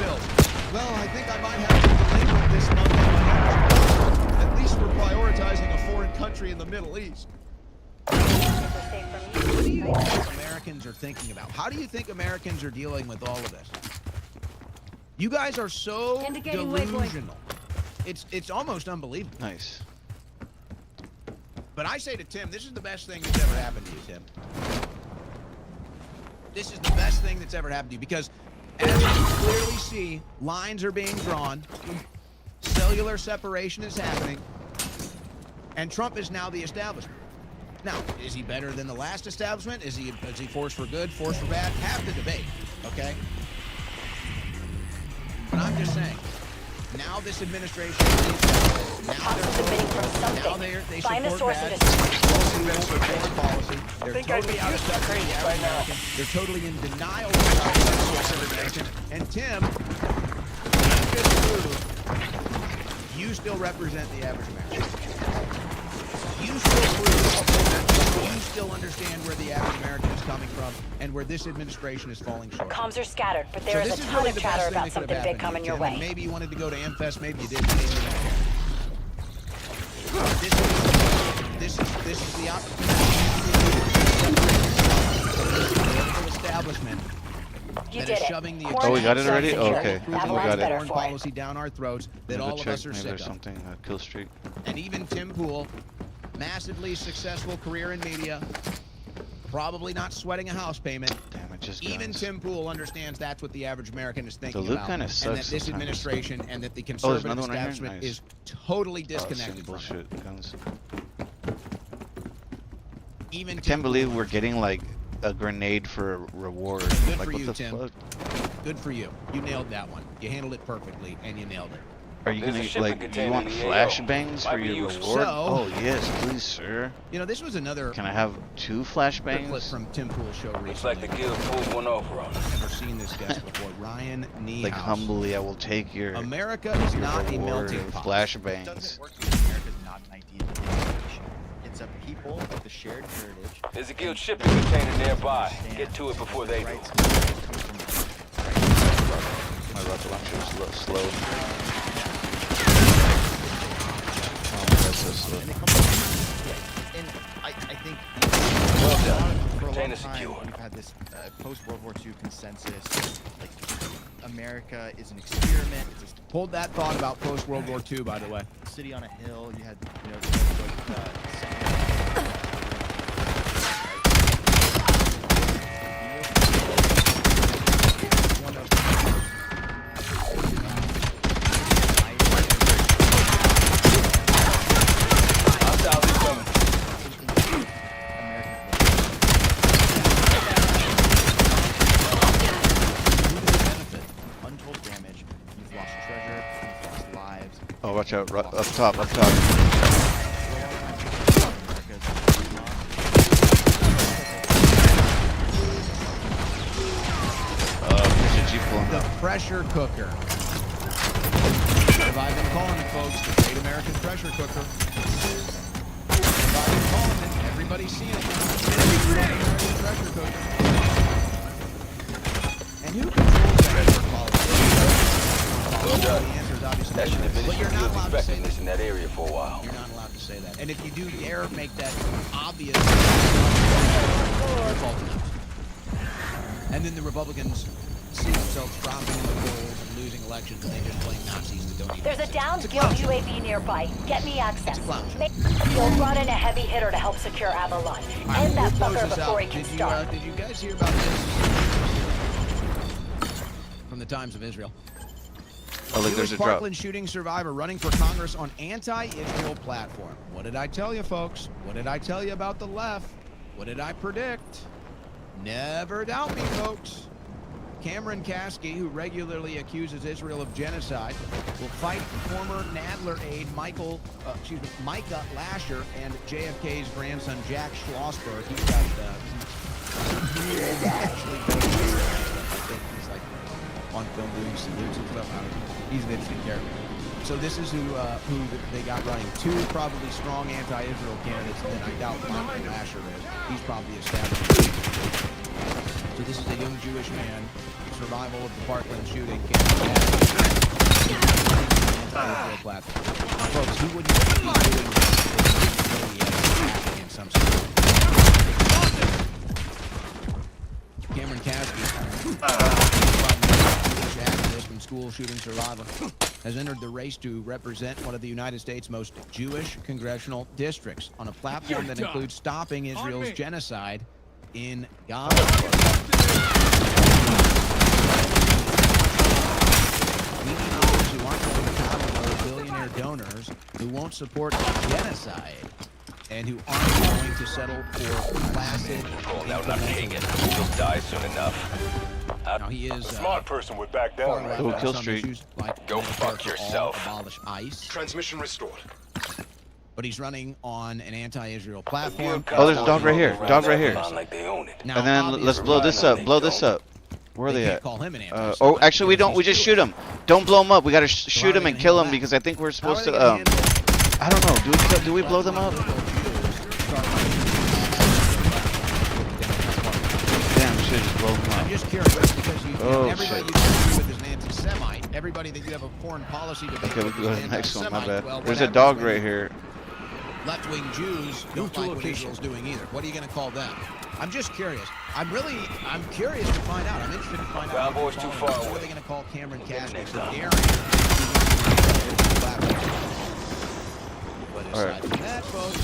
A: bills. Well, I think I might have to delinquent this month on my energy bill. At least we're prioritizing a foreign country in the Middle East. What do you think Americans are thinking about? How do you think Americans are dealing with all of this? You guys are so delusional. It's almost unbelievable.
B: Nice.
A: But I say to Tim, this is the best thing that's ever happened to you, Tim. This is the best thing that's ever happened to you because as you clearly see, lines are being drawn, cellular separation is happening, and Trump is now the establishment. Now, is he better than the last establishment? Is he force for good, force for bad? Have the debate, okay? But I'm just saying, now this administration they support bad policy. They're totally out of touch with the average American. They're totally in denial of information. And Tim, you just proved you still represent the average American. You still prove you still understand where the average American is coming from and where this administration is falling short.
F: Comms are scattered, but there is a ton of chatter about something big coming your way.
A: Maybe you wanted to go to AmFest, maybe you didn't. Maybe you don't. This is the opportunity establishment that is shoving the
B: Oh, we got it already? Oh, okay. We got it.
A: Foreign policy down our throats that all of us are
B: Maybe
A: sick
B: there's
A: of.
B: something Kill Street.
A: And even Tim Pool, massively successful career in media, probably not sweating a house payment.
B: Damn it, just
A: even
B: guns.
A: Tim Pool understands that's what the average American is thinking
B: loot
A: about,
B: kinda
A: and that
B: sucks
A: this
B: sometimes.
A: administration and that the
B: there's
A: conservative
B: another one right here?
A: establishment
B: Nice.
A: is totally
B: Oh,
A: disconnected from it.
B: bullshit. Guns.
A: Even
B: I
A: Tim
B: can't believe we're getting like a grenade for a reward.
A: Good
B: Like
A: for
B: what
A: you,
B: the
A: Tim.
B: fuck?
A: Good for you. You nailed that one. You handled it perfectly, and you nailed it.
B: Are you
I: There's a
B: gonna
I: shipping
B: like? You
I: container
B: want
I: in the AO.
B: flashbangs for
I: Might be
B: your
I: useful.
B: reward?
A: So-
B: Oh yes, please, sir.
A: You know, this was another
B: Can I have 2
A: clip
B: flashbangs?
A: from Tim Pool's show recently.
I: Looks like the guild pulled one over on us.
A: Never seen this guest before. Ryan Niehaus.
B: Like humbly, I will take your
A: America is not a
B: reward
A: melting
B: of
A: pot.
B: flashbangs.
R: Doesn't work because America's not an idea nation. It's a people with a shared heritage.
I: There's a guild shipping container nearby. Get to it before they do.
R: Rights come from
B: My rocket launcher is a little slow. Oh, that's so slow.
R: and it comes from, and I think for a long
I: Container
R: time
I: secure.
R: we've had this post-World War II consensus, like America is an experiment. It's
A: Hold that thought about post-World War II, by the way.
R: a city on a hill. You had, untold damage. You've lost treasure. You've lost lives.
B: Oh, watch out! Up top, up top. There's a Jeep pulling
A: The
B: up.
A: pressure cooker. Have I been calling it, folks? The Great American Pressure Cooker. Have I been calling it? Everybody's seeing it. The Great American Pressure Cooker. And who controls that pressure quality? The answer is is obviously
I: That should have been
A: but you're not allowed to say that.
I: in that area for a while.
A: You're not allowed to say that. And if you do dare make that obvious, you're fault enough. And then the Republicans see themselves dropping in the polls and losing elections, and they just blame Nazis that don't even
F: There's a
A: exist.
F: downed
A: It's
F: Guild
A: clown show.
F: UAV nearby. Get me access.
A: It's a clown show.
F: You'll run in a heavy hitter to help secure Avalon.
A: All right,
F: End that
A: we'll close
F: fucker
A: this
F: before
A: out.
F: he can
A: Did you,
F: start.
A: did you guys hear about this? From the Times of Israel.
B: Oh, look, there's a drop.
A: Parkland shooting survivor running for Congress on anti-Israel platform. What did I tell you, folks? What did I tell you about the left? What did I predict? Never doubt me, folks. Cameron Kasky, who regularly accuses Israel of genocide, will fight former Nadler aide Micah Lasher and JFK's grandson Jack Schlossberg. He's got he's like on film doing salutes and stuff. He's an interesting character. So this is who they got running. Two probably strong anti-Israel candidates, and I doubt Micah Lasher is. He's probably established. So this is a young Jewish man, survival of the Parkland shooting, anti-Israel platform. Folks, who wouldn't be doing this in some sort? Cameron Kasky, Jewish activist and school shooting survivor, has entered the race to represent one of the United States' most Jewish congressional districts on a platform that includes stopping Israel's genocide in Gaza. We need leaders who aren't going to battle for billionaire donors, who won't support genocide, and who aren't going to settle for placid.
I: Now not king it. He'll die soon enough.
A: Now he is
I: A smart person would back down.
A: far
B: Ooh,
A: left on
B: Kill
A: some
B: Street.
A: issues, like
I: Go fuck yourself.
A: Abolish ICE.
L: Transmission restored.
A: But he's running on an anti-Israel platform.
B: Oh, there's a dog right here. Dog right here.
I: Like they own it.
A: Now,
B: And then let's blow this up. Blow this up. Where are they
A: can't
B: at?
A: call him an
B: Oh, actually, we don't. We just shoot him. Don't blow him up. We gotta shoot him and kill him because I think we're supposed to. I don't know. Do we blow them up? Damn, we should just blow them
A: I'm
B: up.
A: just curious because
B: Oh,
A: everybody
B: shit.
A: you agree with is an anti-Semite. Everybody that you have a foreign policy debate
B: Okay, we
A: with
B: can go to
A: is
B: the
A: an
B: next one. My
A: anti-Semite.
B: bad.
A: Well,
B: There's a
A: whatever.
B: dog right here.
A: Left-wing Jews don't like what Israel's doing either. What are you going to call them? I'm just curious. I'm curious to find out. I'm interested to find out.
I: Cowboys too far
A: What are
I: away.
A: they going to call Cameron Kasky
I: Next
A: for
I: time.
A: daring? But
B: All
A: aside
B: right.
A: from that, folks,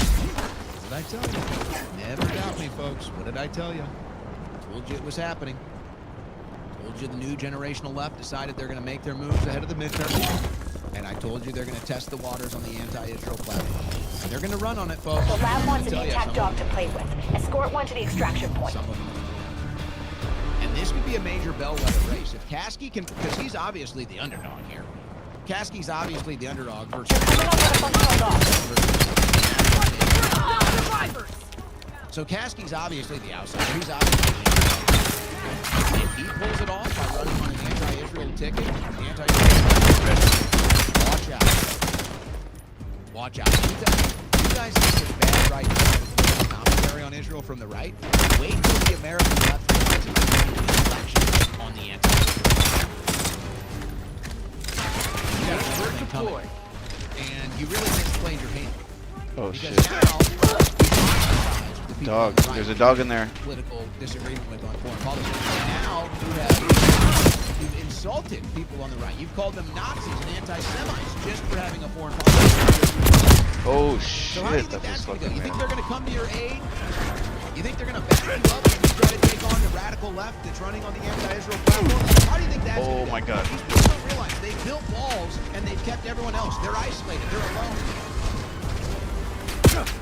A: what did I tell you? Never doubt me, folks. What did I tell you? Told you it was happening. Told you the new generational left decided they're going to make their moves ahead of the midterm. And I told you they're going to test the waters on the anti-Israel platform. And they're going to run on it, folks.
F: The lab wants an
A: Tell you,
F: intact
A: some
F: dog
A: of
F: to play with. Escort one to the extraction point.
A: Some of them. And this could be a major bellwether race. If Kasky can, because he's obviously the underdog here. Kasky's obviously the underdog versus. So Kasky's obviously the outsider. He's obviously the underdog. If he pulls it off by running on an anti-Israel ticket, watch out. Watch out. You guys think it's bad right now to put commentary on Israel from the right? Wait till the American left realizes they're making an election on the anti-Israel. You got something coming. And you really misplayed your hand.
B: Oh
A: Because
B: shit.
A: now,
B: Dog. There's a dog in there.
A: Political disagreement with on foreign policy. Now you've insulted people on the right. You've called them Nazis and anti-Semites just for having a foreign policy.
B: Oh
A: So how do you
B: shit.
A: think
B: That's
A: that's going to go?
B: fucking
A: You think
B: man.
A: they're going to come to your aid? You think they're going to back you up and try to take on the radical left that's running on the anti-Israel platform? How do you think that's
B: Oh
A: going to go?
B: my God.
A: These people don't realize they've built walls and they've kept everyone else. They're isolated. They're alone.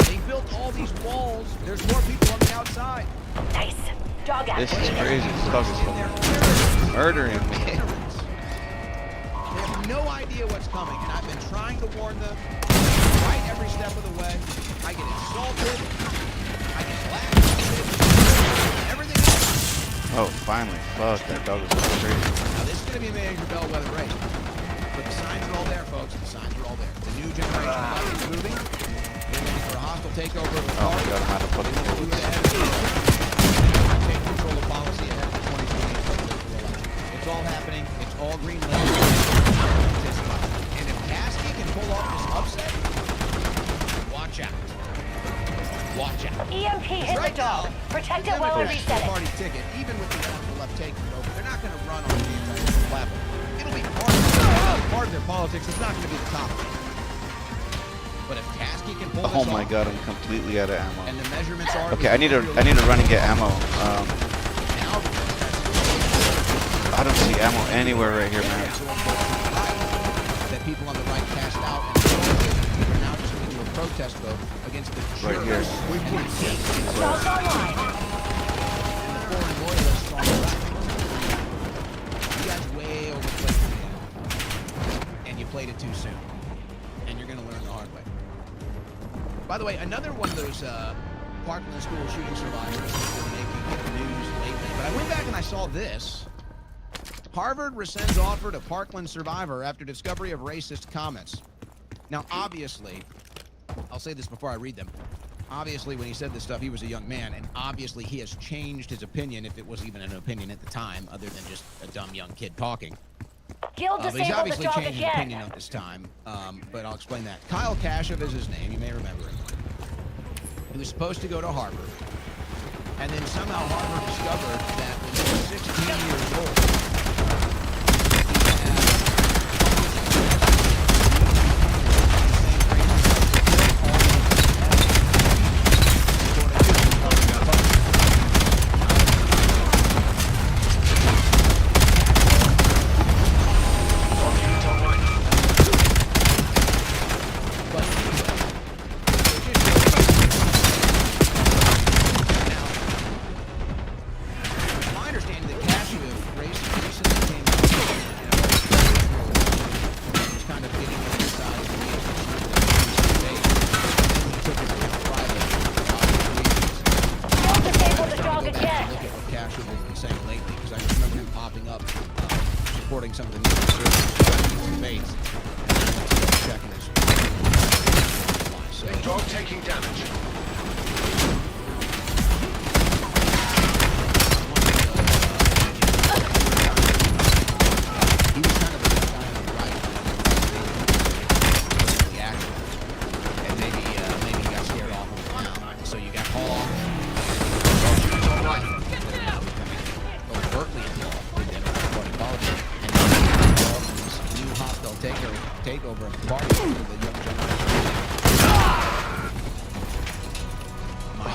A: They built all these walls. There's more people on the outside.
F: Nice. Dog out.
B: This is crazy. This dog is murdering me.
A: They have no idea what's coming, and I've been trying to warn them right every step of the way. I get insulted. I get laughed at. Everything else.
B: Oh, finally. Fuck, that dog is so crazy.
A: Now, this is going to be a major bellwether race. But the signs are all there, folks. The signs are all there. The new generation of left is moving. They're looking for a hostile takeover of the
B: Oh my
A: party.
B: god, I'm out of fucking
A: They will do it
B: bullets.
A: ahead of take control of policy ahead of the 2028 presidential election. It's all happening. It's all green lit. can pull off this upset, watch out. Watch out.
F: EMP hit the dog. Protect it while I reset it.
A: Party ticket, even with the left taking it over, they're not going to run on the entire platform. It'll be part of their politics. It's not going to be the top of it. But if Kasky can pull this
B: Oh my
A: off,
B: god, I'm completely out of ammo.
A: and the measurements are
B: Okay, I need to run and get ammo. I don't see ammo anywhere right here, man.
A: that people on the right cast out, and they're now just going to do a protest vote against the
B: Right here.
A: and the foreign loyalists on the right. You guys way overplayed the game, and you played it too soon, and you're going to learn the hard way. By the way, another one of those Parkland school shooting survivors has been making news lately, but I went back and I saw this. Harvard rescinds offer to Parkland survivor after discovery of racist comments. Now, obviously, I'll say this before I read them. Obviously, when he said this stuff, he was a young man, and obviously he has changed his opinion, if it was even an opinion at the time, other than just a dumb young kid talking.
F: Gil
A: But he's
F: disabled the
A: obviously
F: dog
A: changed his
F: again.
A: opinion at this time, but I'll explain that. Kyle Kashuv is his name, you may remember him. He was supposed to go to Harvard, and then somehow Harvard discovered that when he was 16 years old, my understanding that Kashuv recently came out and was kind of getting inside the debate, and he took it private.
F: Gil disabled the dog again.
A: Look at what Kashuv has been saying lately, because I just remember him popping up, supporting some of the new debates, and checking his. So,
L: Dog taking damage.
A: he was kind of the guy on the right, the action, and maybe he got scared off of him now. So you got Hall, overtly involved in Democratic Party politics, and now he's involved in this new hostile takeover of the party for the young generation.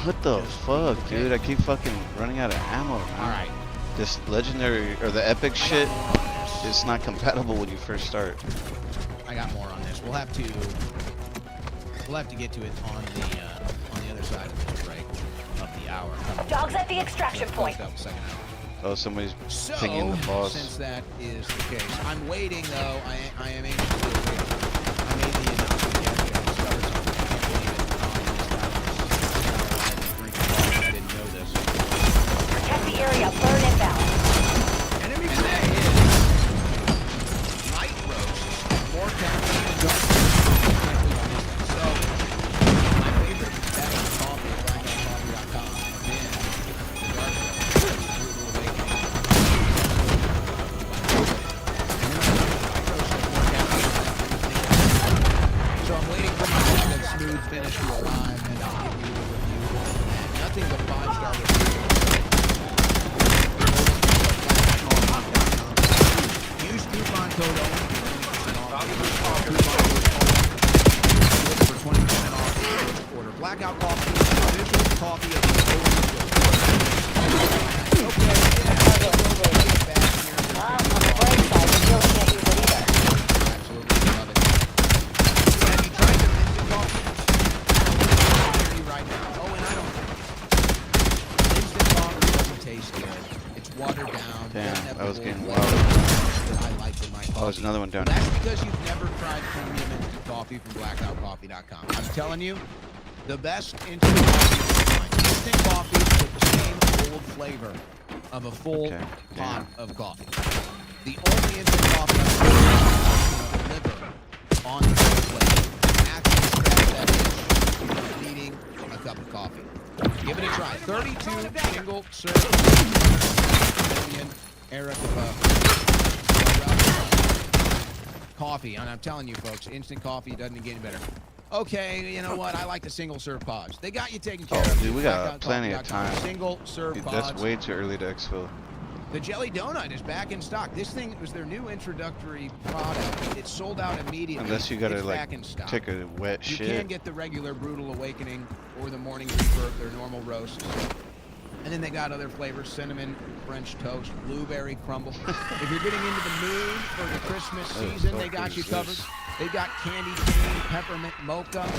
B: What the fuck, dude? I keep fucking running out of ammo, man.
A: Alright.
B: This legendary, or the epic shit, is not compatible when you first start.
A: I got more on this. We'll have to get to it on the other side of this break of the hour.
F: Dog's at the extraction point.
A: Second hour.
B: Oh, somebody's
A: So,
B: pinging the boss.
A: since that is the case, I'm waiting though. I am anxiously waiting. I made the announcement yesterday. I discovered something. I can't believe it. I didn't know this.
F: Protect the area. Burn inbound.
A: Enemy and that is light roast, more caffeine and dark. So, my favorite bag of coffee at blackoutcoffee.com has been the dark roast. Brutal Awakening. So I'm waiting for my smooth finish to arrive, and I'll give you a review. And nothing but 5-star reviews. Use coupon code OWEN for 20% off your first order. Blackout Coffee is the official coffee of the Owen Show. Okay,
F: On the bright side, Gil can't use it either.
A: absolutely love it. Have you tried their instant coffee? I hear you right now. Oh, and I don't. Instant coffee doesn't taste good. It's watered down.
B: Damn,
A: doesn't have
B: that was
A: the
B: getting
A: flavor
B: wild.
A: that I like in my coffee.
B: Oh, there's another one down
A: That's
B: here.
A: because you've never tried premium instant coffee from blackoutcoffee.com. I'm telling you, the best instant coffee you can find. Instant coffee with the same old flavor of a full pot of coffee. The only instant coffee I'm deliver on the plate. Actually scratch that itch of needing a cup of coffee. Give it a try. 32 single serve. Erica coffee, and I'm telling you, folks, instant coffee doesn't get any better. Okay, you know what? I like the single-serve pods. They got you taken care of.
B: Dude, we got plenty of time.
A: Single-serve
B: Dude,
A: pods.
B: that's way too early to exfil.
A: The Jelly Donut is back in stock. This thing was their new introductory product. It sold out immediately.
B: Unless you gotta
A: it's
B: like
A: back in stock.
B: take a wet
A: You
B: shit.
A: can get the regular Brutal Awakening or the Morning Reaper, their normal roasts. And then they got other flavors: cinnamon, French toast, blueberry crumble. If you're getting into the mood for the Christmas season, they got you covered. They got candy cane, peppermint mocha.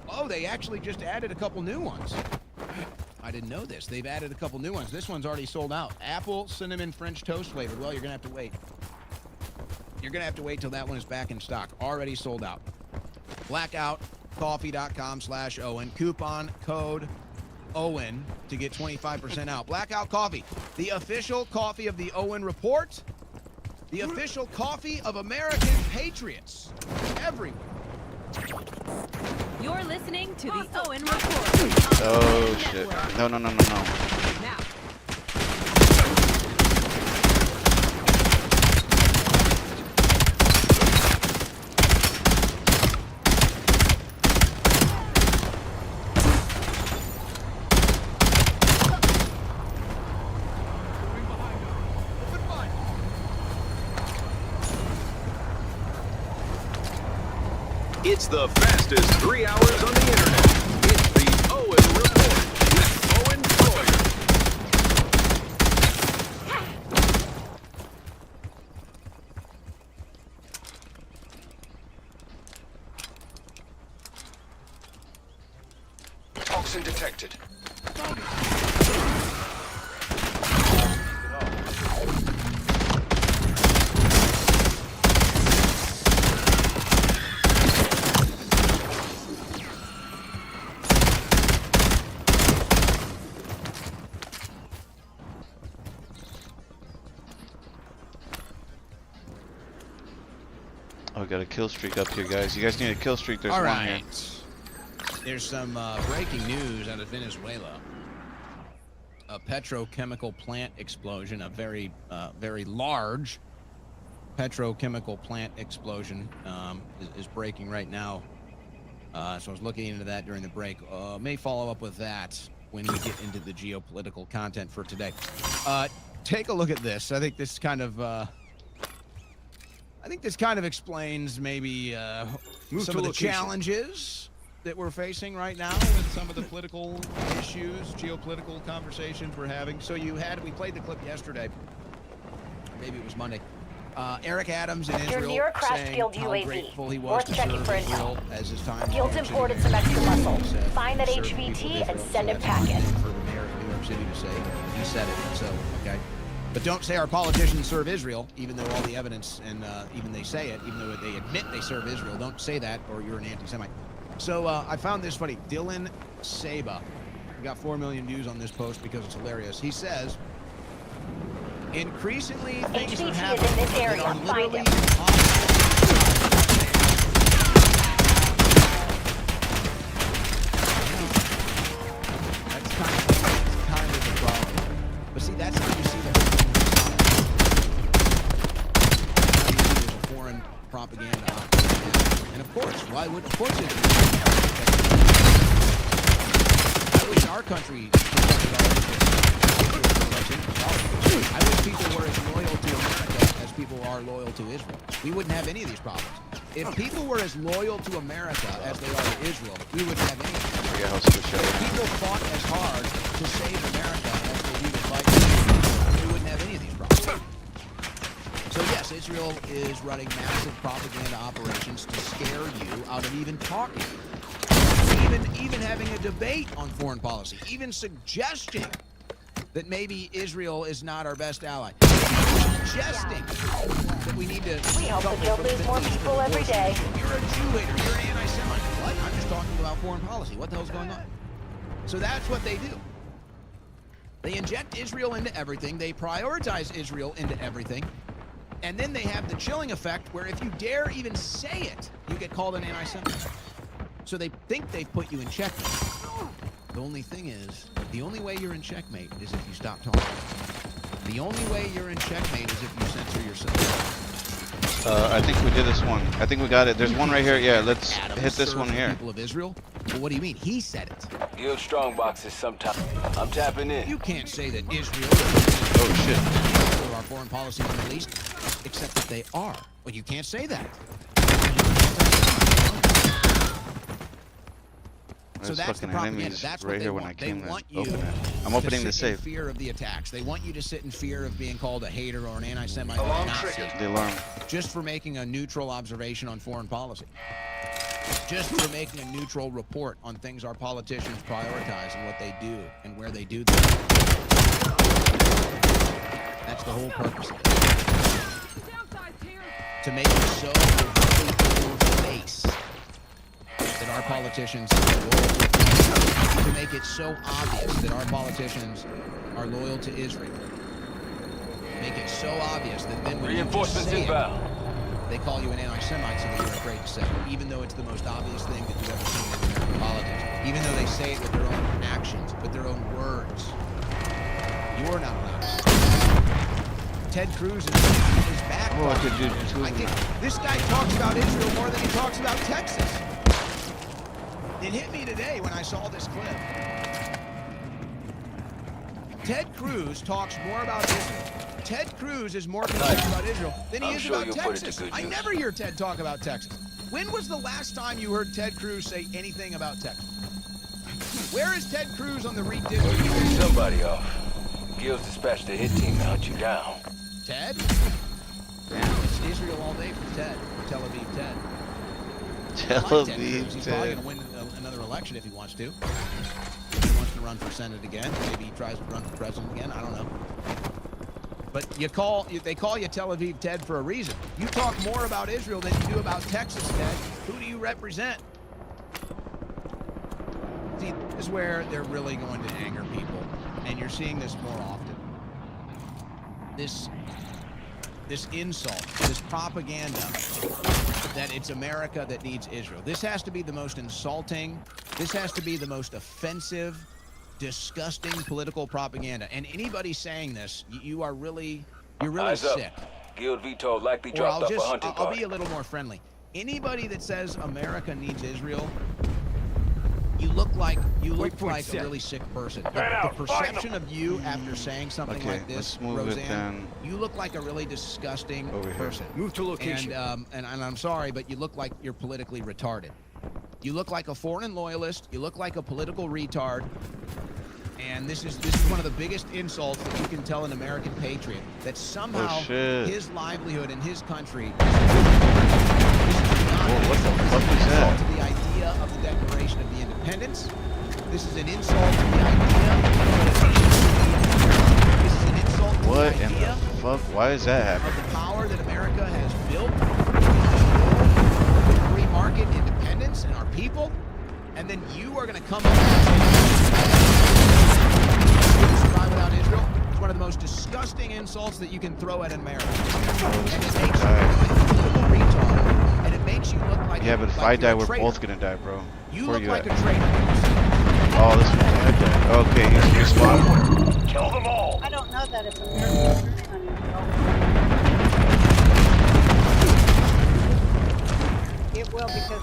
A: Oh, they actually just added a couple new ones. I didn't know this. They've added a couple new ones. This one's already sold out. Apple, cinnamon, French toast flavored. Well, you're going to have to wait. You're going to have to wait till that one is back in stock. Already sold out. Blackoutcoffee.com/Owen. Coupon code Owen to get 25% out. Blackout Coffee, the official coffee of the Owen Report. The official coffee of American patriots. Everywhere.
C: You're listening to the Owen Report.
B: Oh shit! No.
C: Now,
L: It's the fastest 3 hours on the internet. It's the Owen Report with Owen Troyer.
I: Toxin detected.
B: Oh, we got a kill streak up here, guys. You guys need a kill streak. There's
A: All
B: one
A: right.
B: here.
A: There's some breaking news out of Venezuela. A petrochemical plant explosion, a very, very large petrochemical plant explosion is breaking right now. So I was looking into that during the break. May follow up with that when we get into the geopolitical content for today. Take a look at this. I think this kind of explains maybe some of the challenges that we're facing right now with some of the political issues, geopolitical conversations we're having. So we played the clip yesterday. Maybe it was Monday. Eric Adams in Israel
F: near a crash saying field
A: how
F: UAV.
A: grateful he was
F: Worth
A: to
F: checking
A: serve
F: for
A: Israel
F: intel.
A: as his time.
F: Field's imported some extra muscle. Find that HVT and send it packing.
A: For the mayor of New York City to say, he said it. So okay. But don't say our politicians serve Israel, even though all the evidence and even they say it, even though they admit they serve Israel. Don't say that, or you're an anti-Semite. So I found this funny. Dylan Saba, we got 4 million views on this post because it's hilarious. He says, increasingly things are happening
F: HVT is in this area.
A: that are
F: Find
A: literally
F: him.
A: That's kind of the problem. But see, that's how you see the there's a foreign propaganda operation. And of course, why would of course it's I wish our country I wish people were as loyal to America as people are loyal to Israel. We wouldn't have any of these problems. If people were as loyal to America as they are to Israel, we wouldn't have any of these problems. If people fought as hard to save America as they do to fight Israel, we wouldn't have any of these problems. So yes, Israel is running massive propaganda operations to scare you out of even talking. Even having a debate on foreign policy, even suggesting that maybe Israel is not our best ally. Suggesting that we need to...
F: We hope that you'll lose more people every day.
A: You're a Jew hater. You're an anti-Semite. What? I'm just talking about foreign policy. What the hell's going on? So that's what they do. They inject Israel into everything. They prioritize Israel into everything. And then they have the chilling effect where if you dare even say it, you get called an anti-Semite. So they think they've put you in checkmate. The only thing is, the only way you're in checkmate is if you stop talking. The only way you're in checkmate is if you censor yourself.
B: I think we did this one. I think we got it. There's one right here. Yeah, let's hit this one here.
A: People of Israel. Well, what do you mean? He said it.
I: Guild strong boxes sometime. I'm tapping in.
A: You can't say that Israel.
B: Oh shit.
A: For our foreign policy in the Middle East, except that they are. Well, you can't say that. So that's the propaganda. That's what they want. They want you
B: I'm opening
A: to
B: the
A: sit in
B: safe.
A: fear of the attacks. They want you to sit in fear of being called a hater or an anti-Semite.
B: The alarm.
A: Just for making a neutral observation on foreign policy. Just for making a neutral report on things our politicians prioritize and what they do and where they do them. That's the whole purpose of it. To make it so face that our politicians are loyal to make it so obvious that our politicians are loyal to Israel. Make it so obvious that then when you just say it, they call you an anti-Semite so that you're afraid to say it, even though it's the most obvious thing that you've ever seen in American politics. Even though they say it with their own actions, with their own words. You're not allowed to say it. Ted Cruz is back.
B: Oh, I could do
A: this guy talks about Israel more than he talks about Texas. It hit me today when I saw this clip. Ted Cruz talks more about Israel. Ted Cruz is more concerned about Israel than he is about Texas. I never hear Ted talk about Texas. When was the last time you heard Ted Cruz say anything about Texas? Where is Ted Cruz on the redistribution?
I: Well, you picked somebody off. Guild's dispatched a hit team to hunt you down.
A: Ted? It's Israel all day for Ted. For Tel Aviv Ted.
B: Tel Aviv
A: He's probably going to win another election if he wants to. If he wants to run for Senate again. Maybe he tries to run for president again. I don't know. But they call you Tel Aviv Ted for a reason. You talk more about Israel than you do about Texas, Ted. Who do you represent? See, this is where they're really going to anger people. And you're seeing this more often. This insult, this propaganda that it's America that needs Israel. This has to be the most insulting, this has to be the most offensive, disgusting political propaganda. And anybody saying this, you're really
I: Eyes
A: sick.
I: Up. Guild veto likely
A: Or
I: dropped off a hunting
A: I'll
I: party.
A: be a little more friendly. Anybody that says America needs Israel, you look like a really sick person. The perception of you after saying something like this, Roseanne, you look like a really disgusting person.
R: Move to location.
A: And I'm sorry, but you look like you're politically retarded. You look like a foreign loyalist. You look like a political retard. And this is one of the biggest insults that you can tell an American patriot, that somehow his livelihood in his country
B: what the fuck is that?
A: to the idea of the Declaration of the Independence. This is an insult to the idea. This is an insult to
B: What
A: the
B: in
A: idea
B: the fuck? Why is that happening?
A: of the power that America has built, the free market independence and our people, and then you are going to come up and survive without Israel. It's one of the most disgusting insults that you can throw at America. And it makes you look like a political retard. And it makes you look like
B: But if I die, we're both gonna die, bro.
A: You
B: Where
A: look
B: you
A: like
B: at?
A: a traitor.
B: Oh, this one's dead. Okay, here's your spot.
I: Kill them all.
F: I don't know that it's American. It will because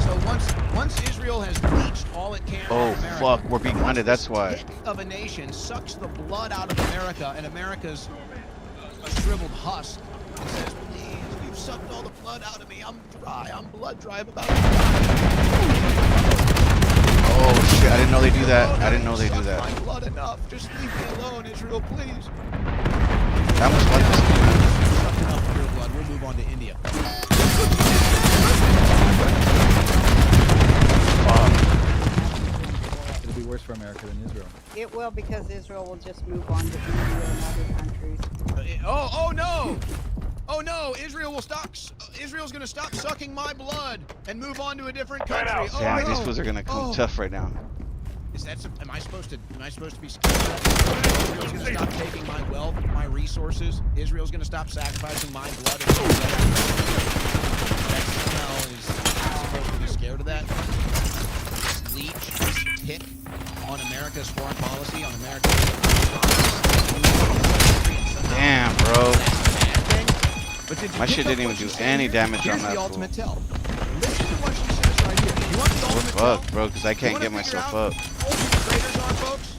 A: So once Israel has bleached all it can
B: Oh,
A: of America,
B: fuck, we're being hunted, that's why.
A: pick of a nation sucks the blood out of America, and America's a shriveled husk, and says, please, you've sucked all the blood out of me. I'm dry. I'm blood dry. I'm about to die.
B: Oh shit, I didn't know they do that. I didn't know they do
A: Suck
B: that.
A: my blood enough. Just leave me alone, Israel, please.
B: How much blood is this?
A: Sucked enough of your blood. We'll move on to India.
R: It'll be worse for America than Israel.
F: it will because Israel will just move on to India and other countries.
A: Oh no! Oh no! Israel's going to stop sucking my blood and move on to a different country. Oh,
B: Damn,
A: no.
B: these fools are gonna come tough right now.
A: Is that am I supposed to be scared of that? Israel's going to stop taking my wealth, my resources. Israel's going to stop sacrificing my blood. And that somehow is supposed to be scared of that. This leech, this tick on America's foreign policy, on America's
B: My shit didn't even do any damage on
A: Here's
B: that
A: the
B: fool.
A: ultimate tell. Listen to what she says right here. You want the
B: We're
A: ultimate tell?
B: fucked, bro, because I can't get myself up.
A: Who the traitors are, folks?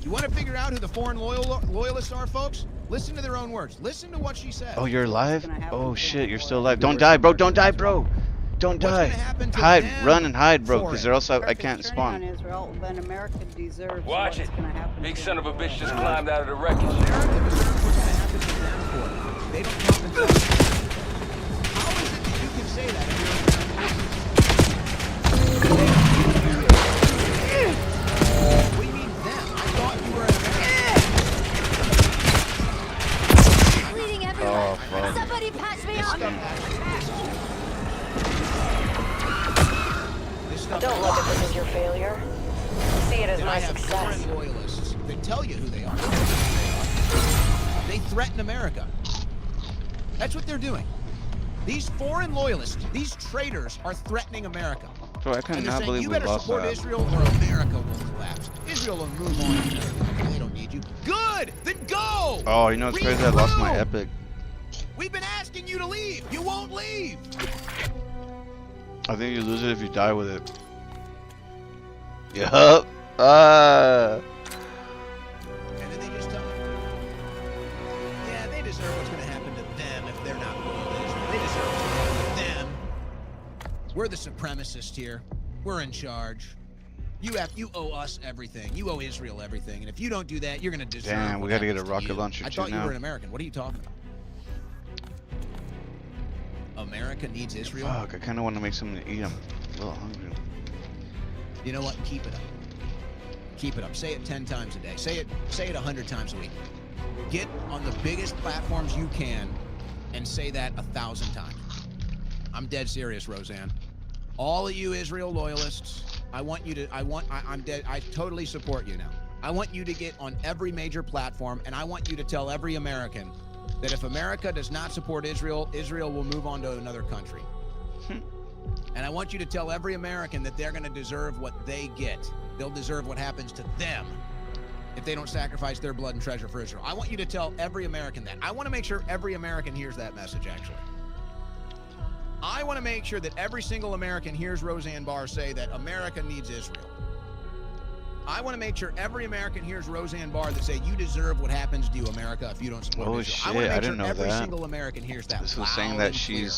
A: You want to figure out who the foreign loyalists are, folks? Listen to their own words. Listen to what she said.
B: Oh, you're alive? Oh shit, you're still alive. Don't die, bro. Don't die, bro. Don't die. Hide, run and hide, bro, because or else I can't spawn.
S: Israel, then America deserves
I: Watch it.
S: what's gonna happen.
I: Big son of a bitch just climbed out of the wreckage.
A: They don't count themselves. How is it that you can say that if you're What do you mean them? I thought you were an American.
H: Bleeding everywhere.
B: Oh, fuck.
H: Somebody patch me up.
F: Don't look at this as your failure. See it as
A: Then
F: my
A: I have
F: success.
A: foreign loyalists that tell you who they are. They threaten America. That's what they're doing. These foreign loyalists, these traitors, are threatening America.
B: Bro, I
A: And
B: cannot
A: they're saying,
B: believe
A: you
B: we
A: better
B: lost
A: support
B: that.
A: Israel or America will collapse. Israel will move on. They don't need you. Good! Then go!
B: Oh, you know it's crazy? I lost my epic.
A: We've been asking you to leave. You won't leave.
B: I think you lose it if you die with it. Yup.
A: And then they just tell me, yeah, they deserve what's going to happen to them if they're not loyal to Israel. They deserve what's going to happen to them. We're the supremacists here. We're in charge. You owe us everything. You owe Israel everything. And if you don't do that, you're going to deserve.
B: Damn, we
A: what
B: gotta get a
A: happens to
B: rocket
A: you.
B: launcher
A: I
B: too
A: thought you
B: now.
A: were an American. What are you talking about? America needs Israel.
B: Fuck, I kind of want to make something to eat. I'm a little hungry.
A: You know what? Keep it up. Keep it up. Say it 10 times a day. Say it 100 times a week. Get on the biggest platforms you can and say that 1,000 times. I'm dead serious, Roseanne. All of you Israel loyalists, I'm dead. I totally support you now. I want you to get on every major platform, and I want you to tell every American that if America does not support Israel, Israel will move on to another country. And I want you to tell every American that they're going to deserve what they get. They'll deserve what happens to them if they don't sacrifice their blood and treasure for Israel. I want you to tell every American that. I want to make sure every American hears that message, actually. I want to make sure that every single American hears Roseanne Barr say that America needs Israel. I want to make sure every American hears Roseanne Barr that say you deserve what happens to you, America, if you don't support
B: Oh
A: Israel.
B: shit,
A: I want to
B: I
A: make
B: didn't
A: sure
B: know
A: every
B: that.
A: single American hears that.
B: This was saying
A: loud
B: that
A: and clear.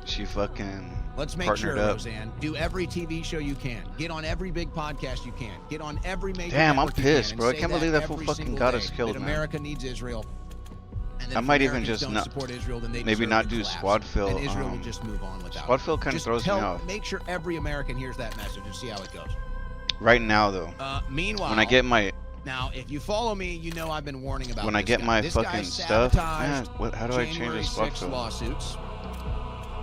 B: she fucking
A: Let's make
B: partnered
A: sure,
B: up.
A: Roseanne, do every TV show you can. Get on every big podcast you can. Get on every major
B: Damn, I'm
A: network you can
B: pissed,
A: and
B: bro. I
A: say
B: can't believe that fool
A: every
B: fucking
A: single
B: got
A: day
B: us killed,
A: that
B: man.
A: America needs Israel. And that
B: I
A: if
B: might even
A: Americans
B: just
A: don't
B: not.
A: support Israel, then they
B: Maybe
A: deserve
B: not
A: to
B: do
A: collapse,
B: squad fill.
A: and Israel will just move on without
B: Squad
A: it.
B: fill kind of
A: Just
B: throws me off.
A: Make sure every American hears that message and see how it goes.
B: Right now, though.
A: Meanwhile,
B: when I get my
A: now, if you follow me, you know I've been warning about
B: when
A: this
B: I get
A: guy.
B: my
A: This
B: fucking
A: guy
B: stuff, man,
A: sabotaged
B: how do I change
A: January
B: this squad
A: 6th
B: fill?
A: lawsuits.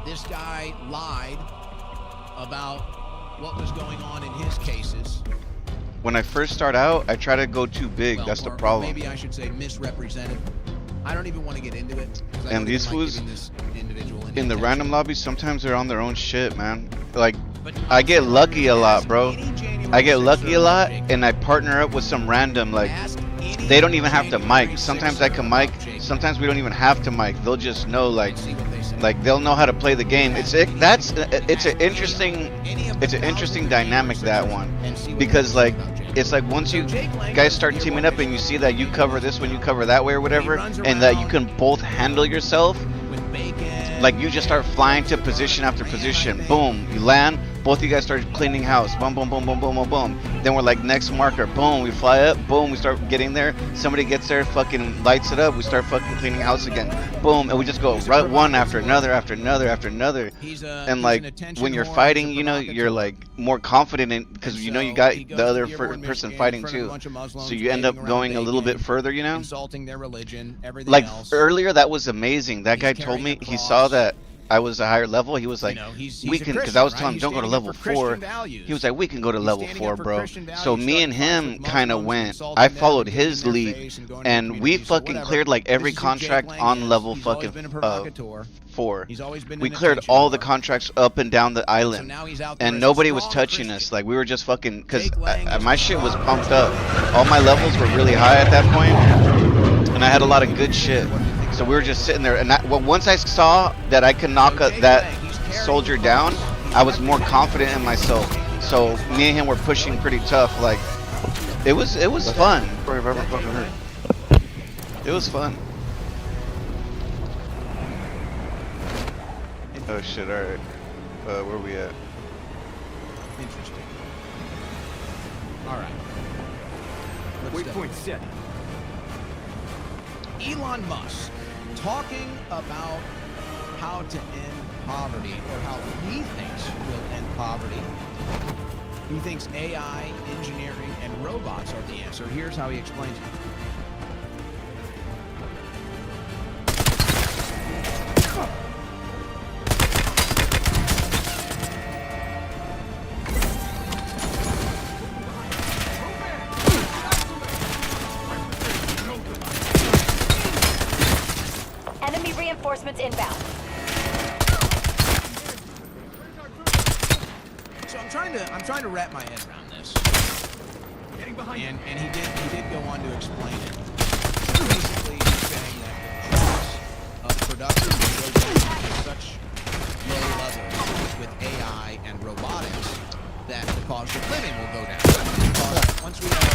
A: This guy lied about what was going on in his cases.
B: When I first start out, I try to go too big.
A: Well,
B: That's the
A: or
B: problem.
A: maybe I should say misrepresented. I don't even want to get into it. 'cause I
B: And
A: don't
B: these
A: even like
B: fools
A: giving this individual any
B: in the
A: attention.
B: random lobbies, sometimes they're on their own shit, man. Like, I get lucky a lot, bro. I get lucky a lot, and I partner up with some random, like, they don't even have to mic. Sometimes I can mic. Sometimes we don't even have to mic. They'll just know, like they'll know how to play the game. It's an interesting dynamic, that one, because like it's like once you guys start teaming up and you see that you cover this when you cover that way or whatever, and that you can both handle yourself. Like you just start flying to position after position. Boom, you land. Both of you guys start cleaning house. Boom, boom, boom, boom, boom, boom, boom. Then we're like next marker. Boom, we fly up. Boom, we start getting there. Somebody gets there, fucking lights it up. We start fucking cleaning house again. Boom, and we just go right one after another, after another, after another. And like when you're fighting, you know, you're like more confident in because you know you got the other person fighting too. So you end up going a little bit further, you know.
A: Insulting their religion, everything
B: Like
A: else.
B: earlier, that was amazing. That guy told me he saw that I was a higher level. He was like,
A: he's
B: we
A: a
B: can, because
A: Christian,
B: I was
A: right?
B: telling him,
A: He's
B: don't go to
A: standing
B: level
A: up for
B: 4.
A: Christian values.
B: He was like, we can go to
A: He's
B: level
A: standing
B: 4,
A: up for
B: bro.
A: Christian values,
B: So me and
A: starting
B: him
A: fights
B: kind of
A: with
B: went.
A: Muslims,
B: I
A: insulting them,
B: followed
A: getting in
B: his
A: their
B: lead,
A: face and going to
B: and
A: the
B: we
A: community, so
B: fucking
A: whatever.
B: cleared like every
A: This is who Jake
B: contract
A: Lang
B: on
A: is.
B: level
A: He's always
B: fucking
A: been a provocateur.
B: 4.
A: He's always been
B: We
A: an
B: cleared
A: attention
B: all the
A: whore.
B: contracts up and down the island,
A: now he's out there as
B: and
A: a
B: nobody was
A: strong
B: touching us. Like we were just fucking, because
A: Jake Lang is
B: my shit was pumped up. All my levels were really high at that point, and I had a lot of good shit. So we were just sitting there, and once I saw that I could knock that soldier down, I was more confident in myself. So me and him were pushing pretty tough. Like it was fun. It was fun. Oh shit! All right, where are we at?
A: Interesting. All right.
T: Waypoint set.
A: Elon Musk talking about how to end poverty, or how he thinks will end poverty. He thinks AI, engineering, and robots are the answer. Here's how he explains it.
F: Enemy reinforcements inbound.
A: So I'm trying to wrap my head around this. And he did go on to explain it. Basically saying that the cost of production will go down to such low levels with AI and robotics that the cost of living will go down. Because once we have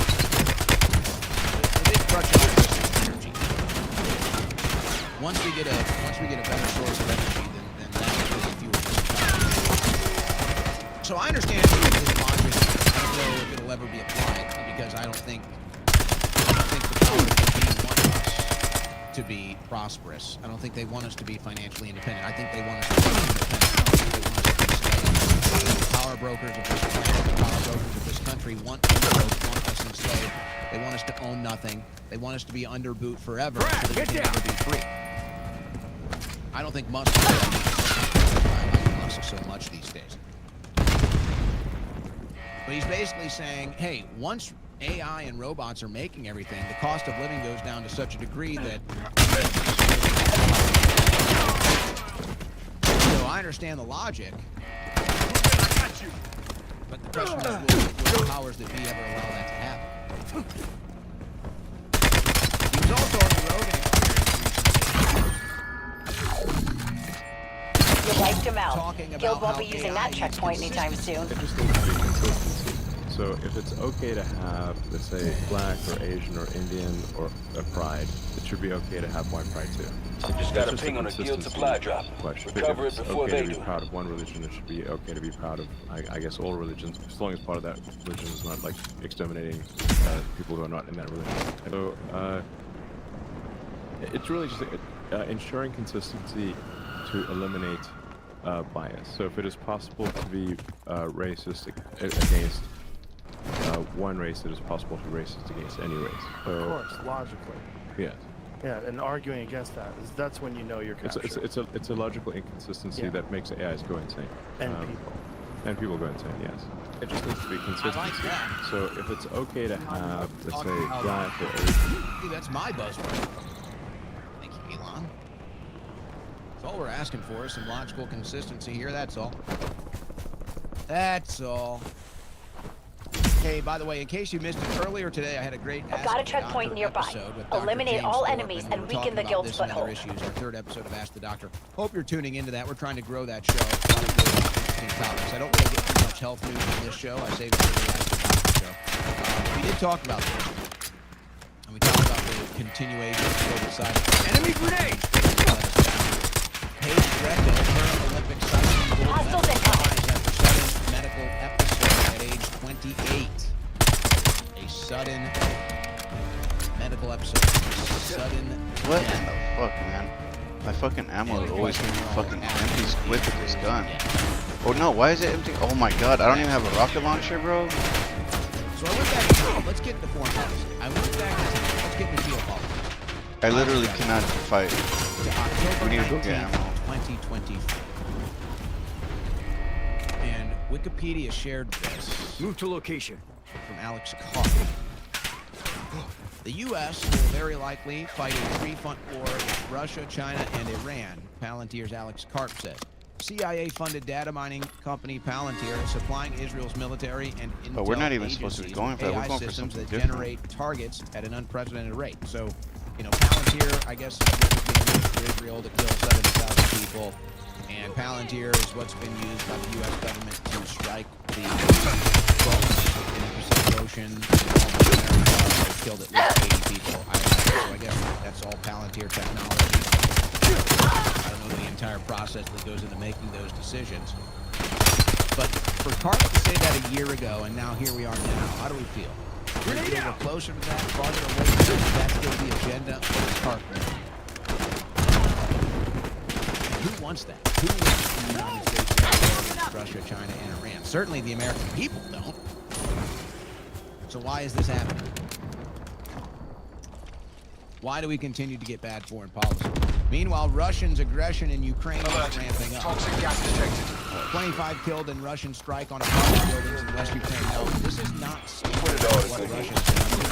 A: the big crutch of this is energy. Once we get a better source of energy, then that will really fuel this economy. So I understand this logic. I don't know if it'll ever be applied because I don't think the powers that be want us to be prosperous. I don't think they want us to be financially independent. I think they want us to be independent. They want us to be slaves. The power brokers of this planet, the power brokers of this country want us enslaved. They want us to own nothing. They want us to be under boot forever so that we can never be free. I don't think Musk is so much these days. But he's basically saying, hey, once AI and robots are making everything, the cost of living goes down to such a degree that... So I understand the logic. But the question is, will the powers that be ever allow that to happen? He was also on the road and
F: You wiped him out. Guild won't be using that checkpoint anytime soon.
U: So if it's okay to have, let's say, black or Asian or Indian or a pride, it should be okay to have white pride too.
I: You just got a ping on a guild supply drop. Recover it before they do.
U: If it's okay to be proud of one religion, it should be okay to be proud of, I guess, all religions, as long as part of that religion is not like exterminating people who are not in that religion. So it's really just ensuring consistency to eliminate bias. So if it is possible to be racist against one race, it is possible to be racist against any race. So,
V: of course, logically.
U: Yeah.
V: Yeah, and arguing against that's when you know you're captured.
U: It's a logical inconsistency that makes AIs go insane.
V: And people.
U: And people go insane, yes. It just needs to be consistency. So if it's okay to have, let's say, black or Asian.
A: Dude, that's my buzzword. Thank you, Elon. That's all we're asking for is some logical consistency here, that's all. That's all. Hey, by the way, in case you missed it earlier today, I had a great
F: I've got a checkpoint nearby. Eliminate all enemies and weaken the guild's foothold.
A: Issues, our third episode of Ask the Doctor. Hope you're tuning into that. We're trying to grow that show. A lot of really interesting topics. I don't really get too much health news on this show. I save it for the Ask the Doctor show. We did talk about this. And we talked about the continuation of COVID side. Enemy grenade! Paige Greco, current Olympic cycling gold medalist, dies after sudden medical episode at age 28. A sudden medical episode.
B: What in the fuck, man? My fucking ammo is always fucking empty squid with this gun. Oh no, why is it empty? Oh my god, I don't even have a rocket launcher, bro.
A: So I went back to, let's get the foreign policy. I went back to, let's get the geopolitics.
B: I literally cannot fight. We need to go get ammo.
A: 2024. And Wikipedia shared this.
T: Move to location.
A: From Alex Carr. The U.S. will very likely fight a three-front war with Russia, China, and Iran, Palantir's Alex Karp said. CIA-funded data mining company Palantir is supplying Israel's military and intel
B: we're not even supposed to be going for that. We're going for something
A: that
B: different.
A: generate targets at an unprecedented rate. So, you know, Palantir, I guess, is for Israel to kill 70,000 people. And Palantir is what's been used by the U.S. government to strike the Gulf in the Pacific Ocean. They've killed at least 80 people. So I guess that's all Palantir technology. I don't know the entire process that goes into making those decisions. But for Carter to say that a year ago, and now here we are now, how do we feel? Do we feel we're closer to that, farther away from that? That's still the agenda of Carter. Who wants that? Who wants the United States against Russia, China, and Iran? Certainly the American people don't. So why is this happening? Why do we continue to get bad foreign policy? Meanwhile, Russians' aggression in Ukraine is ramping up.
I: Toxic gas detected.
A: 25 killed in Russian strike on apartment buildings in West Ukraine. No, this is not what Russia's doing.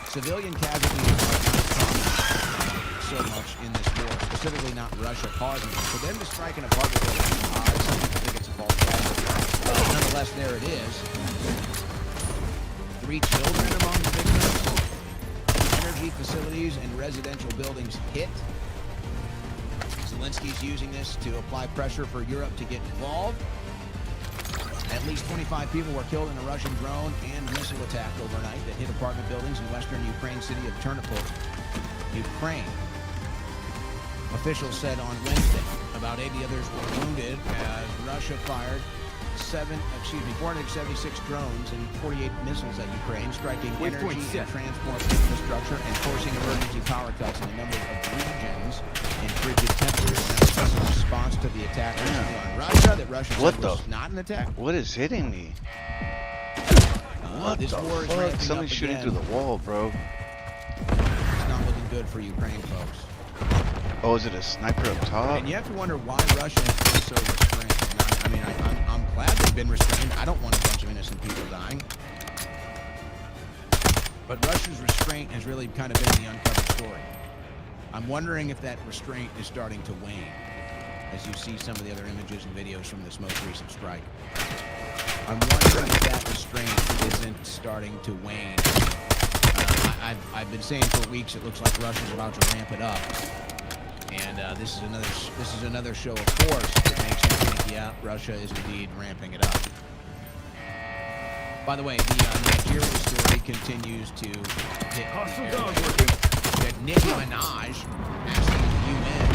A: Civilian casualties are not common so much in this war, specifically not Russia causing it. For them to strike an apartment building, some people think it's a false flag. Nonetheless, there it is. 3 children among the victims. Energy facilities and residential buildings hit. Zelensky's using this to apply pressure for Europe to get involved. At least 25 people were killed in a Russian drone and missile attack overnight that hit apartment buildings in western Ukraine city of Ternopil, Ukraine. Officials said on Wednesday about 80 others were wounded as Russia fired 476 drones and 48 missiles at Ukraine, striking energy and transport infrastructure and forcing emergency power cuts in a number of regions in frigid temperatures. Now, this is a response to the attack on Russia that Russia said was not an attack.
B: What is hitting me? What
A: this
B: the
A: war is
B: fuck? Something's shooting through the wall, bro.
A: It's not looking good for Ukraine, folks.
B: Oh, is it a sniper up top?
A: And you have to wonder why Russia has been so restrained. I mean, I'm glad they've been restrained. I don't want a bunch of innocent people dying. But Russia's restraint has really kind of been the uncovered story. I'm wondering if that restraint is starting to wane as you see some of the other images and videos from this most recent strike. I'm wondering if that restraint isn't starting to wane. I've been saying for weeks it looks like Russia's about to ramp it up. And this is another show of force that makes you think, yeah, Russia is indeed ramping it up. By the way, the Nigeria story continues to hit. Nicki Minaj asking the UN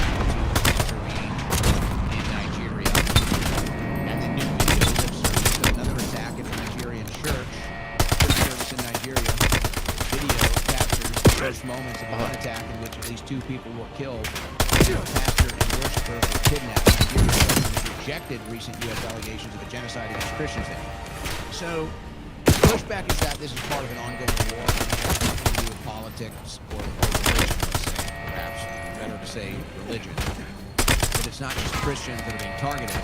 A: to intervene in Nigeria. And the new video clip surfaced of another attack at a Nigerian church. Service in Nigeria. Video captures the first moments of an attack in which at least 2 people were killed. A pastor and worshiper were kidnapped. Nigeria has rejected recent U.S. allegations of a genocide against Christians there. So, the pushback is that this is part of an ongoing war. It has nothing to do with politics or religion, let's say. Perhaps better to say religion. But it's not just Christians that are being targeted.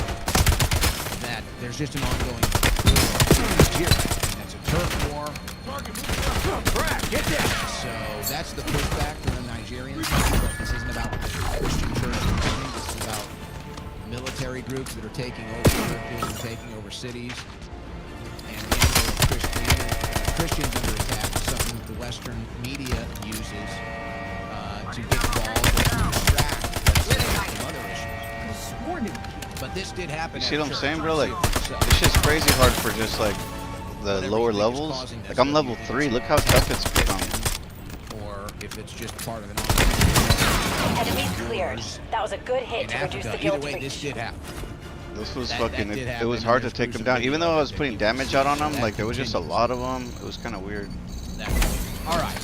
A: That there's just an ongoing war in Nigeria. I mean, that's a turf war. Get down! So that's the pushback from the Nigerians. This isn't about Christian churches. This is about military groups that are taking over churches and taking over cities. And the angle of Christians under attack is something that the Western media uses to get involved and distract, let's say, from other issues. But this did happen.
B: You see what I'm saying, bro? Like, it's just crazy hard for just like the lower levels. Like, I'm level 3. Look how tough it's become.
A: Or if it's just part of an
F: Enemies cleared. That was a good hit to reduce the guild
A: breach. This did happen.
B: This was fucking. It was hard to take them down. Even though I was putting damage out on them, like there was just a lot of them. It was kind of weird.
A: All right.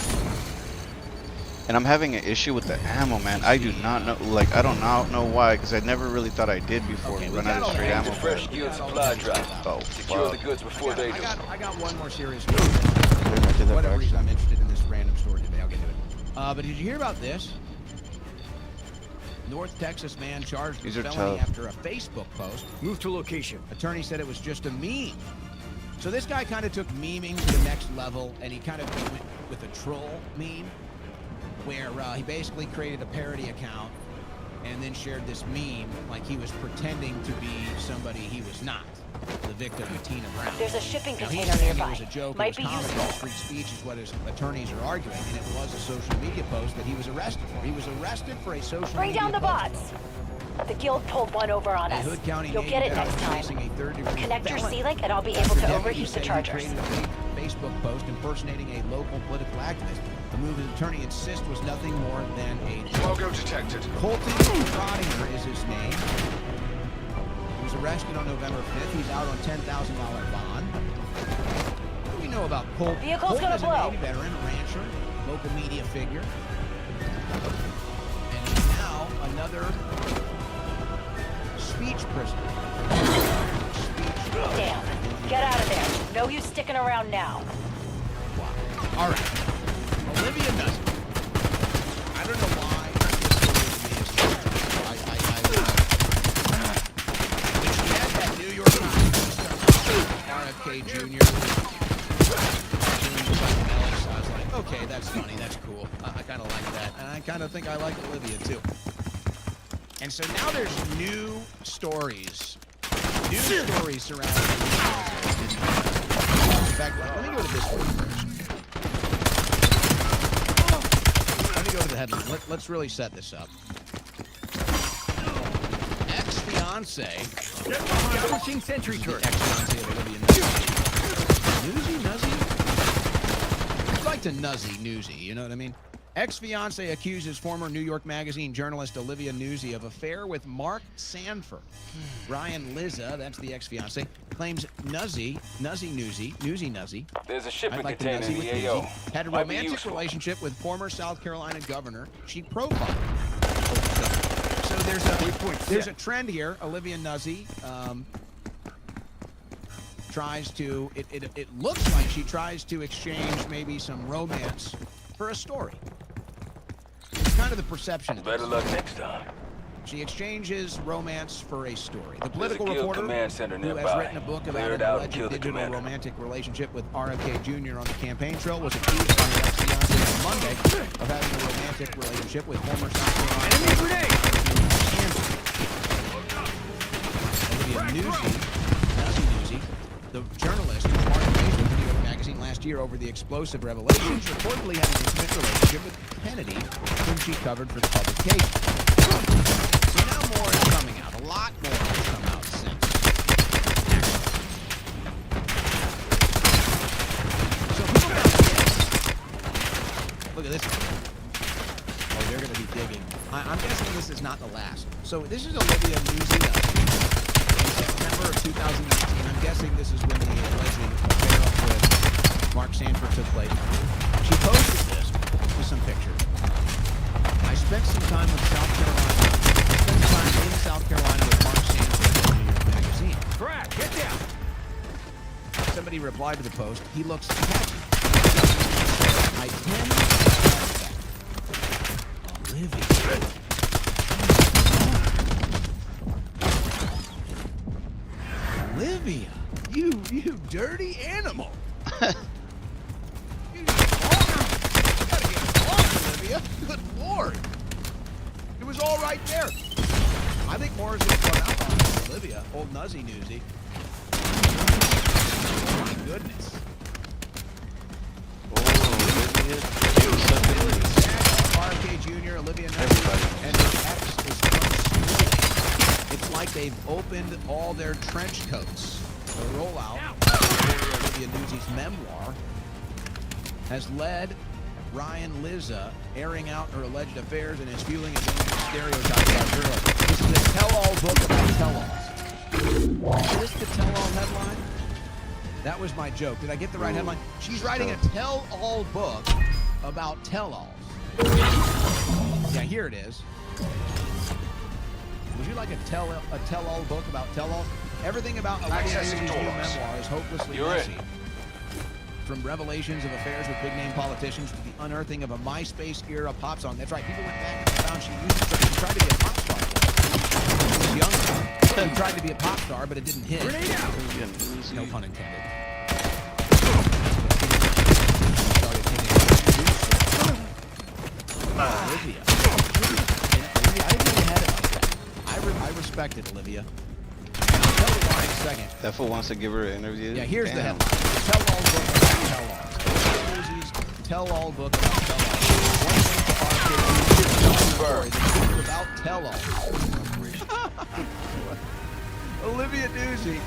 B: And I'm having an issue with the ammo, man. I do not know. Like, I don't know why, because I never really thought I did before. Run out of straight ammo.
I: Fresh guild supply drop.
B: Oh,
I: Secure the goods before they do.
A: I got one more serious story. For whatever reason, I'm interested in this random story today. I'll get to it. But did you hear about this? North Texas man charged with felony after a Facebook post.
T: Move to location.
A: Attorney said it was just a meme. So this guy kind of took memeing to the next level, and he kind of went with a troll meme, where he basically created a parody account and then shared this meme like he was pretending to be somebody he was not. The victim, Tina Brown.
F: There's a shipping
A: Now,
F: container
A: he's saying
F: nearby.
A: It was a joke.
F: Might
A: it was
F: be
A: comedy.
F: useful.
A: Free speech is what his attorneys are arguing, and it was a social media post that he was arrested for. He was arrested for a social
F: Bring
A: media
F: down the
A: post.
F: bots. The guild pulled one over on
A: A
F: us.
A: Hood County
F: You'll get it
A: native
F: next time.
A: facing a third-degree
F: Connect your
A: felony.
F: C-Link and I'll be able
A: After
F: to
A: deputies
F: overheat
A: say
F: the
A: he
F: charger.
A: created a fake Facebook post impersonating a local political activist. The move his attorney insists was nothing more than a joke.
L: Logo detected.
A: Colton Trottinger is his name. He was arrested on November 5th. He's out on $10,000 bond. What do we know about Colt?
F: Vehicle's
A: Colt
F: gonna
A: is a
F: blow.
A: Navy veteran, a rancher, local media figure. And he's now another speech prisoner.
F: Damn. Get out of there. No use sticking around now.
A: All right. Olivia Nussey. I don't know why this story to me is when she had that New York Times RFK Jr. doing psychedelics, I was like, okay, that's funny, that's cool. I kind of like that. And I kind of think I like Olivia, too. And so now there's new stories. New stories surrounding Olivia. In fact, let me go to this one first. Let me go to the headline. Let's really set this up. Ex-fiance.
T: Establishing sentry turret.
A: Ex-fiance of Olivia Newsy. Newsy? I'd like to Nuzzy Newsy, you know what I mean? Ex-fiance accuses former New York Magazine journalist Olivia Newsy of affair with Mark Sanford. Ryan Lizza, that's the ex-fiance, claims Nuzzy Newsy,
I: There's a shipping
A: I'd like to
I: container
A: Nuzzy
I: in
A: with
I: the
A: Newsy,
I: AO.
A: had a
I: Might be
A: romantic
I: useful.
A: relationship with former South Carolina governor she profiled. So there's a trend here. Olivia Nuzzy tries to, it looks like she tries to exchange maybe some romance for a story. It's kind of the perception.
I: Better luck next time.
A: She exchanges romance for a story. The
I: There's a
A: political
I: guild
A: reporter
I: command center
A: who has
I: nearby.
A: written a book
I: Clear
A: about
I: it
A: an
I: out and
A: alleged
I: kill the
A: digital
I: commander.
A: romantic relationship with RFK Jr. on the campaign trail was accused by her ex-fiancé on Monday of having a romantic relationship with former South Carolina Olivia Newsy, the journalist who parted ways with New York Magazine last year over the explosive revelations, reportedly had an intimate relationship with Kennedy, whom she covered for the publication. So now more is coming out. A lot more has come out since. So who look at this. Oh, they're going to be digging. I'm guessing this is not the last. So this is Olivia Newsy. In September of 2019, I'm guessing this is when the alleged affair with Mark Sanford took place. She posted this with some pictures. I spent some time with South Carolina. I spent time in South Carolina with Mark Sanford from New York Magazine.
T: Crack, get down.
A: Somebody replied to the post. He looks happy. I tend Olivia. Olivia, you dirty animal. You gotta get off, Olivia. Good Lord. It was all right there. I think more is going to come out on Olivia, old Nuzzy Newsy. Oh my goodness. RFK Jr., Olivia Nuzzy, and his ex is from It's like they've opened all their trench coats. The rollout for Olivia Newsy's memoir has led Ryan Lizza airing out her alleged affairs and is fueling a dangerous stereotype about girls. This is a tell-all book about tell-alls. Is this the tell-all headline? That was my joke. Did I get the right headline? She's writing a tell-all book about tell-alls. Yeah, here it is. Would you like a tell-all book about tell-alls? Everything about Olivia Newsy's new memoir is hopelessly messy. From revelations of affairs with big-name politicians to the unearthing of a MySpace-era pop song. That's right, people went back and found she tried to be a pop star. She was young. She tried to be a pop star, but it didn't hit. No pun intended. Olivia. I didn't know you had respected, Olivia. And I'll tell you why in a second.
B: That fool wants to give her an interview?
A: Yeah, here's the
B: Damn.
A: headline. Tell-all book about tell-alls. Newsies tell-all book about tell-alls. One thing to argue about tell-alls. Olivia Newsy.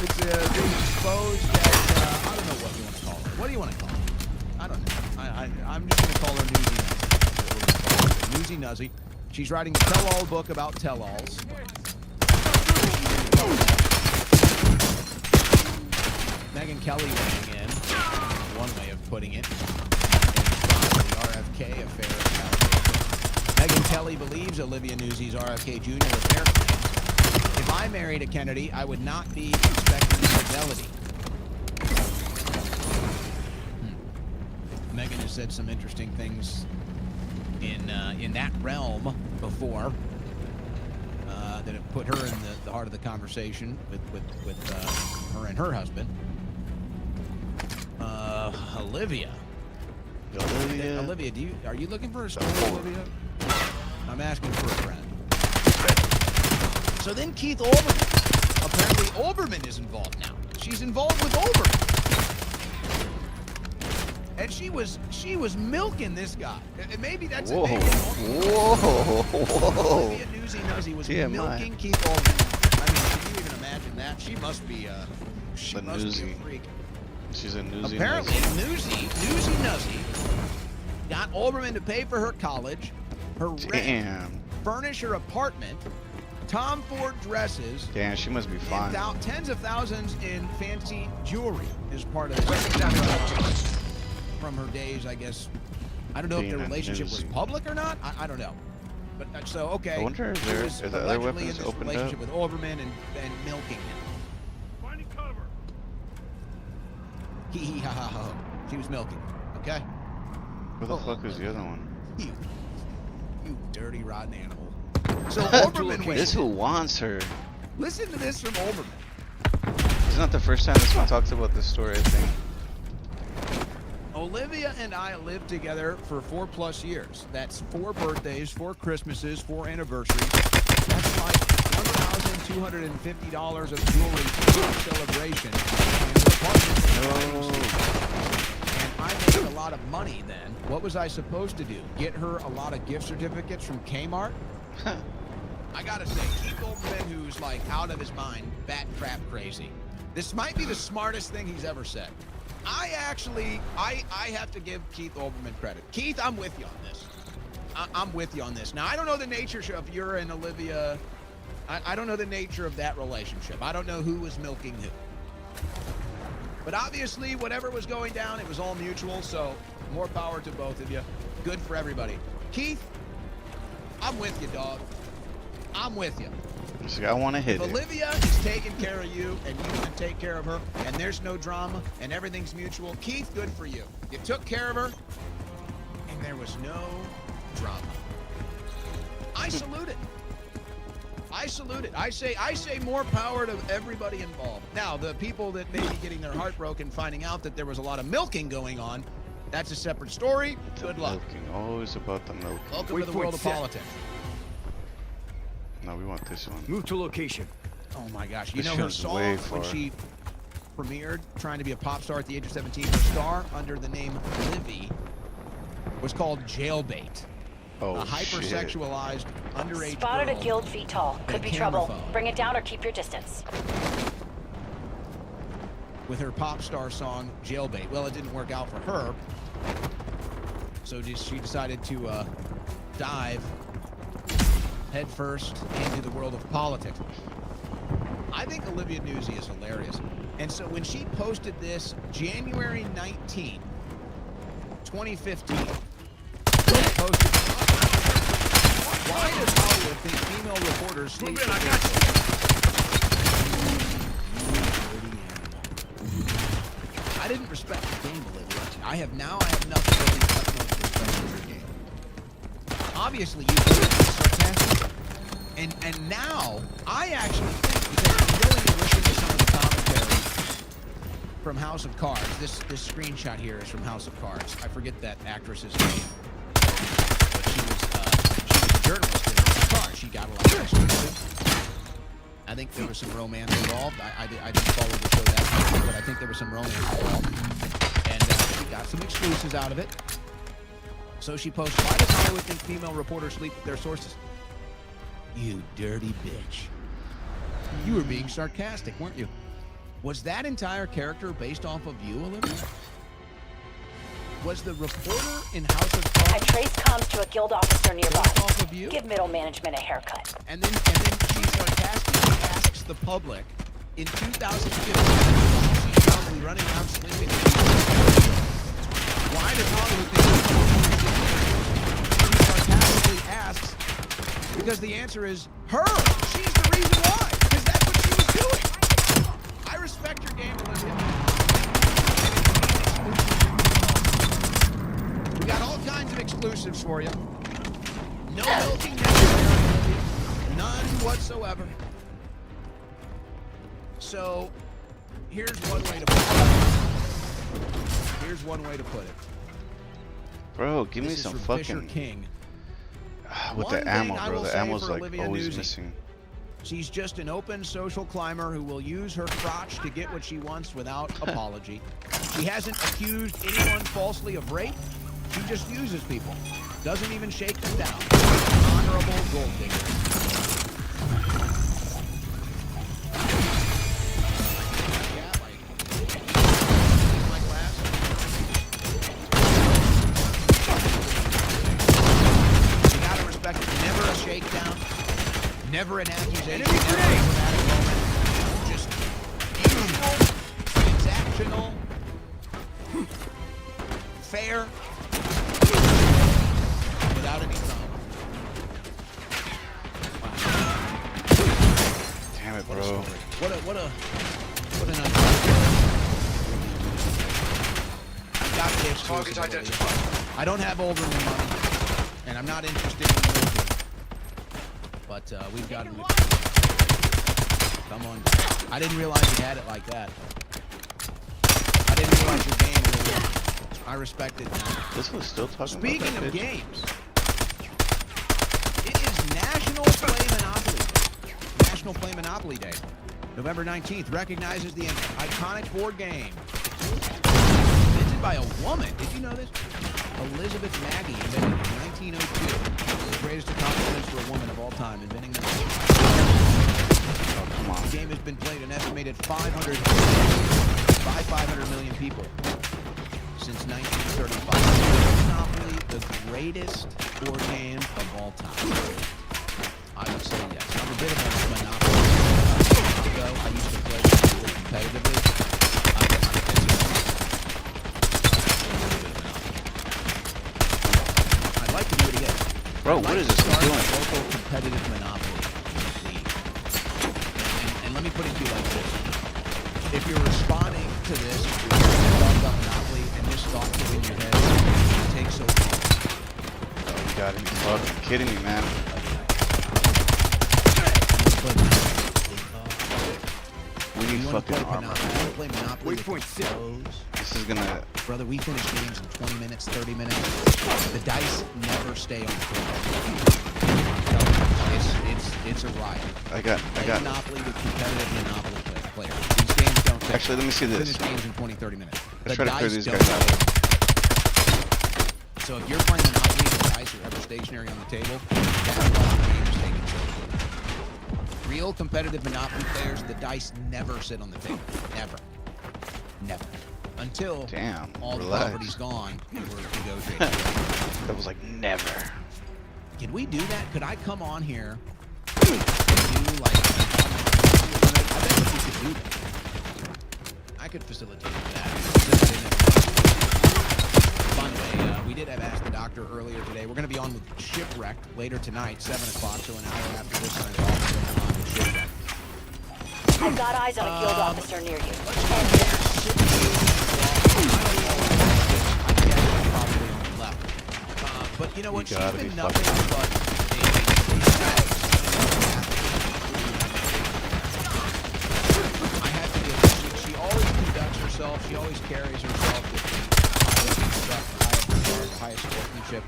A: It's being exposed as, I don't know what you want to call her. What do you want to call her? I don't know. I'm just going to call her Newsy Nuzzy. Newsy Nuzzy. She's writing a tell-all book about tell-alls. Megyn Kelly weighing in, one way of putting it, in response to the RFK affair. Megyn Kelly believes Olivia Newsy's RFK Jr. affair claims. If I married a Kennedy, I would not be expecting fidelity. Megyn has said some interesting things in that realm before that have put her in the heart of the conversation with her and her husband. Olivia, are you looking for a story, Olivia? I'm asking for a friend. So then Keith Olbermann. Apparently Olbermann is involved now. She's involved with Olbermann. And she was milking this guy. And maybe that's it. Maybe
B: Whoa.
A: Olivia Nuzzy was milking Keith Olbermann. I mean, can you even imagine that? She must be a freak.
B: She's a Newsy.
A: Apparently, Newsy Nuzzy got Olbermann to pay for her college, her rent, furnish her apartment, Tom Ford dresses.
B: Damn, she must be fine.
A: Tens of thousands in fancy jewelry as part of this. From her days, I guess. I don't know if the relationship was public or not. I don't know. But so okay.
B: I wonder if there is the other weapons
A: in this
B: opened
A: relationship
B: up.
A: with Olbermann and milking him.
T: Finding cover.
A: Hee hee ha ha ha. She was milking. Okay.
B: Where the fuck is the other one?
A: You dirty rotten animal. So Olbermann wins.
B: This who wants her.
A: Listen to this from Olbermann.
B: It's not the first time this one talks about this story, I think.
A: Olivia and I lived together for 4+ years. That's 4 birthdays, 4 Christmases, 4 anniversaries. That's like $1,250 of jewelry for celebration. And I made a lot of money then. What was I supposed to do? Get her a lot of gift certificates from Kmart? I gotta say, Keith Olbermann, who's like out of his mind, bat crap crazy. This might be the smartest thing he's ever said. I have to give Keith Olbermann credit. Keith, I'm with you on this. I'm with you on this. Now, I don't know the nature of your and Olivia. I don't know the nature of that relationship. I don't know who was milking who. But obviously, whatever was going down, it was all mutual, so more power to both of you. Good for everybody. Keith, I'm with you, dog. I'm with you.
B: See, I want to hit
A: if
B: it.
A: Olivia is taking care of you and you want to take care of her and there's no drama and everything's mutual, Keith, good for you. You took care of her and there was no drama. I salute it. I salute it. I say more power to everybody involved. Now, the people that may be getting their heart broken finding out that there was a lot of milking going on, that's a separate story. Good luck.
B: Milking. Always about the milking.
A: Welcome to the world of politics.
B: No, we want this one.
T: Move to location.
A: Oh my gosh. You
B: This
A: know her
B: show's
A: song
B: way
A: when
B: far.
A: she premiered trying to be a pop star at the age of 17? Her star under the name Livy was called Jailbait.
B: Oh,
A: a hypersexualized underage
F: Spotted
A: girl
F: a Guild VTOL. Could
A: with
F: be
A: a camera
F: trouble.
A: phone.
F: Bring it down or keep your distance.
A: With her pop star song Jailbait. Well, it didn't work out for her. So she decided to dive headfirst into the world of politics. I think Olivia Newsy is hilarious. And so when she posted this January 19, 2015, posted, why does Hollywood think female reporters sleep with I didn't respect the game, Olivia. I have nothing but the utmost respect for your game. Obviously, you do it sarcastic. And now, I actually think, because I'm willing to listen to some of the commentary from House of Cards. This screenshot here is from House of Cards. I forget that actress's name. But she was a journalist in House of Cards. she got a lot of exclusive. I think there was some romance involved. I didn't follow the show that much, but I think there was some romance involved. And she got some exclusives out of it. So she posts, why does Hollywood think female reporters sleep with their sources? You dirty bitch. You were being sarcastic, weren't you? Was that entire character based off of you, Olivia? Was the reporter in House of Cards?
F: I traced comms to a guild officer nearby.
A: Based off of you?
F: Give middle management a haircut.
A: And then she sarcastically asks the public in 2015, she's probably running around sleeping. Why does Hollywood think she sarcastically asks? Because the answer is her. She's the reason why. Because that's what she was doing. I respect your game, Olivia. We got all kinds of exclusives for you. No milking necessary. None whatsoever. So, here's one way to put it. Here's one way to put it.
B: Bro, give me
A: This is
B: some
A: from Fisher
B: fucking...
A: King.
B: With
A: One
B: the
A: thing
B: ammo,
A: I
B: bro.
A: will
B: The
A: say
B: ammo's
A: for
B: like
A: Olivia
B: always
A: Newsy,
B: missing.
A: She's just an open social climber who will use her crotch to get what she wants without apology. She hasn't accused anyone falsely of rape. She just uses people. Doesn't even shake them down. Honorable gold digger. You gotta respect it. Never a shakedown. Never an accusation. Never a dramatic moment. Just usual, transactional, fair, without any drama.
B: Damn it, bro.
A: What an unfortunate. Got the exclusive, Olivia. I don't have Overman money, and I'm not interested in Overman. But we've got him. Come on. I didn't realize you had it like that. I didn't realize your game was. I respect it now.
B: This was still talking
A: Speaking
B: about that
A: of
B: bitch.
A: games, it is National Play Monopoly Day. National Play Monopoly Day. November 19th recognizes the iconic board game. Invented by a woman. Did you know this? Elizabeth Maggie invented it in 1902. The greatest accomplishments for a woman of all time, inventing the
B: Come on.
A: The game has been played an estimated 500 million people since 1935. Monopoly, the greatest board game of all time. I would say yes. I'm a bit of a Monopoly ago. I used to play it competitively. I'd like to do it again.
B: Bro, what is this thing doing?
A: Local competitive Monopoly league. And let me put it to you like this. If you're responding to this, if you're talking about Monopoly and this thought is in your head, it takes so long.
B: Oh, you gotta be fucking kidding me, man. We need fucking armor.
A: Play Monopoly. Waypoint 6.
B: This is gonna...
A: Brother, we finish games in 20 minutes, 30 minutes. The dice never stay on the floor. It's a riot.
B: I got
A: Monopoly with competitive Monopoly players. These games don't take.
B: Actually, let me see this.
A: Finish games in 20, 30 minutes.
B: Let's
A: The
B: try to clear
A: dice
B: these
A: don't
B: guys out.
A: So if you're playing Monopoly and the dice are ever stationary on the table, that's why the game is taking so long. Real competitive Monopoly players, the dice never sit on the table. Never. Never. Until all the
B: relax.
A: property's gone and we're negotiating.
B: That was like never.
A: Can we do that? Could I come on here and do like... I bet we could do that. I could facilitate that. By the way, we did have Ask the Doctor earlier today. We're going to be on with Shipwrecked later tonight, 7 o'clock, so an hour after this one is off, we're going to be on with Shipwrecked.
F: I've got eyes on a guild officer near you.
A: But you know what?
B: You
A: She's
B: gotta
A: been
B: be
A: nothing but I have to give her. She always conducts herself. She always carries herself with the highest respect, the highest regard, the highest sportsmanship.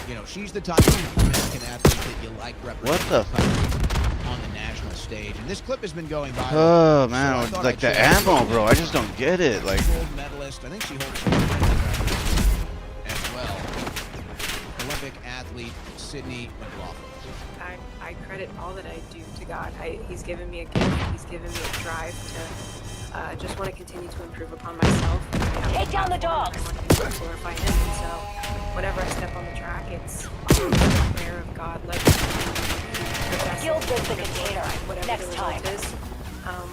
A: You know, she's the type of American athlete that you like representing
B: the
A: the country on the national stage. And this clip has been going viral.
B: Oh man,
A: so
B: like the ammo, bro. I just don't get it. Like
A: gold medalist. I think she holds some records as well. Olympic athlete Sydney McLaughlin.
G: I credit all that I do to God. He's given me a gift. He's given me a drive to just want to continue to improve upon myself.
F: Take down the dogs.
G: I want to glorify him. And so whenever I step on the track, it's a prayer of God. Like
F: Guild is the container. Next time.
G: How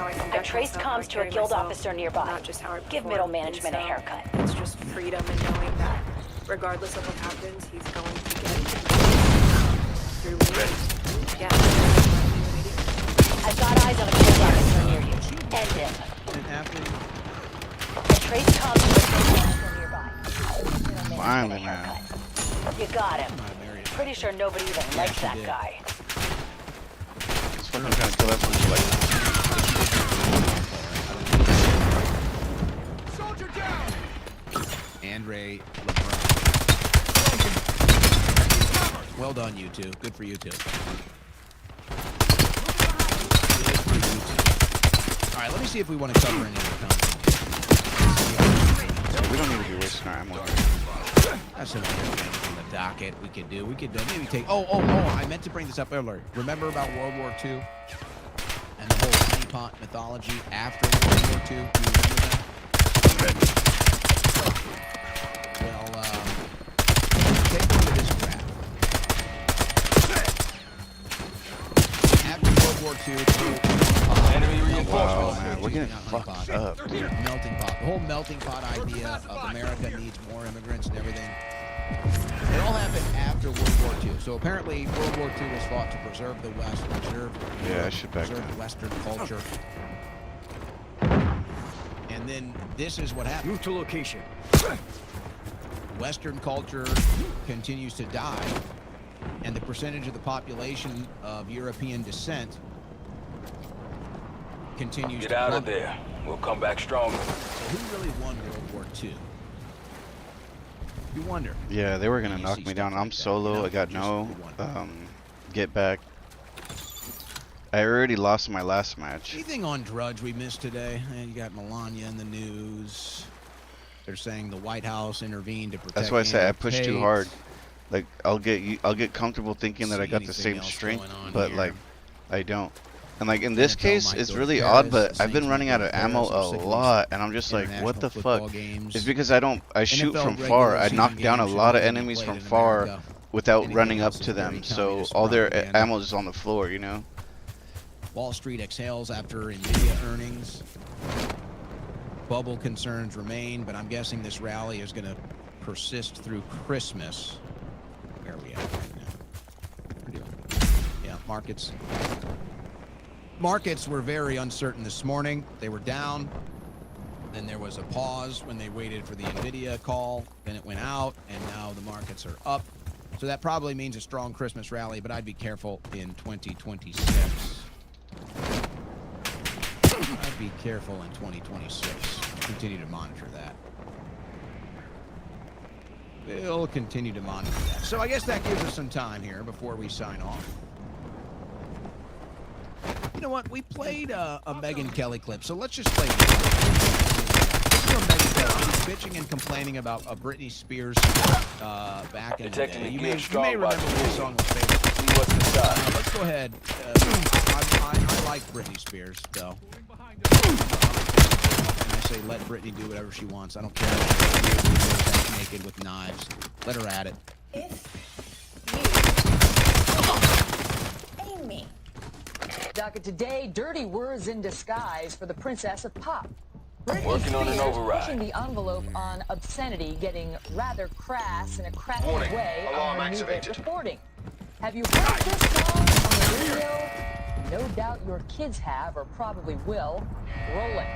G: I
F: A trace comms to a guild officer nearby.
G: Not just how I
F: Give
G: perform.
F: middle management a
G: And so
F: haircut.
G: It's just freedom and knowing that regardless of what happens, he's going to get it through me. Yeah.
F: I've got eyes on a guild officer near you. End him. A trace comms to a guild officer nearby.
B: finally, man.
F: You got him. Pretty sure nobody even likes that guy.
B: It's fucking trying to kill that one. Like,
A: Soldier down. Andre LeBron. Well done, you two. Good for you two. All right, let me see if we want to cover any of the content.
B: we don't need to be wasting our ammo.
A: That's some other things on the docket we could do. We could maybe take. Oh! I meant to bring this up earlier. Remember about World War II and the whole honeypot mythology after World War II? Do you remember that? Well, take a look at this graph. After World War II,
I: enemy reinforcements.
B: Wow, man, we're getting fucked up, dude.
A: Melting pot. The whole melting pot idea of America needs more immigrants and everything. It all happened after World War II. So apparently World War II was fought to preserve the West, preserve
B: Yeah, I should back
A: preserve
B: down.
A: Western culture. And then this is what happened.
T: Move to location.
A: Western culture continues to die, and the percentage of the population of European descent continues
I: Get
A: to
I: out of
A: plummet.
I: there. We'll come back stronger.
A: So who really won World War II? You wonder.
B: Yeah, they were gonna
A: You
B: knock
A: see
B: me
A: stuff
B: down.
A: like
B: I'm
A: that.
B: solo.
A: No,
B: I got
A: just
B: no
A: you wonder.
B: get back. I already lost my last match.
A: Anything on Drudge we missed today? And you got Melania in the news. They're saying the White House intervened to protect.
B: That's why I said I
A: Andrew
B: pushed too
A: Tate.
B: hard. Like I'll get comfortable thinking that I
A: See
B: got the
A: anything
B: same
A: else
B: strength,
A: going on
B: but
A: here?
B: like I don't. And like in this
A: NFL
B: case,
A: might
B: it's
A: go to
B: really
A: Paris,
B: odd, but
A: the
B: I've been
A: Saints
B: running
A: might
B: out
A: go
B: of
A: to
B: ammo
A: Paris. I'm
B: a
A: sick of these
B: lot, and I'm just like, what the
A: international football
B: fuck?
A: games.
B: It's because I shoot
A: NFL
B: from
A: regular
B: far. I
A: season
B: knock down a
A: games should
B: lot of
A: only be
B: enemies
A: played
B: from
A: in
B: far
A: America.
B: without
A: Anything
B: running up
A: else
B: to
A: is very
B: them. So
A: communist
B: all their
A: propaganda.
B: ammo is on the floor, you know.
A: Wall Street exhales after Nvidia earnings. Bubble concerns remain, but I'm guessing this rally is going to persist through Christmas. Where are we at right now? We're doing. Yeah, markets were very uncertain this morning. They were down. Then there was a pause when they waited for the Nvidia call. Then it went out, and now the markets are up. So that probably means a strong Christmas rally, but I'd be careful in 2026. I'd be careful in 2026. Continue to monitor that. We'll continue to monitor that. So I guess that gives us some time here before we sign off. You know what? We played a Megyn Kelly clip, so let's just play it. Megyn Kelly. She's bitching and complaining about a Britney Spears back in the day. You may remember this song was famous.
I: See what's inside.
A: Let's go ahead. I like Britney Spears, though. And I say let Britney do whatever she wants. I don't care if she's naked with knives. Let her at it.
J: Amy. Docket today, dirty words in disguise for the Princess of Pop. Britney
I: Working on an
J: Spears
I: override.
J: pushing the envelope on obscenity, getting rather crass in a crafty
I: Warning.
J: way
I: Alarm
J: on her new hit
I: activated.
J: recording. Have you heard this song on the radio? No doubt your kids have or probably will. Roll it.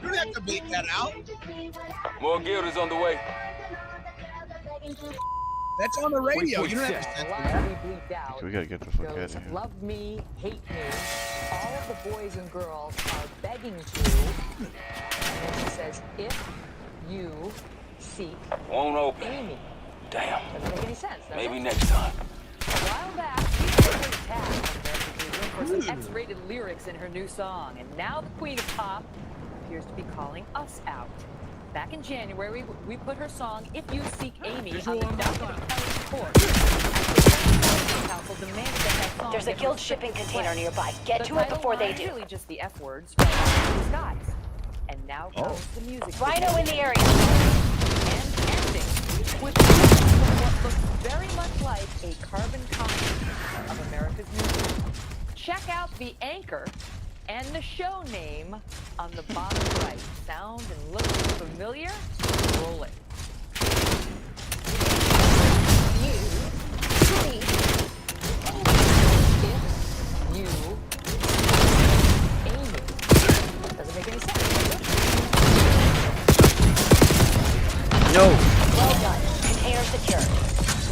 A: You don't have to beat that out.
I: More guild is on the way.
A: That's on the radio. You don't have to
J: A
A: censor
J: lot
A: that.
J: to be bleeped out.
B: Okay, we gotta get the fuck out
J: Goes,
B: of here.
J: love me, hate me. All of the boys and girls are begging to. And then she says, if you seek
I: Won't open.
J: Amy.
I: Damn.
J: Doesn't make any sense, does
I: Maybe
J: it?
I: next time.
J: A while back, she took a tag on American Newsroom for some X-rated lyrics in her new song, and now the Queen of Pop appears to be calling us out. Back in January, we put her song "If You Seek Amy" on the docket of Kelly's court. The council demanded that song
F: There's a
J: get
F: guild
J: restricted
F: shipping container
J: play.
F: nearby. Get
J: The
F: to it
J: title
F: before they
J: line
F: do.
J: is really just the F words from the skies. And now comes the music.
F: Rhino in the area.
J: And ending with what looks very much like a carbon copy of America's music. Check out the anchor and the show name on the bottom right. Sound and look familiar? Roll it. If you Amy. Doesn't make any sense, does it?
B: No!
F: Well done. Container secured.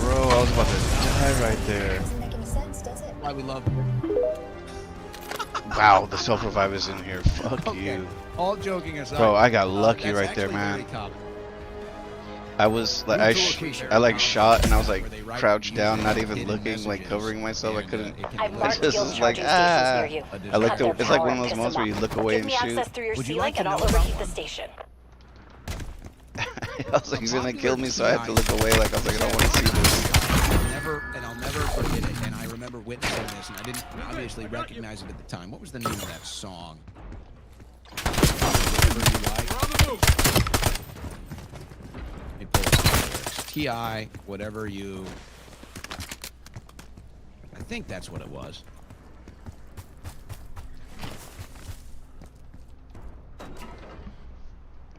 B: Bro, I was about to die right there.
F: Doesn't make any sense, does it?
A: Why we love.
B: Wow, the self-revive is in here. Fuck
A: Okay.
B: you.
A: All joking aside.
B: Bro, I got lucky
A: that's
B: right there,
A: actually
B: man.
A: very common.
B: I was like, I like shot and I was like crouched down, not even looking, like covering myself. I couldn't.
F: I've
B: I
F: marked
B: just
F: guild
B: was like,
F: charging stations near you.
B: I like
F: Cut their
B: it's like
F: power
B: one of
F: and
B: those
F: piss
B: moments
F: them
B: where you
F: off.
B: look away
F: Give
B: and
F: me
B: shoot.
F: access through your
A: Would you
F: C-Link
A: like to
F: and I'll
A: know about
F: overheat the
A: one?
F: station.
B: I was like, he's gonna kill me, so I had to look away. Like I was like, I don't want to see this.
A: I'll never forget it. And I remember witnessing this, and I didn't obviously recognize it at the time. What was the name of that song? Whatever you like. It pulled up the lyrics. T.I. Whatever you. I think that's what it was.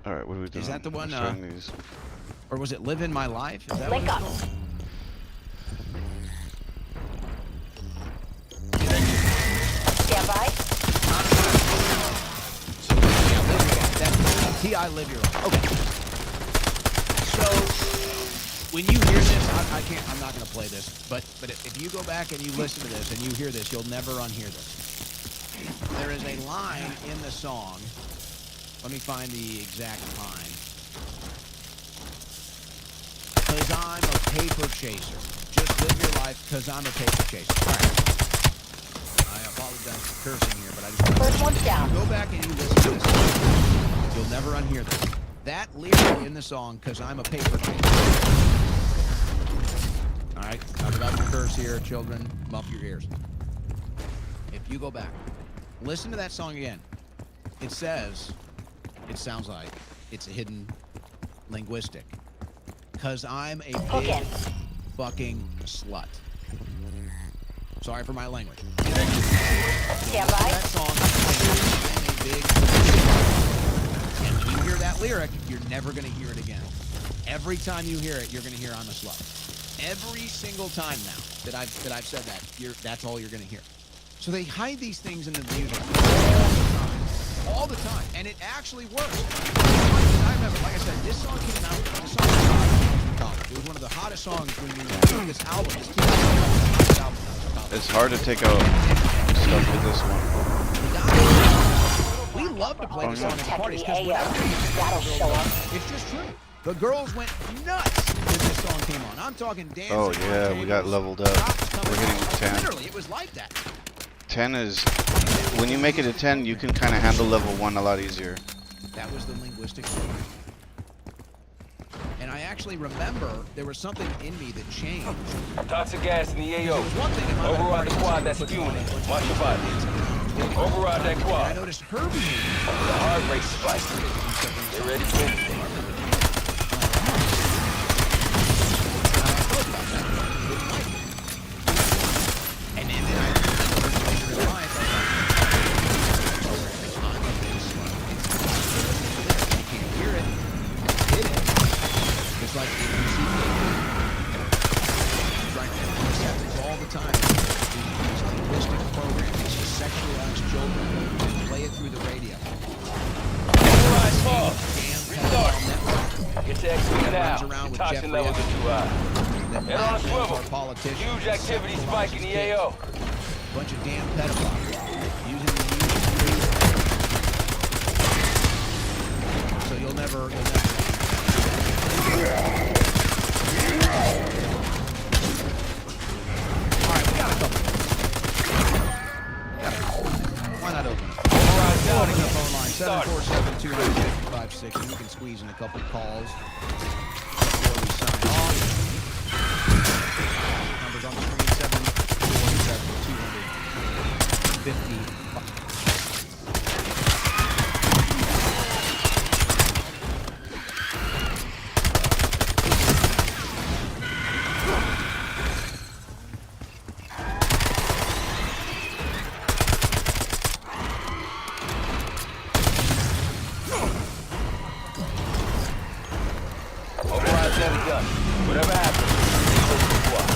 B: All right, what are we doing?
A: Is that the one?
B: Showing these.
A: Or was it "Live in My Life"? Is that
F: Link
A: what
F: up.
A: it's called?
F: Stand by.
A: T.I. Live Your Life. Okay. So when you hear this, I can't. I'm not going to play this. But if you go back and you listen to this and you hear this, you'll never unhear this. There is a line in the song. Let me find the exact line. Cause I'm a paper chaser. Just live your life, cause I'm a paper chaser. All right. I apologize for cursing here, but I just
F: First one's down.
A: go back and you listen to this. You'll never unhear this. That lyric in the song, cause I'm a paper chaser. All right, I'm about to curse here, children. Muff your ears. If you go back, listen to that song again. It says, it sounds like it's a hidden linguistic. Cause I'm a big fucking slut. Sorry for my language.
F: Stand by.
A: That song, I'm a big. And when you hear that lyric, you're never gonna hear it again. Every time you hear it, you're gonna hear "I'm a slut." Every single time now that I've said that, that's all you're gonna hear. So they hide these things in the music all the time, and it actually works. I remember, like I said, this song came out. This song came out in college. It was one of the hottest songs when you do this album. This came out the hottest album in college.
B: It's hard to take out stuff with this one.
A: We love to play this song at parties because
F: That'll show up.
A: it's just true. The girls went nuts when this song came on. I'm talking dancing.
B: Oh
A: on
B: yeah, we got
A: tables,
B: leveled up.
A: shots coming
B: We're hitting
A: out.
B: 10.
A: Literally, it was like that.
B: 10 is when you make it a 10, you can kind of handle level 1 a lot easier.
A: That was the linguistic thing. And I actually remember there was something in me that changed.
I: Toxic gas in the AO.
A: There was one thing in my
I: Override the
A: party
I: quad
A: that
I: that's
A: put
I: spewing
A: on
I: it.
A: a bunch
I: Watch your body.
A: of
I: Override that
A: And I
I: quad.
A: noticed her behavior.
I: The heart rate spikes. Get ready for anything.
A: And then I realized, you can't hear it. Hit it. It's like this happens all the time. These linguistic programs to sexualize children and play it through the radio.
I: Override fall.
A: Damn
I: Restart.
A: network.
I: Get your exit
A: Runs
I: now.
A: around with
I: Toxin
A: Jeffrey
I: levels are
A: Epstein.
I: too high.
A: that
I: Head on a
A: blackmails
I: swivel.
A: our politicians.
I: Huge activity spike in the AO.
A: Bunch of damn pedophiles using the so you'll never. All right, we got a couple. Why not open it? Opening the phone line 747-255-60. You can squeeze in a couple calls before we sign off. Numbers on the screen 747-255.
I: Override's never done. Whatever happens, push the squad.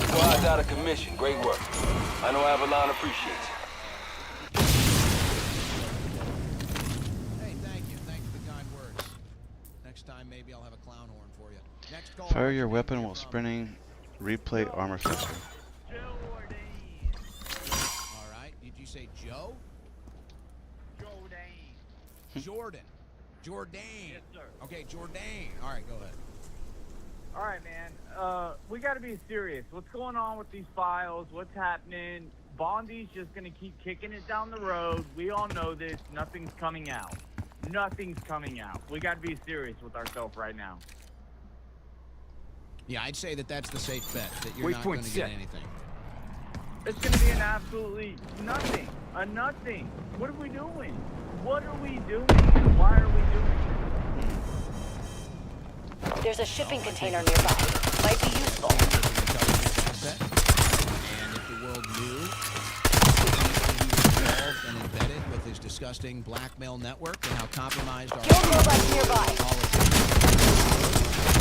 I: Squad's out of commission. Great work. I know Avalon appreciates it.
A: Hey, thank you. Thanks for the kind words. Next time, maybe I'll have a clown horn for you. Next call.
B: Fire your weapon while sprinting. Replay armor sensor.
A: All right. Did you say Joe? Jordan. Jordan.
E: Yes, sir.
A: Okay, Jordan. All right, go ahead.
E: All right, man. We got to be serious. What's going on with these files? What's happening? Bondi's just going to keep kicking it down the road. We all know this. Nothing's coming out. Nothing's coming out. We got to be serious with ourselves right now.
A: Yeah, I'd say that that's the safe bet, that you're not going to get anything.
E: It's going to be an absolutely nothing. A nothing. What are we doing? What are we doing? And why are we doing it?
F: There's a shipping container nearby. Might be useful.
A: And if the world knew he was involved and embedded with his disgusting blackmail network and how compromised our
F: Field robots nearby.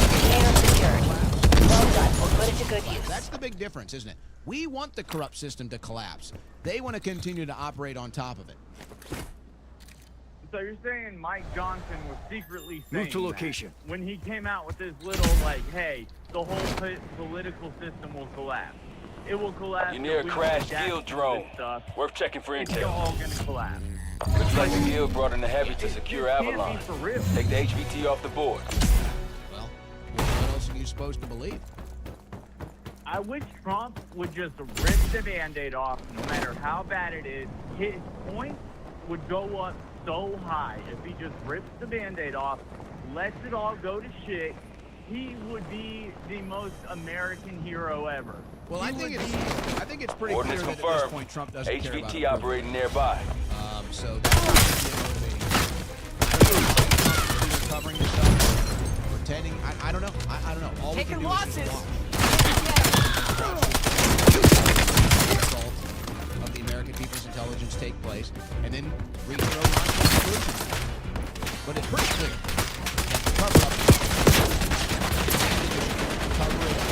F: Container secured. Well done. We'll put it to good use.
A: That's the big difference, isn't it? We want the corrupt system to collapse. They want to continue to operate on top of it.
E: So you're saying Mike Johnson was secretly saying
T: Move to location.
E: that when he came out with this little, like, hey, the whole political system will collapse. It will collapse.
I: You're near a
E: if we
I: crashed
E: don't
I: guild
E: adapt to
I: drone.
E: this stuff.
I: Worth checking for
E: It's
I: intel.
E: all going to collapse.
I: Looks like the guild brought in the heavy to secure
E: It can't be
I: Avalon.
E: for real.
I: Take the HVT off the board.
A: Well, what else are you supposed to believe?
E: I wish Trump would just rip the Band-Aid off, no matter how bad it is. His points would go up so high if he just rips the Band-Aid off, lets it all go to shit. He would be the most American hero ever.
A: Well, I think it's pretty
I: Ordnance
A: clear that at this
I: confirmed.
A: point Trump doesn't care about
I: HVT
A: it.
I: operating nearby.
A: So that's not going to be motivating. Covering yourself, pretending. I don't know. I don't know. All we can do is just watch. Of the American people's intelligence take place, and then reach your own conclusions. But it's pretty clear. Cover up. Cover it up.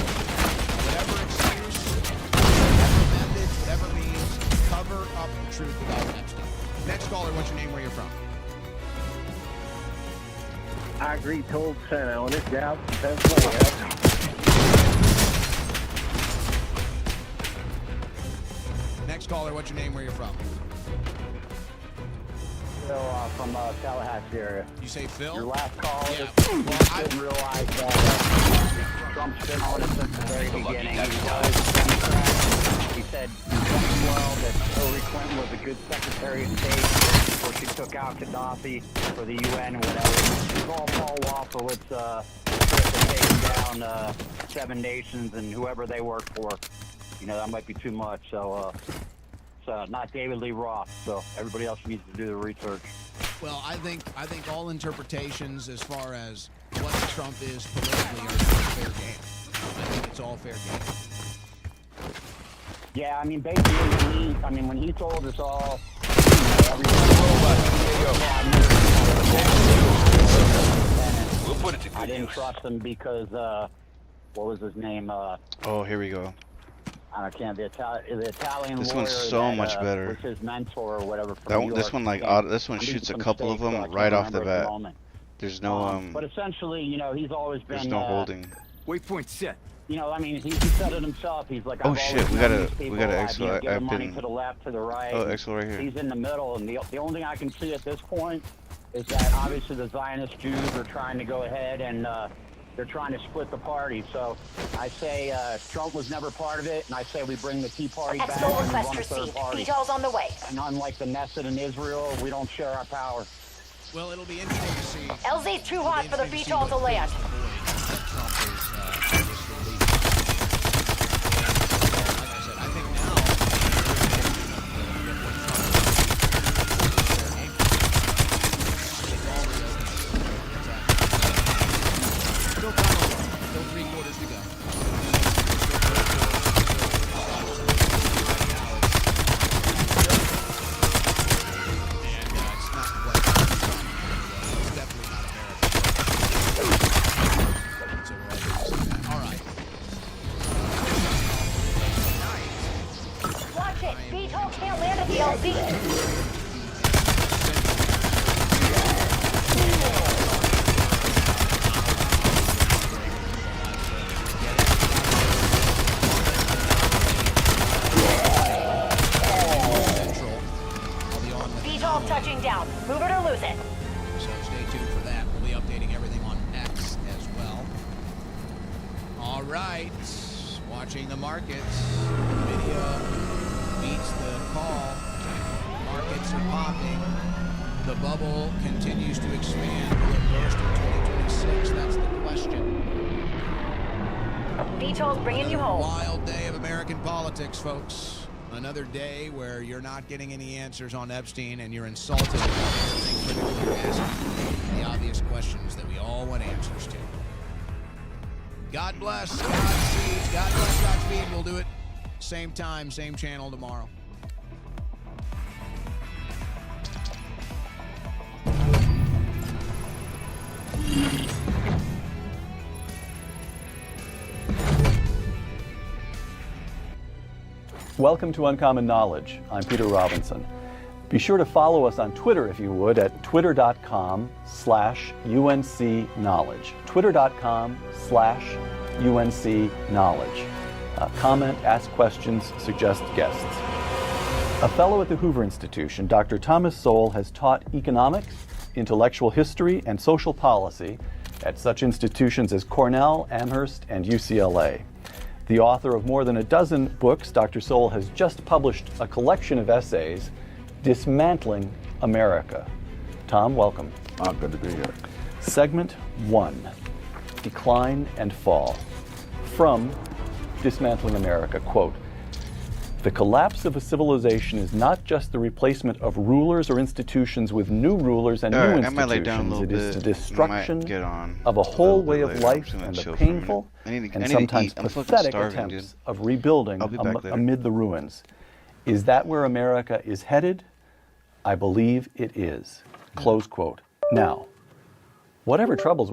A: Whatever excuse, whatever method, whatever means, cover up the truth about Epstein. Next caller, what's your name, where you're from?
D: I agree, told Santa on it, Dallas, Pennsylvania.
A: Next caller, what's your name, where you're from?
D: Phil, from Tallahassee area.
A: You say Phil?
D: Your last call,
A: Yeah.
D: just didn't realize that Trump's been on it since the very beginning. He said in 2012 that Hillary Clinton was a good Secretary of State before she took out Gaddafi for the UN or whatever. It's all fall off of what's taking down 7 nations and whoever they work for. You know, that might be too much. So not David Lee Roth. So everybody else needs to do the research.
A: Well, I think all interpretations as far as what Trump is politically are fair game. I think it's all fair game.
D: Yeah, I mean, basically, when he told us all,
I: we'll put it to
D: I didn't trust him because, what was his name?
B: Oh, here we go.
D: I can't. The Italian
B: This
D: lawyer
B: one's so
D: that,
B: much better.
D: was his mentor or whatever. From
B: That
D: New
B: one, this
D: York.
B: one like this one
D: He
B: shoots a
D: made some
B: couple of
D: mistakes,
B: them
D: so I
B: right
D: can't
B: off the
D: remember at
B: bat.
D: moment.
B: There's no
D: But essentially, he's always been.
B: there's no holding.
T: Waypoint set.
D: He said it himself. He's like,
B: Oh,
D: I've
B: shit,
D: always
B: we
D: known
B: gotta-
D: these people.
B: we gotta
D: I've,
B: Exo.
D: given
B: I've
D: money
B: been-
D: to the left, to the right.
B: Oh,
D: and
B: Exo right here.
D: He's in the middle, and the only thing I can see at this point is that obviously the Zionist Jews are trying to go ahead and they're trying to split the party. So I say Trump was never part of it, and I say we bring the Tea Party back
F: Exfil
D: and we
F: request
D: run a third
F: received.
D: party.
F: Details on the way.
D: And unlike the Knesset in Israel, we don't share our power.
A: Well, it'll be interesting to see.
F: LZ's too hot for the VTOL to land. Watch it. VTOL can't land at the LZ. VTOL touching down. Move it or lose it.
A: So stay tuned for that. We'll be updating everything on X as well. All right. Watching the markets. Nvidia beats the call. Markets are popping. The bubble continues to expand. Will it burst in 2026? That's the question.
F: VTOL's bringing you home.
A: Wild day of American politics, folks. Another day where you're not getting any answers on Epstein and you're insulted about everything critically asking the obvious questions that we all want answers to. God bless, Godspeed, God bless, Godspeed. We'll do it same time, same channel tomorrow.
K: Welcome to Uncommon Knowledge. I'm Peter Robinson. Be sure to follow us on Twitter if you would at twitter.com/UNCKnowledge. Twitter.com/UNCKnowledge. Comment, ask questions, suggest guests. A fellow at the Hoover Institution, Dr. Thomas Sowell has taught economics, intellectual history, and social policy at such institutions as Cornell, Amherst, and UCLA. The author of more than a dozen books, Dr. Sowell has just published a collection of essays, Dismantling America. Tom, welcome.
N: Good to be here.
K: Segment 1, Decline and Fall. From Dismantling America, quote, "The collapse of a civilization is not just the replacement of rulers or institutions with new rulers and new
B: I might lay down a
K: institutions.
B: little
K: It is the
B: bit.
K: destruction
B: Might get on
K: of a whole way of
B: later. I'm
K: life
B: just gonna
K: and
B: chill
K: the
B: for a minute.
K: painful
B: I need
K: and
B: to
K: sometimes
B: eat. I'm fucking
K: pathetic
B: starving,
K: attempts
B: dude.
K: of rebuilding
B: I'll be back later.
K: amid the ruins. Is that where America is headed? I believe it is." Close quote. Now, whatever troubles